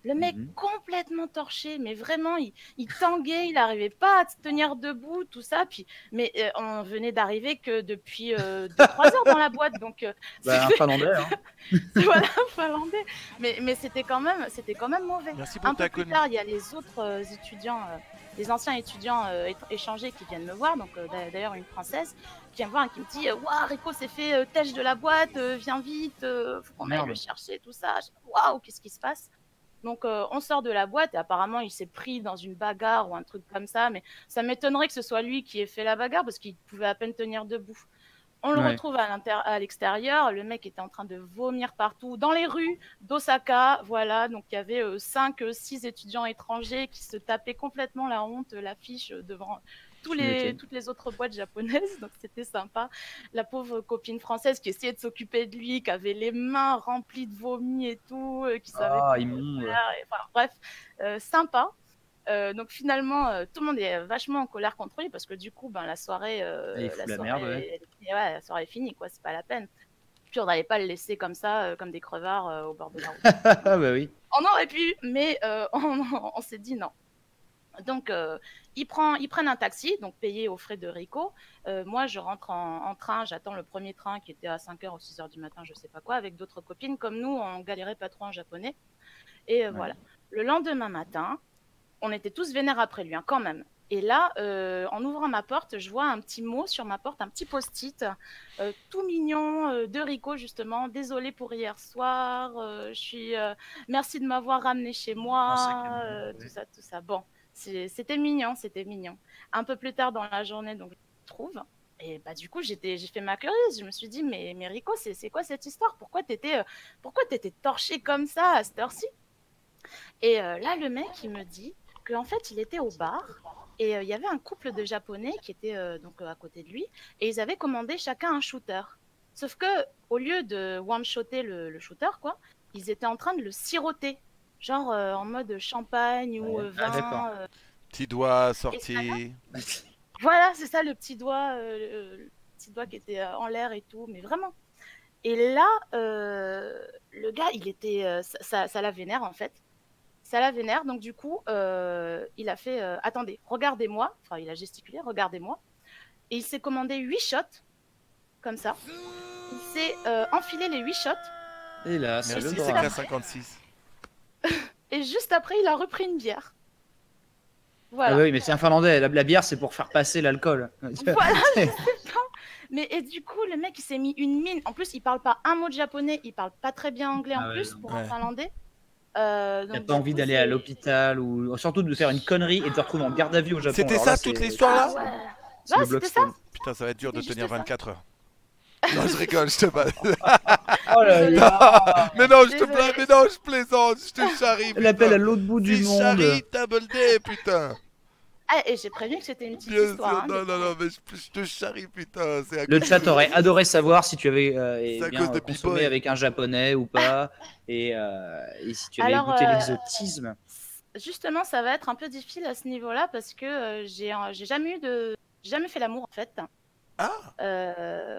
[SPEAKER 7] Le mec
[SPEAKER 1] Mhm.
[SPEAKER 7] complètement torché, mais vraiment, il tanguait, il n'arrivait pas à se tenir debout, tout ça. Puis, mais on venait d'arriver que depuis 2-3 heures dans la boîte, donc
[SPEAKER 1] Bah, un Finlandais, hein.
[SPEAKER 7] voilà, finlandais. Mais c'était quand même mauvais.
[SPEAKER 2] Merci
[SPEAKER 7] Un
[SPEAKER 2] pour ta
[SPEAKER 7] peu plus
[SPEAKER 2] conne.
[SPEAKER 7] tard, il y a les autres étudiants, les anciens étudiants échangés qui viennent me voir, donc d'ailleurs une française qui vient me voir et qui me dit waouh, Rico s'est fait têche de la boîte, viens vite, faut qu'on aille
[SPEAKER 1] Merde.
[SPEAKER 7] le chercher, tout ça. Waouh, qu'est-ce qui se passe? Donc on sort de la boîte et apparemment il s'est pris dans une bagarre ou un truc comme ça, mais ça m'étonnerait que ce soit lui qui ait fait la bagarre parce qu'il pouvait à peine tenir debout. On le
[SPEAKER 1] Ouais.
[SPEAKER 7] retrouve à l'extérieur, le mec était en train de vomir partout, dans les rues d'Osaka, voilà, donc il y avait 5-6 étudiants étrangers qui se tapaient complètement la honte, l'affiche devant toutes les autres boîtes japonaises, donc c'était sympa. La pauvre copine française qui essayait de s'occuper de lui, qui avait les mains remplies de vomi et tout, qui savait
[SPEAKER 1] Ah,
[SPEAKER 7] pas quoi
[SPEAKER 1] immonde.
[SPEAKER 7] faire, enfin, bref, sympa. Donc finalement, tout le monde est vachement en colère contre lui parce que du coup, ben, la soirée,
[SPEAKER 1] Il fout la merde, ouais.
[SPEAKER 7] la soirée est finie, quoi, c'est pas la peine. Puis on n'allait pas le laisser comme ça, comme des crevards au bord de la route.
[SPEAKER 1] Ah bah oui.
[SPEAKER 7] On aurait pu, mais on s'est dit non. Donc ils prennent un taxi, donc payé aux frais de Rico. Moi, je rentre en train, j'attends le premier train qui était à 5h ou 6h du matin, je sais pas quoi, avec d'autres copines. Comme nous, on galérait pas trop en japonais. Et voilà. Le lendemain matin, on était tous vénères après lui, hein, quand même. Et là, en ouvrant ma porte, je vois un petit mot sur ma porte, un petit post-it, tout mignon, de Rico, justement. Désolée pour hier soir, merci de m'avoir ramené chez moi, tout ça. Bon, c'était mignon, c'était mignon. Un peu plus tard dans la journée, donc je le trouve. Et bah, du coup, j'ai fait ma curieuse. Je me suis dit, mais Rico, c'est quoi cette histoire? Pourquoi t'étais torché comme ça à cette heure-ci? Et là, le mec, il me dit qu'en fait, il était au bar et il y avait un couple de Japonais qui était donc à côté de lui et ils avaient commandé chacun un shooter. Sauf que au lieu de one-shotter le shooter, quoi, ils étaient en train de le siroter, genre en mode champagne ou vin.
[SPEAKER 2] Petit doigt sorti.
[SPEAKER 7] Voilà, c'est ça, le petit doigt qui était en l'air et tout, mais vraiment. Et là, le gars, il était, ça la vénère en fait. Ça la vénère, donc du coup, il a fait attendez, regardez-moi. Enfin, il a gesticulé, regardez-moi. Et il s'est commandé 8 shots, comme ça. Il s'est enfilé les 8 shots.
[SPEAKER 1] Et là,
[SPEAKER 2] merci,
[SPEAKER 1] c'est
[SPEAKER 2] CK56.
[SPEAKER 7] Et juste après, il a repris une bière. Voilà.
[SPEAKER 1] Ah oui, mais c'est un Finlandais. La bière, c'est pour faire passer l'alcool.
[SPEAKER 7] Voilà, je sais pas. Mais et du coup, le mec, il s'est mis une mine. En plus, il parle pas un mot de japonais. Il parle pas très bien anglais en plus pour un Finlandais.
[SPEAKER 1] T'as pas envie d'aller à l'hôpital ou surtout de faire une connerie et de te retrouver en garde à vue au Japon.
[SPEAKER 2] C'était ça toute l'histoire là?
[SPEAKER 7] Ouais, c'était ça.
[SPEAKER 2] Putain, ça va être dur de tenir 24 heures. Non, je rigole, je te bats.
[SPEAKER 1] Oh là là.
[SPEAKER 2] Mais non, je te blague, mais non, je plaisante, je te charrie.
[SPEAKER 1] Elle appelle à l'autre bout du monde.
[SPEAKER 2] Charrie, double D, putain.
[SPEAKER 7] Ah, et j'ai prévenu que c'était une petite histoire.
[SPEAKER 2] Hein, non, mais je te charrie, putain.
[SPEAKER 1] Le chat aurait adoré savoir si tu avais consommé
[SPEAKER 2] de
[SPEAKER 1] avec un japonais ou pas, et si tu avais goûté l'exotisme.
[SPEAKER 7] Justement, ça va être un peu difficile à ce niveau-là parce que j'ai J'ai jamais fait l'amour en fait.
[SPEAKER 2] Ah,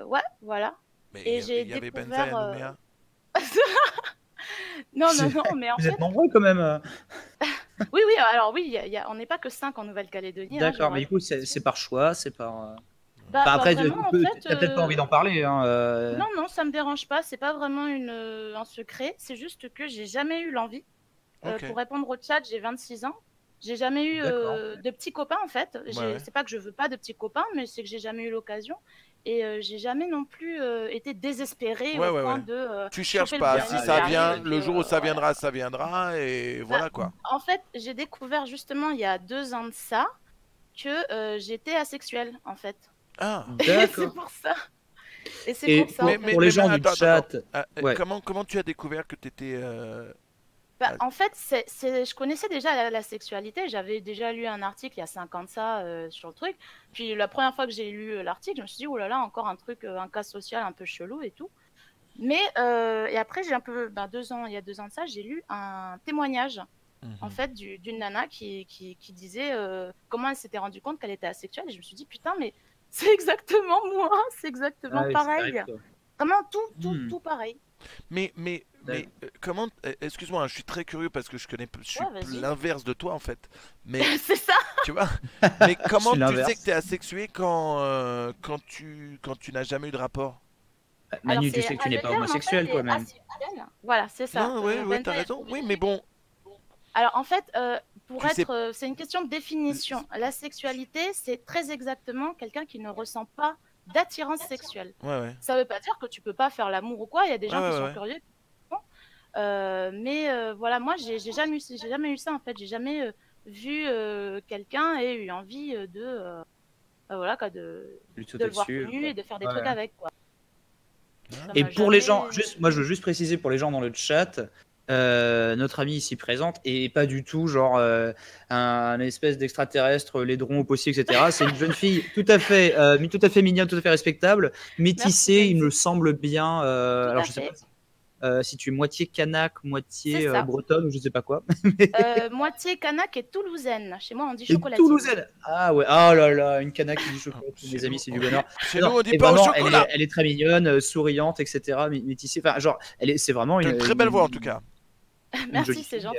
[SPEAKER 7] Ouais, voilà.
[SPEAKER 2] mais
[SPEAKER 7] Et
[SPEAKER 2] il
[SPEAKER 7] j'ai
[SPEAKER 2] y avait
[SPEAKER 7] découvert.
[SPEAKER 2] Benza et Nouméa.
[SPEAKER 7] Non, non, non, mais en
[SPEAKER 1] Vous
[SPEAKER 7] fait.
[SPEAKER 1] êtes nombreux quand même.
[SPEAKER 7] Oui, oui, alors oui, on n'est pas que 5 en Nouvelle-Calédonie. Hein,
[SPEAKER 1] D'accord, mais du coup, c'est par choix, c'est par.
[SPEAKER 7] Bah,
[SPEAKER 1] Enfin, après,
[SPEAKER 7] vraiment, en fait.
[SPEAKER 1] t'as peut-être pas envie d'en parler. Hein,
[SPEAKER 7] Non, non, ça me dérange pas. C'est pas vraiment un secret. C'est juste que j'ai jamais eu l'envie.
[SPEAKER 2] Ok.
[SPEAKER 7] Pour répondre au chat, j'ai 26 ans. J'ai jamais eu
[SPEAKER 1] D'accord.
[SPEAKER 7] de petits copains en fait.
[SPEAKER 2] Ouais.
[SPEAKER 7] C'est pas que je veux pas de petits copains, mais c'est que j'ai jamais eu l'occasion. Et j'ai jamais non plus été désespérée
[SPEAKER 2] Ouais,
[SPEAKER 7] au
[SPEAKER 2] ouais,
[SPEAKER 7] point
[SPEAKER 2] ouais.
[SPEAKER 7] de.
[SPEAKER 2] Tu cherches
[SPEAKER 7] choper le
[SPEAKER 2] pas.
[SPEAKER 7] bus
[SPEAKER 2] Si
[SPEAKER 7] qui
[SPEAKER 2] ça
[SPEAKER 7] arrive,
[SPEAKER 2] vient,
[SPEAKER 7] et
[SPEAKER 2] le
[SPEAKER 7] puis,
[SPEAKER 2] jour où ça
[SPEAKER 7] voilà.
[SPEAKER 2] viendra, et voilà quoi.
[SPEAKER 7] En fait, j'ai découvert justement il y a 2 ans de ça que j'étais asexuelle en fait.
[SPEAKER 2] Ah.
[SPEAKER 7] Et c'est
[SPEAKER 1] D'accord.
[SPEAKER 7] pour ça. Et c'est
[SPEAKER 1] Et
[SPEAKER 7] pour ça. en fait.
[SPEAKER 1] pour les gens du
[SPEAKER 2] attends,
[SPEAKER 1] chat, ouais.
[SPEAKER 2] comment tu as découvert que tu étais
[SPEAKER 7] Bah, en fait, je connaissais déjà la sexualité. J'avais déjà lu un article il y a 5 ans de ça sur le truc. Puis la première fois que j'ai lu l'article, je me suis dit, oh là là, encore un truc, un cas social un peu chelou et tout. Mais, et après, j'ai un peu, il y a 2 ans de ça, j'ai lu un témoignage, en fait, d'une nana qui disait comment elle s'était rendue compte qu'elle était asexuelle. Et je me suis dit, putain, mais c'est exactement moi, c'est exactement
[SPEAKER 1] Ah oui, c'est
[SPEAKER 7] pareil.
[SPEAKER 1] terrible, quoi.
[SPEAKER 7] Vraiment tout pareil.
[SPEAKER 2] Mais comment excuse-moi, je suis très curieux parce que je suis
[SPEAKER 7] Ouais, vas-y.
[SPEAKER 2] l'inverse de toi en fait. Mais
[SPEAKER 7] C'est ça.
[SPEAKER 2] tu vois, mais comment
[SPEAKER 1] suis
[SPEAKER 2] tu
[SPEAKER 1] l'inverse.
[SPEAKER 2] sais que tu es asexué quand tu n'as jamais eu de rapport?
[SPEAKER 1] Manu,
[SPEAKER 7] Alors,
[SPEAKER 1] tu
[SPEAKER 7] c'est
[SPEAKER 1] sais que tu n'es pas
[SPEAKER 7] le terme, en
[SPEAKER 1] homosexuel
[SPEAKER 7] fait, est
[SPEAKER 1] toi-même.
[SPEAKER 7] asexuel. Voilà, c'est ça.
[SPEAKER 2] Non, ouais,
[SPEAKER 7] Benza
[SPEAKER 2] t'as
[SPEAKER 7] est
[SPEAKER 2] raison. Oui,
[SPEAKER 7] obligé.
[SPEAKER 2] mais bon,
[SPEAKER 7] Alors, en fait, pour
[SPEAKER 2] Tu sais-
[SPEAKER 7] être, c'est une question de définition. La sexualité, c'est très exactement quelqu'un qui ne ressent pas d'attirance sexuelle.
[SPEAKER 2] ouais.
[SPEAKER 7] Ça veut pas dire que tu peux pas faire l'amour ou quoi. Il y a des gens
[SPEAKER 2] Ouais,
[SPEAKER 7] qui
[SPEAKER 2] ouais,
[SPEAKER 7] sont
[SPEAKER 2] ouais.
[SPEAKER 7] curieux. Mais voilà, moi, j'ai jamais eu ça en fait. J'ai jamais vu quelqu'un et eu envie voilà, quoi, de
[SPEAKER 1] Tu
[SPEAKER 7] le
[SPEAKER 1] sautais
[SPEAKER 7] voir
[SPEAKER 1] dessus,
[SPEAKER 7] nu
[SPEAKER 1] quoi.
[SPEAKER 7] et de faire des
[SPEAKER 1] Ouais.
[SPEAKER 7] trucs avec, quoi.
[SPEAKER 2] Ah.
[SPEAKER 7] Ça
[SPEAKER 1] Et
[SPEAKER 7] m'a
[SPEAKER 1] pour les
[SPEAKER 7] jamais-
[SPEAKER 1] gens, moi je veux juste préciser pour les gens dans le chat, notre amie ici présente est pas du tout genre un espèce d'extraterrestre, laidron au possible, etc. C'est une jeune fille tout à fait mignonne, tout à fait respectable, métissée,
[SPEAKER 7] Merci,
[SPEAKER 1] il me
[SPEAKER 7] Benzi.
[SPEAKER 1] semble bien.
[SPEAKER 7] Tout
[SPEAKER 1] Alors
[SPEAKER 7] à
[SPEAKER 1] je sais
[SPEAKER 7] fait.
[SPEAKER 1] pas si tu es moitié kanak, moitié
[SPEAKER 7] C'est ça.
[SPEAKER 1] bretonne ou je sais pas quoi.
[SPEAKER 7] Moitié kanak et toulousaine. Chez moi, on dit
[SPEAKER 1] Et
[SPEAKER 7] chocolatine.
[SPEAKER 1] toulousaine. Ah ouais, oh là là, une kanak qui dit chocolat.
[SPEAKER 2] Chez
[SPEAKER 1] Mes amis,
[SPEAKER 2] nous,
[SPEAKER 1] c'est du bonheur.
[SPEAKER 2] Chez
[SPEAKER 1] Non,
[SPEAKER 2] nous, on dit
[SPEAKER 1] et
[SPEAKER 2] pas au
[SPEAKER 1] vraiment,
[SPEAKER 2] chocolat.
[SPEAKER 1] elle est très mignonne, souriante, etc. Métissée. Enfin, genre, c'est vraiment
[SPEAKER 2] T'as une très belle voix en tout cas.
[SPEAKER 1] une
[SPEAKER 7] Merci,
[SPEAKER 1] jolie
[SPEAKER 7] c'est
[SPEAKER 1] fille
[SPEAKER 7] gentil.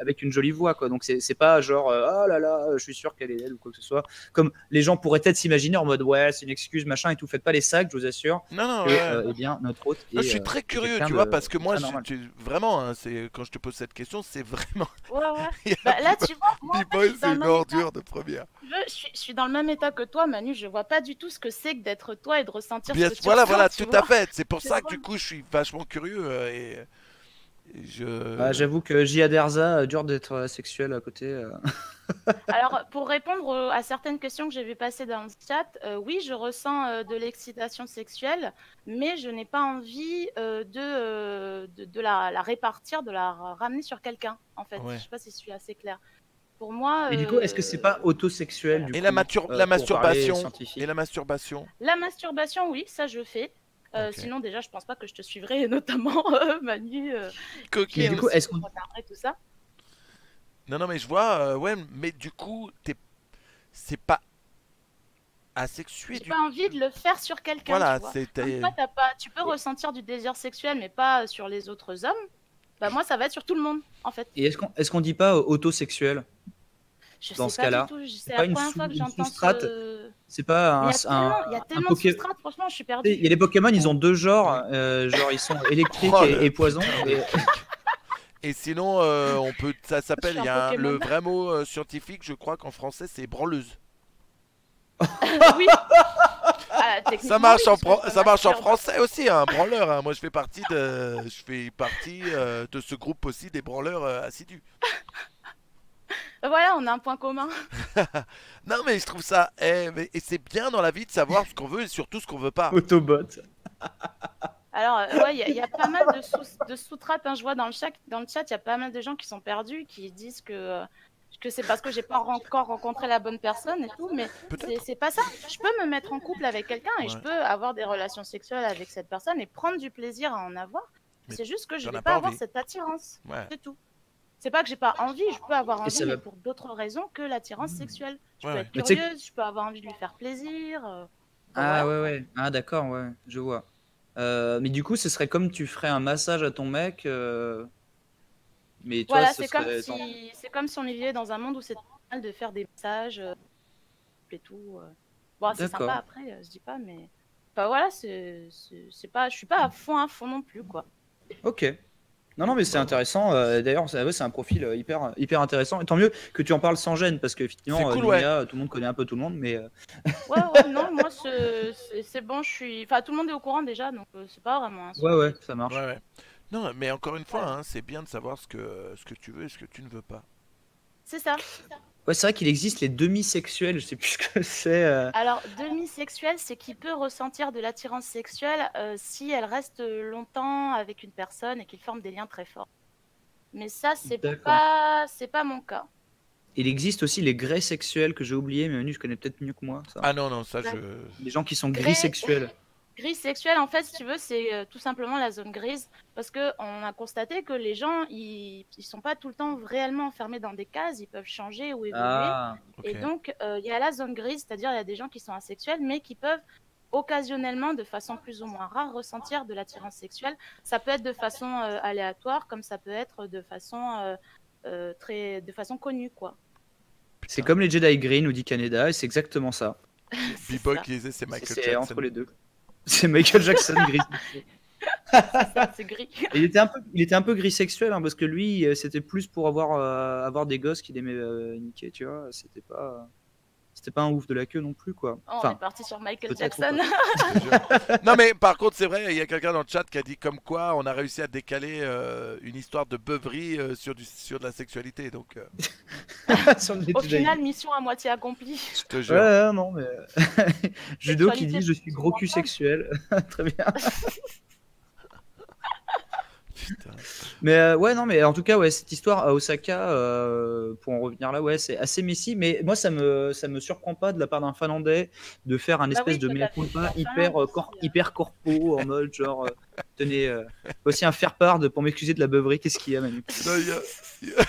[SPEAKER 1] avec une jolie voix, quoi. Donc c'est pas genre oh là là, je suis sûr qu'elle est elle ou quoi que ce soit. Comme les gens pourraient peut-être s'imaginer en mode ouais, c'est une excuse machin et tout. Faites pas les sacs, je vous assure.
[SPEAKER 2] Non,
[SPEAKER 1] Que,
[SPEAKER 2] ouais.
[SPEAKER 1] eh bien, notre hôte.
[SPEAKER 2] Non,
[SPEAKER 1] est,
[SPEAKER 2] je suis très curieux,
[SPEAKER 1] quelqu'un
[SPEAKER 2] tu vois,
[SPEAKER 1] de
[SPEAKER 2] parce que moi,
[SPEAKER 1] très normal.
[SPEAKER 2] vraiment, hein, quand je te pose cette question, c'est vraiment.
[SPEAKER 7] Ouais. Bah, là, tu vois, moi, en fait, je
[SPEAKER 2] B-Boy,
[SPEAKER 7] suis
[SPEAKER 2] c'est
[SPEAKER 7] dans le
[SPEAKER 2] une
[SPEAKER 7] même état.
[SPEAKER 2] ordure de première.
[SPEAKER 7] Je suis dans le même état que toi, Manu. Je vois pas du tout ce que c'est que d'être toi et de ressentir
[SPEAKER 2] Bien,
[SPEAKER 7] ce que tu
[SPEAKER 2] voilà,
[SPEAKER 7] ressens, tu
[SPEAKER 2] tout
[SPEAKER 7] vois.
[SPEAKER 2] à fait. C'est pour
[SPEAKER 7] Tu
[SPEAKER 2] ça que
[SPEAKER 7] vois.
[SPEAKER 2] du coup, je suis vachement curieux et je.
[SPEAKER 1] J'avoue que Jia Derza, dur d'être sexuel à côté.
[SPEAKER 7] Alors, pour répondre à certaines questions que j'ai vu passer dans le chat, oui, je ressens de l'excitation sexuelle, mais je n'ai pas envie de la répartir, de la ramener sur quelqu'un, en fait.
[SPEAKER 2] Ouais.
[SPEAKER 7] Je sais pas si je suis assez claire. Pour moi.
[SPEAKER 1] Et du coup, est-ce que c'est pas autosexuel du
[SPEAKER 2] Et
[SPEAKER 1] coup,
[SPEAKER 2] la
[SPEAKER 1] pour parler
[SPEAKER 2] masturbation.
[SPEAKER 1] scientifique
[SPEAKER 2] Et la masturbation.
[SPEAKER 7] La masturbation, oui, ça je fais.
[SPEAKER 2] Ok.
[SPEAKER 7] Sinon, déjà, je pense pas que je te suivrai, notamment Manu, qui
[SPEAKER 2] Mais
[SPEAKER 7] est
[SPEAKER 1] du coup,
[SPEAKER 7] aussi
[SPEAKER 1] est-ce qu'on-
[SPEAKER 7] retardé, tout ça.
[SPEAKER 2] Non, mais je vois, ouais, mais du coup, c'est pas asexué
[SPEAKER 7] J'ai
[SPEAKER 2] du
[SPEAKER 7] pas envie de le faire sur quelqu'un,
[SPEAKER 2] Voilà,
[SPEAKER 7] tu vois.
[SPEAKER 2] c'était.
[SPEAKER 7] Comme toi, tu peux ressentir du désir sexuel, mais pas sur les autres hommes. Bah moi, ça va être sur tout le monde, en fait.
[SPEAKER 1] Et est-ce qu'on dit pas autosexuel?
[SPEAKER 7] Je
[SPEAKER 1] Dans
[SPEAKER 7] sais
[SPEAKER 1] ce
[SPEAKER 7] pas
[SPEAKER 1] cas-là,
[SPEAKER 7] du tout. C'est
[SPEAKER 1] pas
[SPEAKER 7] la
[SPEAKER 1] une
[SPEAKER 7] première fois que
[SPEAKER 1] une
[SPEAKER 7] j'entends
[SPEAKER 1] sous-strate?
[SPEAKER 7] ce...
[SPEAKER 1] C'est pas
[SPEAKER 7] Mais
[SPEAKER 1] un
[SPEAKER 7] il y a tellement de
[SPEAKER 1] Poké-
[SPEAKER 7] sous-strates, franchement, je suis
[SPEAKER 1] Tu sais,
[SPEAKER 7] perdue.
[SPEAKER 1] il y a les Pokémon, ils ont deux genres, genre ils sont électriques
[SPEAKER 2] Oh,
[SPEAKER 1] et poison. Et-
[SPEAKER 2] Et sinon, ça s'appelle,
[SPEAKER 7] Je suis
[SPEAKER 2] il y
[SPEAKER 7] un
[SPEAKER 2] a le
[SPEAKER 7] Pokémon.
[SPEAKER 2] vrai mot scientifique, je crois qu'en français, c'est branleuse.
[SPEAKER 7] Oui. Ah, techniquement,
[SPEAKER 2] Ça marche,
[SPEAKER 7] oui, parce que je me
[SPEAKER 2] ça marche en
[SPEAKER 7] masturbe.
[SPEAKER 2] français aussi, un branleur. Hein. Moi, je fais partie de ce groupe aussi des branleurs assidus.
[SPEAKER 7] Voilà, on a un point commun.
[SPEAKER 2] Non, mais je trouve ça. Et c'est bien dans la vie de savoir ce qu'on veut et surtout ce qu'on veut pas.
[SPEAKER 1] Autobot.
[SPEAKER 7] Alors, ouais, il y a pas mal de sous-trates. Hein. Je vois dans le chat, il y a pas mal de gens qui sont perdus, qui disent que c'est parce que j'ai pas encore rencontré la bonne personne et tout, mais
[SPEAKER 2] Peut-être.
[SPEAKER 7] c'est pas ça. Je peux me mettre en couple avec quelqu'un et je
[SPEAKER 2] Ouais.
[SPEAKER 7] peux avoir des relations sexuelles avec cette personne et prendre du plaisir à en avoir.
[SPEAKER 2] Mais
[SPEAKER 7] C'est juste que je
[SPEAKER 2] t'en
[SPEAKER 7] vais
[SPEAKER 2] as
[SPEAKER 7] pas
[SPEAKER 2] pas
[SPEAKER 7] avoir
[SPEAKER 2] envie.
[SPEAKER 7] cette attirance.
[SPEAKER 2] Ouais.
[SPEAKER 7] C'est tout. C'est pas que j'ai pas envie, je peux avoir
[SPEAKER 1] Et
[SPEAKER 7] envie,
[SPEAKER 1] ça
[SPEAKER 7] mais
[SPEAKER 1] va.
[SPEAKER 7] pour d'autres raisons que l'attirance sexuelle. Je
[SPEAKER 2] Ouais,
[SPEAKER 7] peux
[SPEAKER 2] ouais.
[SPEAKER 7] être
[SPEAKER 1] Mais tu sais
[SPEAKER 7] curieuse, je peux avoir envie de lui faire plaisir.
[SPEAKER 1] Ah
[SPEAKER 7] voilà.
[SPEAKER 1] ouais. Ah d'accord, ouais, je vois. Mais du coup, ce serait comme tu ferais un massage à ton mec, mais toi,
[SPEAKER 7] Voilà,
[SPEAKER 1] ce
[SPEAKER 7] c'est comme
[SPEAKER 1] serait...
[SPEAKER 7] si on vivait dans un monde où c'est normal de faire des massages et tout. Bon, c'est sympa
[SPEAKER 1] D'accord.
[SPEAKER 7] après, je dis pas, mais enfin voilà, c'est pas, je suis pas à fond non plus quoi.
[SPEAKER 1] Ok. Non, mais c'est intéressant. D'ailleurs, c'est un profil hyper intéressant. Et tant mieux que tu en parles sans gêne, parce
[SPEAKER 2] C'est
[SPEAKER 1] qu'effectivement,
[SPEAKER 2] cool, ouais.
[SPEAKER 1] Lumia, tout le monde connaît un peu tout le monde, mais
[SPEAKER 7] Ouais, non, moi c'est bon, enfin tout le monde est au courant déjà, donc c'est pas vraiment un souci.
[SPEAKER 1] ouais, ça marche.
[SPEAKER 2] Ouais, ouais. Non, mais encore une fois,
[SPEAKER 7] Voilà.
[SPEAKER 2] hein, c'est bien de savoir ce que tu veux et ce que tu ne veux pas.
[SPEAKER 7] C'est ça.
[SPEAKER 1] Ouais, c'est vrai qu'il existe les demi-sexuels, je sais plus ce que c'est.
[SPEAKER 7] Alors, demi-sexuel, c'est qu'il peut ressentir de l'attirance sexuelle si elle reste longtemps avec une personne et qu'ils forment des liens très forts. Mais ça,
[SPEAKER 1] D'accord.
[SPEAKER 7] c'est pas mon cas.
[SPEAKER 1] Il existe aussi les grès sexuels que j'ai oublié, mais Manu, je connais peut-être mieux que moi. Ça.
[SPEAKER 2] Ah non, ça
[SPEAKER 7] Ouais.
[SPEAKER 2] je...
[SPEAKER 1] Les gens qui sont
[SPEAKER 7] Grès-
[SPEAKER 1] gris sexuels.
[SPEAKER 7] Gris sexuel, en fait, si tu veux, c'est tout simplement la zone grise. Parce qu'on a constaté que les gens, ils sont pas tout le temps réellement enfermés dans des cases, ils peuvent changer ou évoluer.
[SPEAKER 1] Ah,
[SPEAKER 7] Et
[SPEAKER 2] Ok.
[SPEAKER 7] donc, il y a la zone grise, c'est-à-dire il y a des gens qui sont asexuels, mais qui peuvent occasionnellement, de façon plus ou moins rare, ressentir de l'attirance sexuelle. Ça peut être de façon aléatoire, comme ça peut être de façon, de façon connue, quoi.
[SPEAKER 1] c'est comme les Jedi Green, nous dit Canada, et c'est exactement ça.
[SPEAKER 7] C'est
[SPEAKER 2] B-Boy
[SPEAKER 7] ça.
[SPEAKER 2] qui disait c'est Michael
[SPEAKER 1] C'est
[SPEAKER 2] Jackson.
[SPEAKER 1] entre les deux. C'est Michael Jackson gris.
[SPEAKER 7] Ça, c'est gris.
[SPEAKER 1] Et il était un peu gris sexuel, hein, parce que lui, c'était plus pour avoir des gosses qu'il aimait niquer, tu vois. C'était pas un ouf de la queue non plus, quoi.
[SPEAKER 7] Oh, on est
[SPEAKER 1] Enfin,
[SPEAKER 7] parti sur Michael
[SPEAKER 1] peut-être
[SPEAKER 7] Jackson.
[SPEAKER 2] Non mais par contre c'est vrai, il y a quelqu'un dans le chat qui a dit comme quoi on a réussi à décaler une histoire de beuverie sur de la sexualité, donc
[SPEAKER 1] sur les
[SPEAKER 7] Au
[SPEAKER 1] Jedi.
[SPEAKER 7] final, mission à moitié accomplie.
[SPEAKER 2] je te jure.
[SPEAKER 1] Ouais, non, mais. Judo qui
[SPEAKER 7] Sexualité,
[SPEAKER 1] dit je suis gros cul sexuel. Très bien.
[SPEAKER 2] Putain.
[SPEAKER 1] Mais ouais, non, mais en tout cas, ouais, cette histoire à Osaka, pour en revenir là, ouais, c'est assez messy. Mais moi, ça me surprend pas de la part d'un Finlandais de faire un
[SPEAKER 7] Bah
[SPEAKER 1] espèce
[SPEAKER 7] oui,
[SPEAKER 1] de
[SPEAKER 7] toi,
[SPEAKER 1] mea
[SPEAKER 7] t'as fait
[SPEAKER 1] culpa
[SPEAKER 7] en
[SPEAKER 1] hyper,
[SPEAKER 7] Finlande aussi,
[SPEAKER 1] hyper corpo, en mode genre, tenez, voici un faire-part pour m'excuser de la beuverie. Qu'est-ce qu'il y a, Manu?
[SPEAKER 2] Non, il y a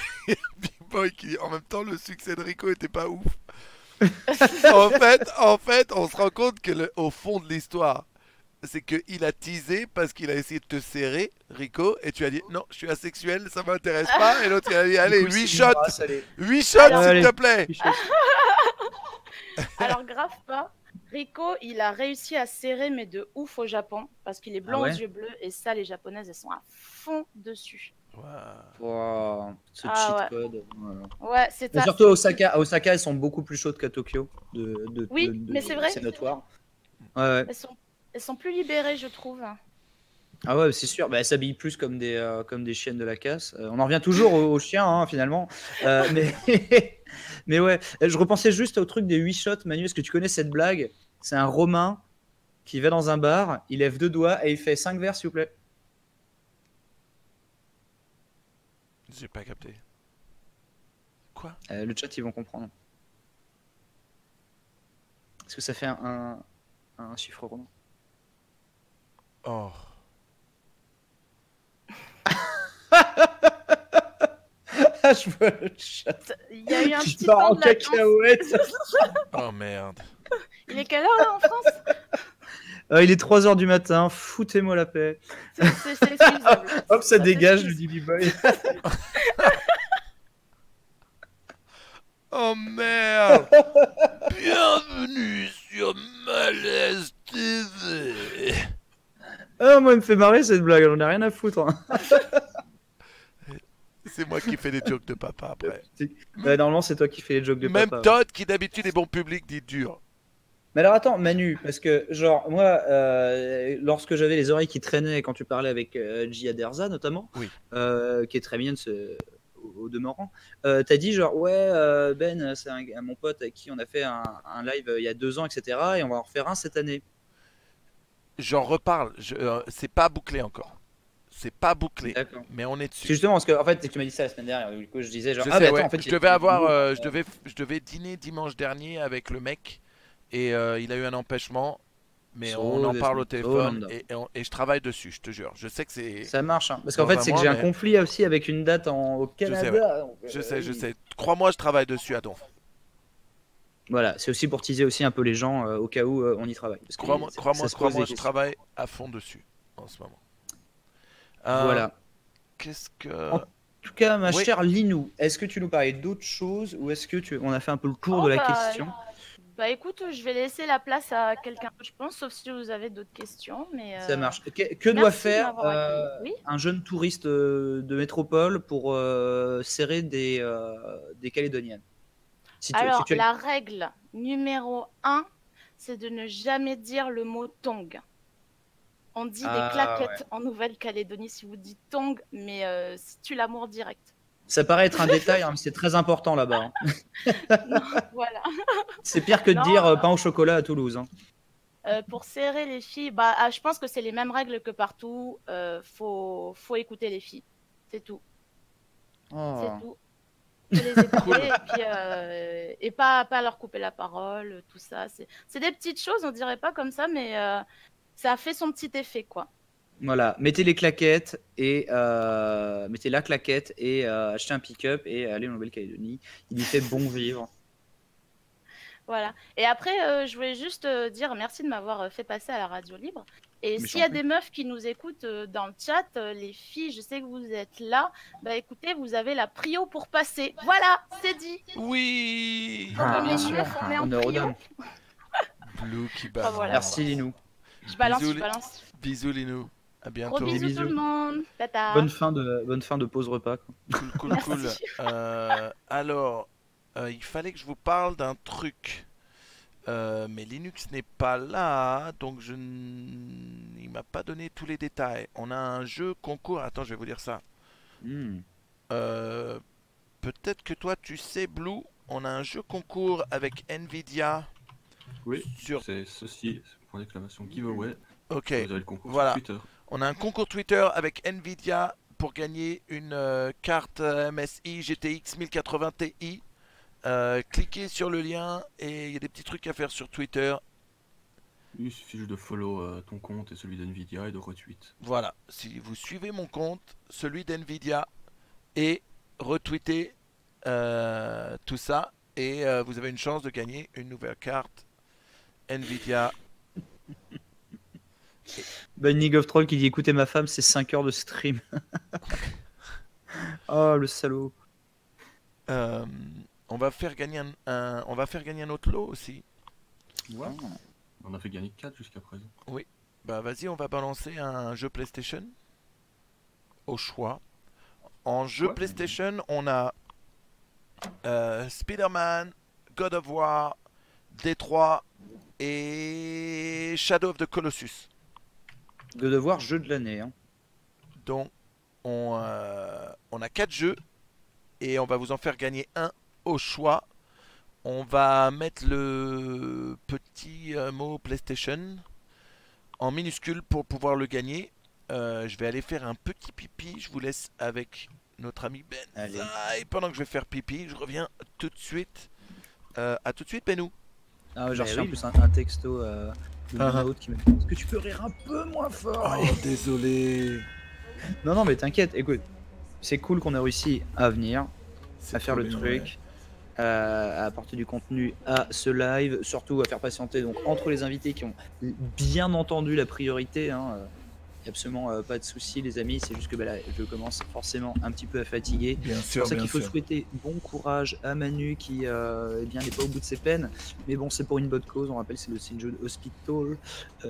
[SPEAKER 2] B-Boy qui dit en même temps le succès de Rico était pas ouf. En fait, on se rend compte que au fond de l'histoire, c'est qu'il a teasé parce qu'il a essayé de te serrer, Rico, et tu as dit non, je suis asexuel, ça m'intéresse pas. Et l'autre il a dit allez,
[SPEAKER 1] Du coup,
[SPEAKER 2] 8
[SPEAKER 1] c'est
[SPEAKER 2] shots,
[SPEAKER 1] une race, allez.
[SPEAKER 2] 8 shots
[SPEAKER 7] Alors-
[SPEAKER 2] s'il
[SPEAKER 1] Allez.
[SPEAKER 2] te plaît.
[SPEAKER 7] Alors, grave pas. Rico, il a réussi à serrer, mais de ouf au Japon, parce qu'il est blanc
[SPEAKER 1] Ah ouais
[SPEAKER 7] aux yeux bleus, et ça, les japonaises, elles sont à fond dessus.
[SPEAKER 2] Waouh.
[SPEAKER 1] Wow, ce
[SPEAKER 7] Ah,
[SPEAKER 1] cheat
[SPEAKER 7] ouais.
[SPEAKER 1] code. Voilà.
[SPEAKER 7] Ouais, c'est
[SPEAKER 1] Mais
[SPEAKER 7] ça.
[SPEAKER 1] surtout à Osaka, elles sont beaucoup plus chaudes qu'à Tokyo.
[SPEAKER 7] Oui, mais c'est vrai.
[SPEAKER 1] C'est notoire. Ouais.
[SPEAKER 7] Elles sont plus libérées, je trouve.
[SPEAKER 1] Ah ouais, c'est sûr. Bah, elles s'habillent plus comme des chiennes de la casse. On en revient toujours aux chiens, hein, finalement. Mais, mais ouais, je repensais juste au truc des 8 shots. Manu, est-ce que tu connais cette blague? C'est un Romain qui va dans un bar, il lève 2 doigts et il fait 5 verres, s'il vous plaît.
[SPEAKER 2] J'ai pas capté. Quoi?
[SPEAKER 1] Le chat, ils vont comprendre. Est-ce que ça fait un chiffre romain?
[SPEAKER 2] Oh.
[SPEAKER 1] Je vois le chat
[SPEAKER 7] Il y a eu un
[SPEAKER 1] qui
[SPEAKER 7] petit
[SPEAKER 1] part
[SPEAKER 7] temps
[SPEAKER 1] en
[SPEAKER 7] de latence.
[SPEAKER 1] cacahuète.
[SPEAKER 2] Oh merde.
[SPEAKER 7] Il est quelle heure là en France?
[SPEAKER 1] Il est 3h du matin, foutez-moi la paix.
[SPEAKER 7] C'est excusable.
[SPEAKER 1] Hop, ça dégage, je
[SPEAKER 7] s'excuse.
[SPEAKER 1] dis B-Boy.
[SPEAKER 2] Oh merde. Bienvenue sur Malaise TV.
[SPEAKER 1] Ah, moi, il me fait marrer cette blague, j'en ai rien à foutre. Hein.
[SPEAKER 2] C'est moi qui fais les jokes de papa après.
[SPEAKER 1] Normalement, c'est toi qui fais les jokes de
[SPEAKER 2] Même
[SPEAKER 1] papa.
[SPEAKER 2] Todd qui d'habitude est bon public dit dur.
[SPEAKER 1] Mais alors attends, Manu, parce que genre moi, lorsque j'avais les oreilles qui traînaient quand tu parlais avec Gia Derza notamment,
[SPEAKER 2] Oui.
[SPEAKER 1] Qui est très mignonne au demeurant, t'as dit genre ouais Ben, c'est mon pote avec qui on a fait un live il y a 2 ans, etc. Et on va en refaire un cette année.
[SPEAKER 2] J'en reparle, c'est pas bouclé encore. C'est pas bouclé,
[SPEAKER 1] D'accord.
[SPEAKER 2] mais on est
[SPEAKER 1] C'est
[SPEAKER 2] dessus.
[SPEAKER 1] justement parce que en fait tu m'as dit ça la semaine dernière, du coup je disais genre
[SPEAKER 2] Je
[SPEAKER 1] ah
[SPEAKER 2] sais,
[SPEAKER 1] bah attends
[SPEAKER 2] ouais.
[SPEAKER 1] en fait
[SPEAKER 2] je devais avoir, je devais dîner dimanche dernier avec le mec et il a eu un empêchement Mais
[SPEAKER 1] So
[SPEAKER 2] on en parle au
[SPEAKER 1] Desmond,
[SPEAKER 2] téléphone
[SPEAKER 1] lambda.
[SPEAKER 2] et je travaille dessus, je te jure. Je sais que c'est
[SPEAKER 1] Ça marche, hein. Parce qu'en
[SPEAKER 2] dans
[SPEAKER 1] fait,
[SPEAKER 2] un
[SPEAKER 1] c'est que
[SPEAKER 2] mois,
[SPEAKER 1] j'ai un
[SPEAKER 2] mais
[SPEAKER 1] conflit aussi avec une date au
[SPEAKER 2] je sais, ouais.
[SPEAKER 1] Canada. Donc,
[SPEAKER 2] Je sais, je
[SPEAKER 1] oui.
[SPEAKER 2] sais. Crois-moi, je travaille dessus, attends.
[SPEAKER 1] Voilà, c'est aussi pour teaser aussi un peu les gens au cas où on y travaille. Parce que
[SPEAKER 2] Crois-moi,
[SPEAKER 1] ça
[SPEAKER 2] crois-moi,
[SPEAKER 1] se pose des
[SPEAKER 2] crois-moi, je
[SPEAKER 1] questions.
[SPEAKER 2] travaille à fond dessus en ce moment.
[SPEAKER 1] Voilà.
[SPEAKER 2] Qu'est-ce que...
[SPEAKER 1] En tout cas, ma
[SPEAKER 2] Oui.
[SPEAKER 1] chère Linou, est-ce que tu nous parlais d'autres choses ou est-ce que on a fait un peu le tour de la question?
[SPEAKER 7] Bah écoute, je vais laisser la place à quelqu'un, je pense, sauf si vous avez d'autres questions. Mais
[SPEAKER 1] Ça marche. Que doit
[SPEAKER 7] merci de
[SPEAKER 1] faire
[SPEAKER 7] m'avoir accueilli. Oui.
[SPEAKER 1] un jeune touriste de métropole pour serrer des Calédoniennes? Si tu,
[SPEAKER 7] Alors,
[SPEAKER 1] si tu as-
[SPEAKER 7] la règle numéro 1, c'est de ne jamais dire le mot tong. On dit des claquettes en Nouvelle-Calédonie si vous dites tong, mais si tu l'amour direct.
[SPEAKER 1] Ça paraît être un détail, hein, mais c'est très important là-bas. Hein.
[SPEAKER 7] Non, voilà.
[SPEAKER 1] C'est pire que de
[SPEAKER 7] Non,
[SPEAKER 1] dire pain au chocolat à Toulouse. Hein.
[SPEAKER 7] Pour serrer les filles, je pense que c'est les mêmes règles que partout. Faut écouter les filles. C'est tout.
[SPEAKER 1] Oh.
[SPEAKER 7] C'est tout. Faut les écouter et pas leur couper la parole, tout ça. C'est des petites choses, on dirait pas comme ça, mais ça a fait son petit effet, quoi.
[SPEAKER 1] Voilà, mettez les claquettes et mettez la claquette et achetez un pick-up et allez en Nouvelle-Calédonie. Il y fait bon vivre.
[SPEAKER 7] Voilà. Et après, je voulais juste dire merci de m'avoir fait passer à la radio libre. Et
[SPEAKER 1] Mais
[SPEAKER 7] s'il y a
[SPEAKER 1] j'en prie.
[SPEAKER 7] des meufs qui nous écoutent dans le chat, les filles, je sais que vous êtes là. Bah écoutez, vous avez la prio pour passer. Voilà, c'est dit.
[SPEAKER 2] Oui.
[SPEAKER 7] Quand on
[SPEAKER 1] bien
[SPEAKER 7] est
[SPEAKER 1] sûr.
[SPEAKER 7] neuf, on est en
[SPEAKER 1] Honneur aux
[SPEAKER 7] prio.
[SPEAKER 1] dames.
[SPEAKER 2] Blue qui
[SPEAKER 7] Enfin,
[SPEAKER 2] balance.
[SPEAKER 7] voilà.
[SPEAKER 1] Merci Linou.
[SPEAKER 7] Je balance,
[SPEAKER 2] Bisous,
[SPEAKER 7] je balance.
[SPEAKER 2] Bisous Linou. À bientôt.
[SPEAKER 7] Gros bisous
[SPEAKER 1] bisous.
[SPEAKER 7] tout le monde. Tata.
[SPEAKER 1] Bonne fin de pause repas. Quoi.
[SPEAKER 2] Cool,
[SPEAKER 7] Merci.
[SPEAKER 2] cool. Alors, il fallait que je vous parle d'un truc. Mais Linux n'est pas là, donc il m'a pas donné tous les détails. On a un jeu concours. Attends, je vais vous dire ça.
[SPEAKER 1] Hmm.
[SPEAKER 2] Peut-être que toi tu sais, Blue. On a un jeu concours avec Nvidia.
[SPEAKER 3] Oui,
[SPEAKER 2] Sur...
[SPEAKER 3] c'est ceci, point d'exclamation giveaway.
[SPEAKER 2] Ok.
[SPEAKER 3] Vous avez le concours
[SPEAKER 2] Voilà.
[SPEAKER 3] sur Twitter.
[SPEAKER 2] On a un concours Twitter avec Nvidia pour gagner une carte MSI GTX 1080 Ti. Cliquez sur le lien et il y a des petits trucs à faire sur Twitter.
[SPEAKER 3] Il suffit juste de follow ton compte et celui d'Nvidia et de retweet.
[SPEAKER 2] Voilà, si vous suivez mon compte, celui d'Nvidia, et retweetez tout ça, et vous avez une chance de gagner une nouvelle carte Nvidia.
[SPEAKER 1] League of Troll qui dit écoutez ma femme, c'est 5 heures de stream. Oh le salaud.
[SPEAKER 2] On va faire gagner on va faire gagner un autre lot aussi.
[SPEAKER 3] Ouais. On a fait gagner 4 jusqu'à présent.
[SPEAKER 2] Bah vas-y, on va balancer un jeu PlayStation au choix. En jeu
[SPEAKER 3] Ouais.
[SPEAKER 2] PlayStation, on a Spider-Man, God of War, D3 et Shadow of the Colossus.
[SPEAKER 1] De devoir jeu de l'année. Hein.
[SPEAKER 2] Donc on a 4 jeux et on va vous en faire gagner un au choix. On va mettre le petit mot PlayStation en minuscule pour pouvoir le gagner. Je vais aller faire un petit pipi. Je vous laisse avec notre ami Ben.
[SPEAKER 1] Allez.
[SPEAKER 2] Et pendant que je vais faire pipi, je reviens tout de suite. À tout de suite, Benou.
[SPEAKER 1] Ah, j'ai
[SPEAKER 7] Mais
[SPEAKER 1] reçu en
[SPEAKER 7] oui.
[SPEAKER 1] plus un texto de
[SPEAKER 2] Ah.
[SPEAKER 1] mon hôte qui m'a dit est-ce que tu peux rire un peu moins fort
[SPEAKER 6] Oh, désolé.
[SPEAKER 1] Non, mais t'inquiète, écoute, c'est cool qu'on ait réussi à venir,
[SPEAKER 6] C'est
[SPEAKER 1] à faire
[SPEAKER 6] trop
[SPEAKER 1] le
[SPEAKER 6] bien,
[SPEAKER 1] truc,
[SPEAKER 6] ouais.
[SPEAKER 1] à apporter du contenu à ce live, surtout à faire patienter donc entre les invités qui ont bien entendu la priorité. Hein, y a absolument pas de souci, les amis. C'est juste que là, je commence forcément un petit peu à fatiguer.
[SPEAKER 6] Bien
[SPEAKER 1] C'est
[SPEAKER 6] sûr,
[SPEAKER 1] pour ça
[SPEAKER 6] bien
[SPEAKER 1] qu'il faut
[SPEAKER 6] sûr.
[SPEAKER 1] souhaiter bon courage à Manu qui eh bien n'est pas au bout de ses peines. Mais bon, c'est pour une bonne cause. On rappelle, c'est le St. Jude Hospital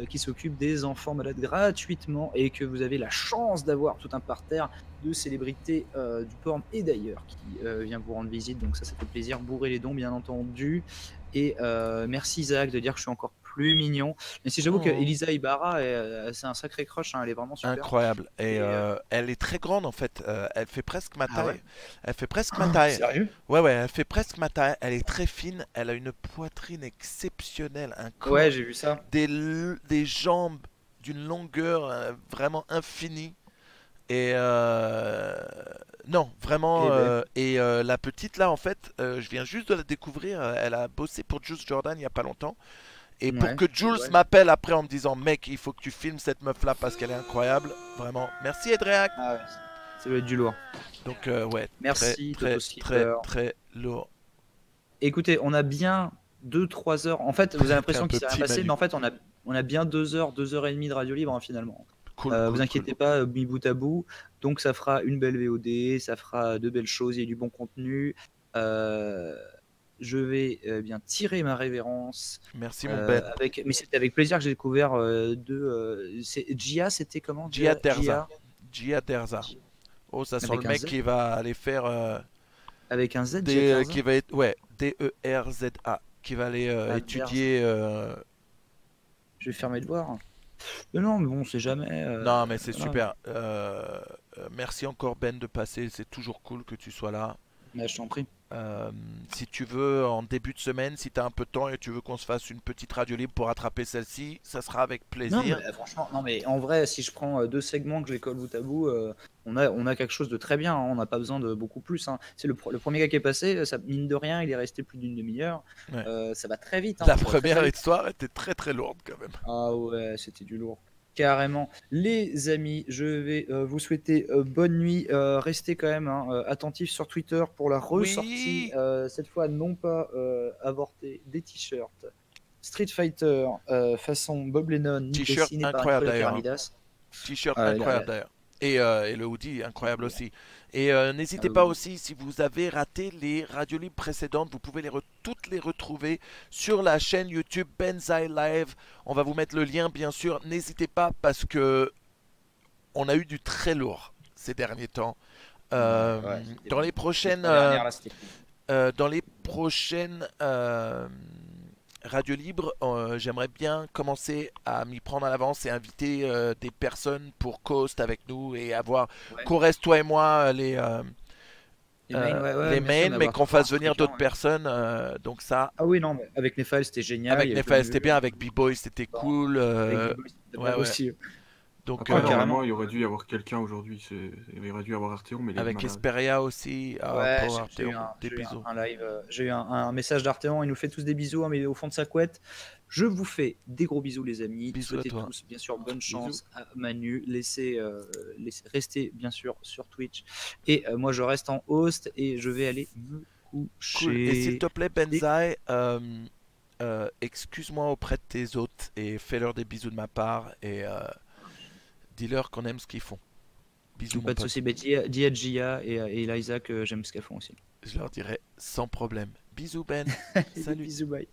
[SPEAKER 1] qui s'occupe des enfants malades gratuitement et que vous avez la chance d'avoir tout un parterre de célébrités du porn et d'ailleurs qui vient vous rendre visite. Donc ça fait plaisir. Bourrez les dons, bien entendu. Et merci Isaac de dire que je suis encore plus mignon. Mais si j'avoue que
[SPEAKER 2] Oh.
[SPEAKER 1] Elisa Ibarra, c'est un sacré crush. Hein, elle est vraiment super.
[SPEAKER 2] Incroyable. Et
[SPEAKER 1] Et,
[SPEAKER 2] elle est très grande en fait. Elle fait presque ma
[SPEAKER 1] Ah
[SPEAKER 2] taille.
[SPEAKER 1] ouais
[SPEAKER 2] Elle fait presque ma taille.
[SPEAKER 1] Sérieux?
[SPEAKER 2] Ouais, ouais, elle fait presque ma taille. Elle est très fine. Elle a une poitrine exceptionnelle. Un corps,
[SPEAKER 1] Ouais, j'ai vu ça.
[SPEAKER 2] des jambes d'une longueur vraiment infinie. Et non, vraiment.
[SPEAKER 1] Eh ben.
[SPEAKER 2] Et la petite là, en fait, je viens juste de la découvrir. Elle a bossé pour Juice Jordan il y a pas longtemps. Et pour
[SPEAKER 1] Ouais,
[SPEAKER 2] que Jules
[SPEAKER 1] ouais.
[SPEAKER 2] m'appelle après en me disant mec, il faut que tu filmes cette meuf là parce qu'elle est incroyable, vraiment. Merci Edreac.
[SPEAKER 1] Ah ouais, ça va être du lourd.
[SPEAKER 2] Donc ouais,
[SPEAKER 1] Merci,
[SPEAKER 2] très
[SPEAKER 1] Toto Skipper.
[SPEAKER 2] très lourd.
[SPEAKER 1] Écoutez, on a bien 2-3 heures. En fait, vous avez l'impression
[SPEAKER 2] un
[SPEAKER 1] qu'il
[SPEAKER 2] peu
[SPEAKER 1] s'est rien
[SPEAKER 2] petit,
[SPEAKER 1] passé,
[SPEAKER 2] Manu.
[SPEAKER 1] mais en fait, on a bien 2 heures, 2 heures et demie de radio libre hein, finalement.
[SPEAKER 2] Cool,
[SPEAKER 1] Vous
[SPEAKER 2] cool,
[SPEAKER 1] inquiétez
[SPEAKER 2] cool.
[SPEAKER 1] pas, mis bout à bout. Donc ça fera une belle VOD, ça fera de belles choses, il y a du bon contenu. Je vais bien tirer ma révérence.
[SPEAKER 2] Merci mon Ben.
[SPEAKER 1] Mais c'était avec plaisir que j'ai découvert Gia, c'était comment
[SPEAKER 2] Gia Terza. Gia Terza. Oh, ça sent
[SPEAKER 1] Avec
[SPEAKER 2] le
[SPEAKER 1] un
[SPEAKER 2] mec
[SPEAKER 1] Z
[SPEAKER 2] qui va aller faire
[SPEAKER 1] Avec un Z, Gia Terza
[SPEAKER 2] qui va être ouais, D-E-R-Z-A, qui va aller étudier
[SPEAKER 1] Je vais faire mes devoirs. Mais non, mais bon, c'est jamais.
[SPEAKER 2] Non, mais c'est
[SPEAKER 1] voilà.
[SPEAKER 2] super. Merci encore Ben de passer, c'est toujours cool que tu sois là.
[SPEAKER 1] Mais je t'en prie.
[SPEAKER 2] Si tu veux, en début de semaine, si tu as un peu de temps et tu veux qu'on se fasse une petite radio libre pour rattraper celle-ci, ça sera avec plaisir.
[SPEAKER 1] Non, mais, franchement, non, mais en vrai, si je prends 2 segments que je les colle bout à bout, on a quelque chose de très bien. Hein, on n'a pas besoin de beaucoup plus. Hein. C'est le premier gars qui est passé, ça, mine de rien, il est resté plus d'une demi-heure.
[SPEAKER 2] Ouais.
[SPEAKER 1] Ça va très vite. Hein,
[SPEAKER 2] La
[SPEAKER 1] ça va très,
[SPEAKER 2] première
[SPEAKER 1] très vite.
[SPEAKER 2] histoire était très très lourde quand même.
[SPEAKER 1] Ah ouais, c'était du lourd. Carrément. Les amis, je vais vous souhaiter bonne nuit. Restez quand même hein, attentifs sur Twitter pour la ressortie. Cette fois, non pas avorté, des t-shirts. Street Fighter façon Bob Lennon.
[SPEAKER 2] T-shirt
[SPEAKER 1] dessiné par
[SPEAKER 2] incroyable
[SPEAKER 1] Nicolas
[SPEAKER 2] d'ailleurs.
[SPEAKER 1] Karamidas.
[SPEAKER 2] T-shirt
[SPEAKER 1] Ah,
[SPEAKER 2] incroyable d'ailleurs. Et le hoodie incroyable aussi. Et n'hésitez
[SPEAKER 1] Ah,
[SPEAKER 2] pas
[SPEAKER 1] oui.
[SPEAKER 2] aussi, si vous avez raté les radios libres précédentes, vous pouvez toutes les retrouver sur la chaîne YouTube Benzaï Live. On va vous mettre le lien bien sûr. N'hésitez pas parce que on a eu du très lourd ces derniers temps.
[SPEAKER 1] Ouais,
[SPEAKER 2] Dans les prochaines radio libre, j'aimerais bien commencer à m'y prendre à l'avance et inviter des personnes pour coast avec nous et avoir qu'on reste toi et moi les mains, mais qu'on fasse venir d'autres personnes. Donc ça.
[SPEAKER 1] Ah oui, non, mais avec Nephal, c'était génial.
[SPEAKER 2] Avec Nephal, c'était bien. Avec B-Boy, c'était cool.
[SPEAKER 1] Ouais, aussi.
[SPEAKER 2] Donc,
[SPEAKER 3] après, normalement, il aurait dû y avoir quelqu'un aujourd'hui. Il aurait dû y avoir Arteon, mais
[SPEAKER 2] avec Esperia aussi.
[SPEAKER 1] Ouais,
[SPEAKER 2] pour Arteon, des bisous.
[SPEAKER 1] Un live. J'ai eu un message d'Arteon. Il nous fait tous des bisous, hein, mais au fond de sa couette. Je vous fais des gros bisous, les amis.
[SPEAKER 2] Bisous
[SPEAKER 1] Souhaitez
[SPEAKER 2] à toi.
[SPEAKER 1] tous, bien sûr, bonne chance à Manu. Restez, bien sûr, sur Twitch. Et moi, je reste en host et je vais aller me coucher.
[SPEAKER 2] Cool. Et s'il te plaît, Benzaï, excuse-moi auprès de tes hôtes et fais-leur des bisous de ma part et dis-leur qu'on aime ce qu'ils font. Bisous,
[SPEAKER 1] pas de soucis. Dis à Gia et Eliza que j'aime ce qu'elles font aussi.
[SPEAKER 2] Je leur dirai sans problème. Bisous Ben. Salut.
[SPEAKER 1] Bisous, bye.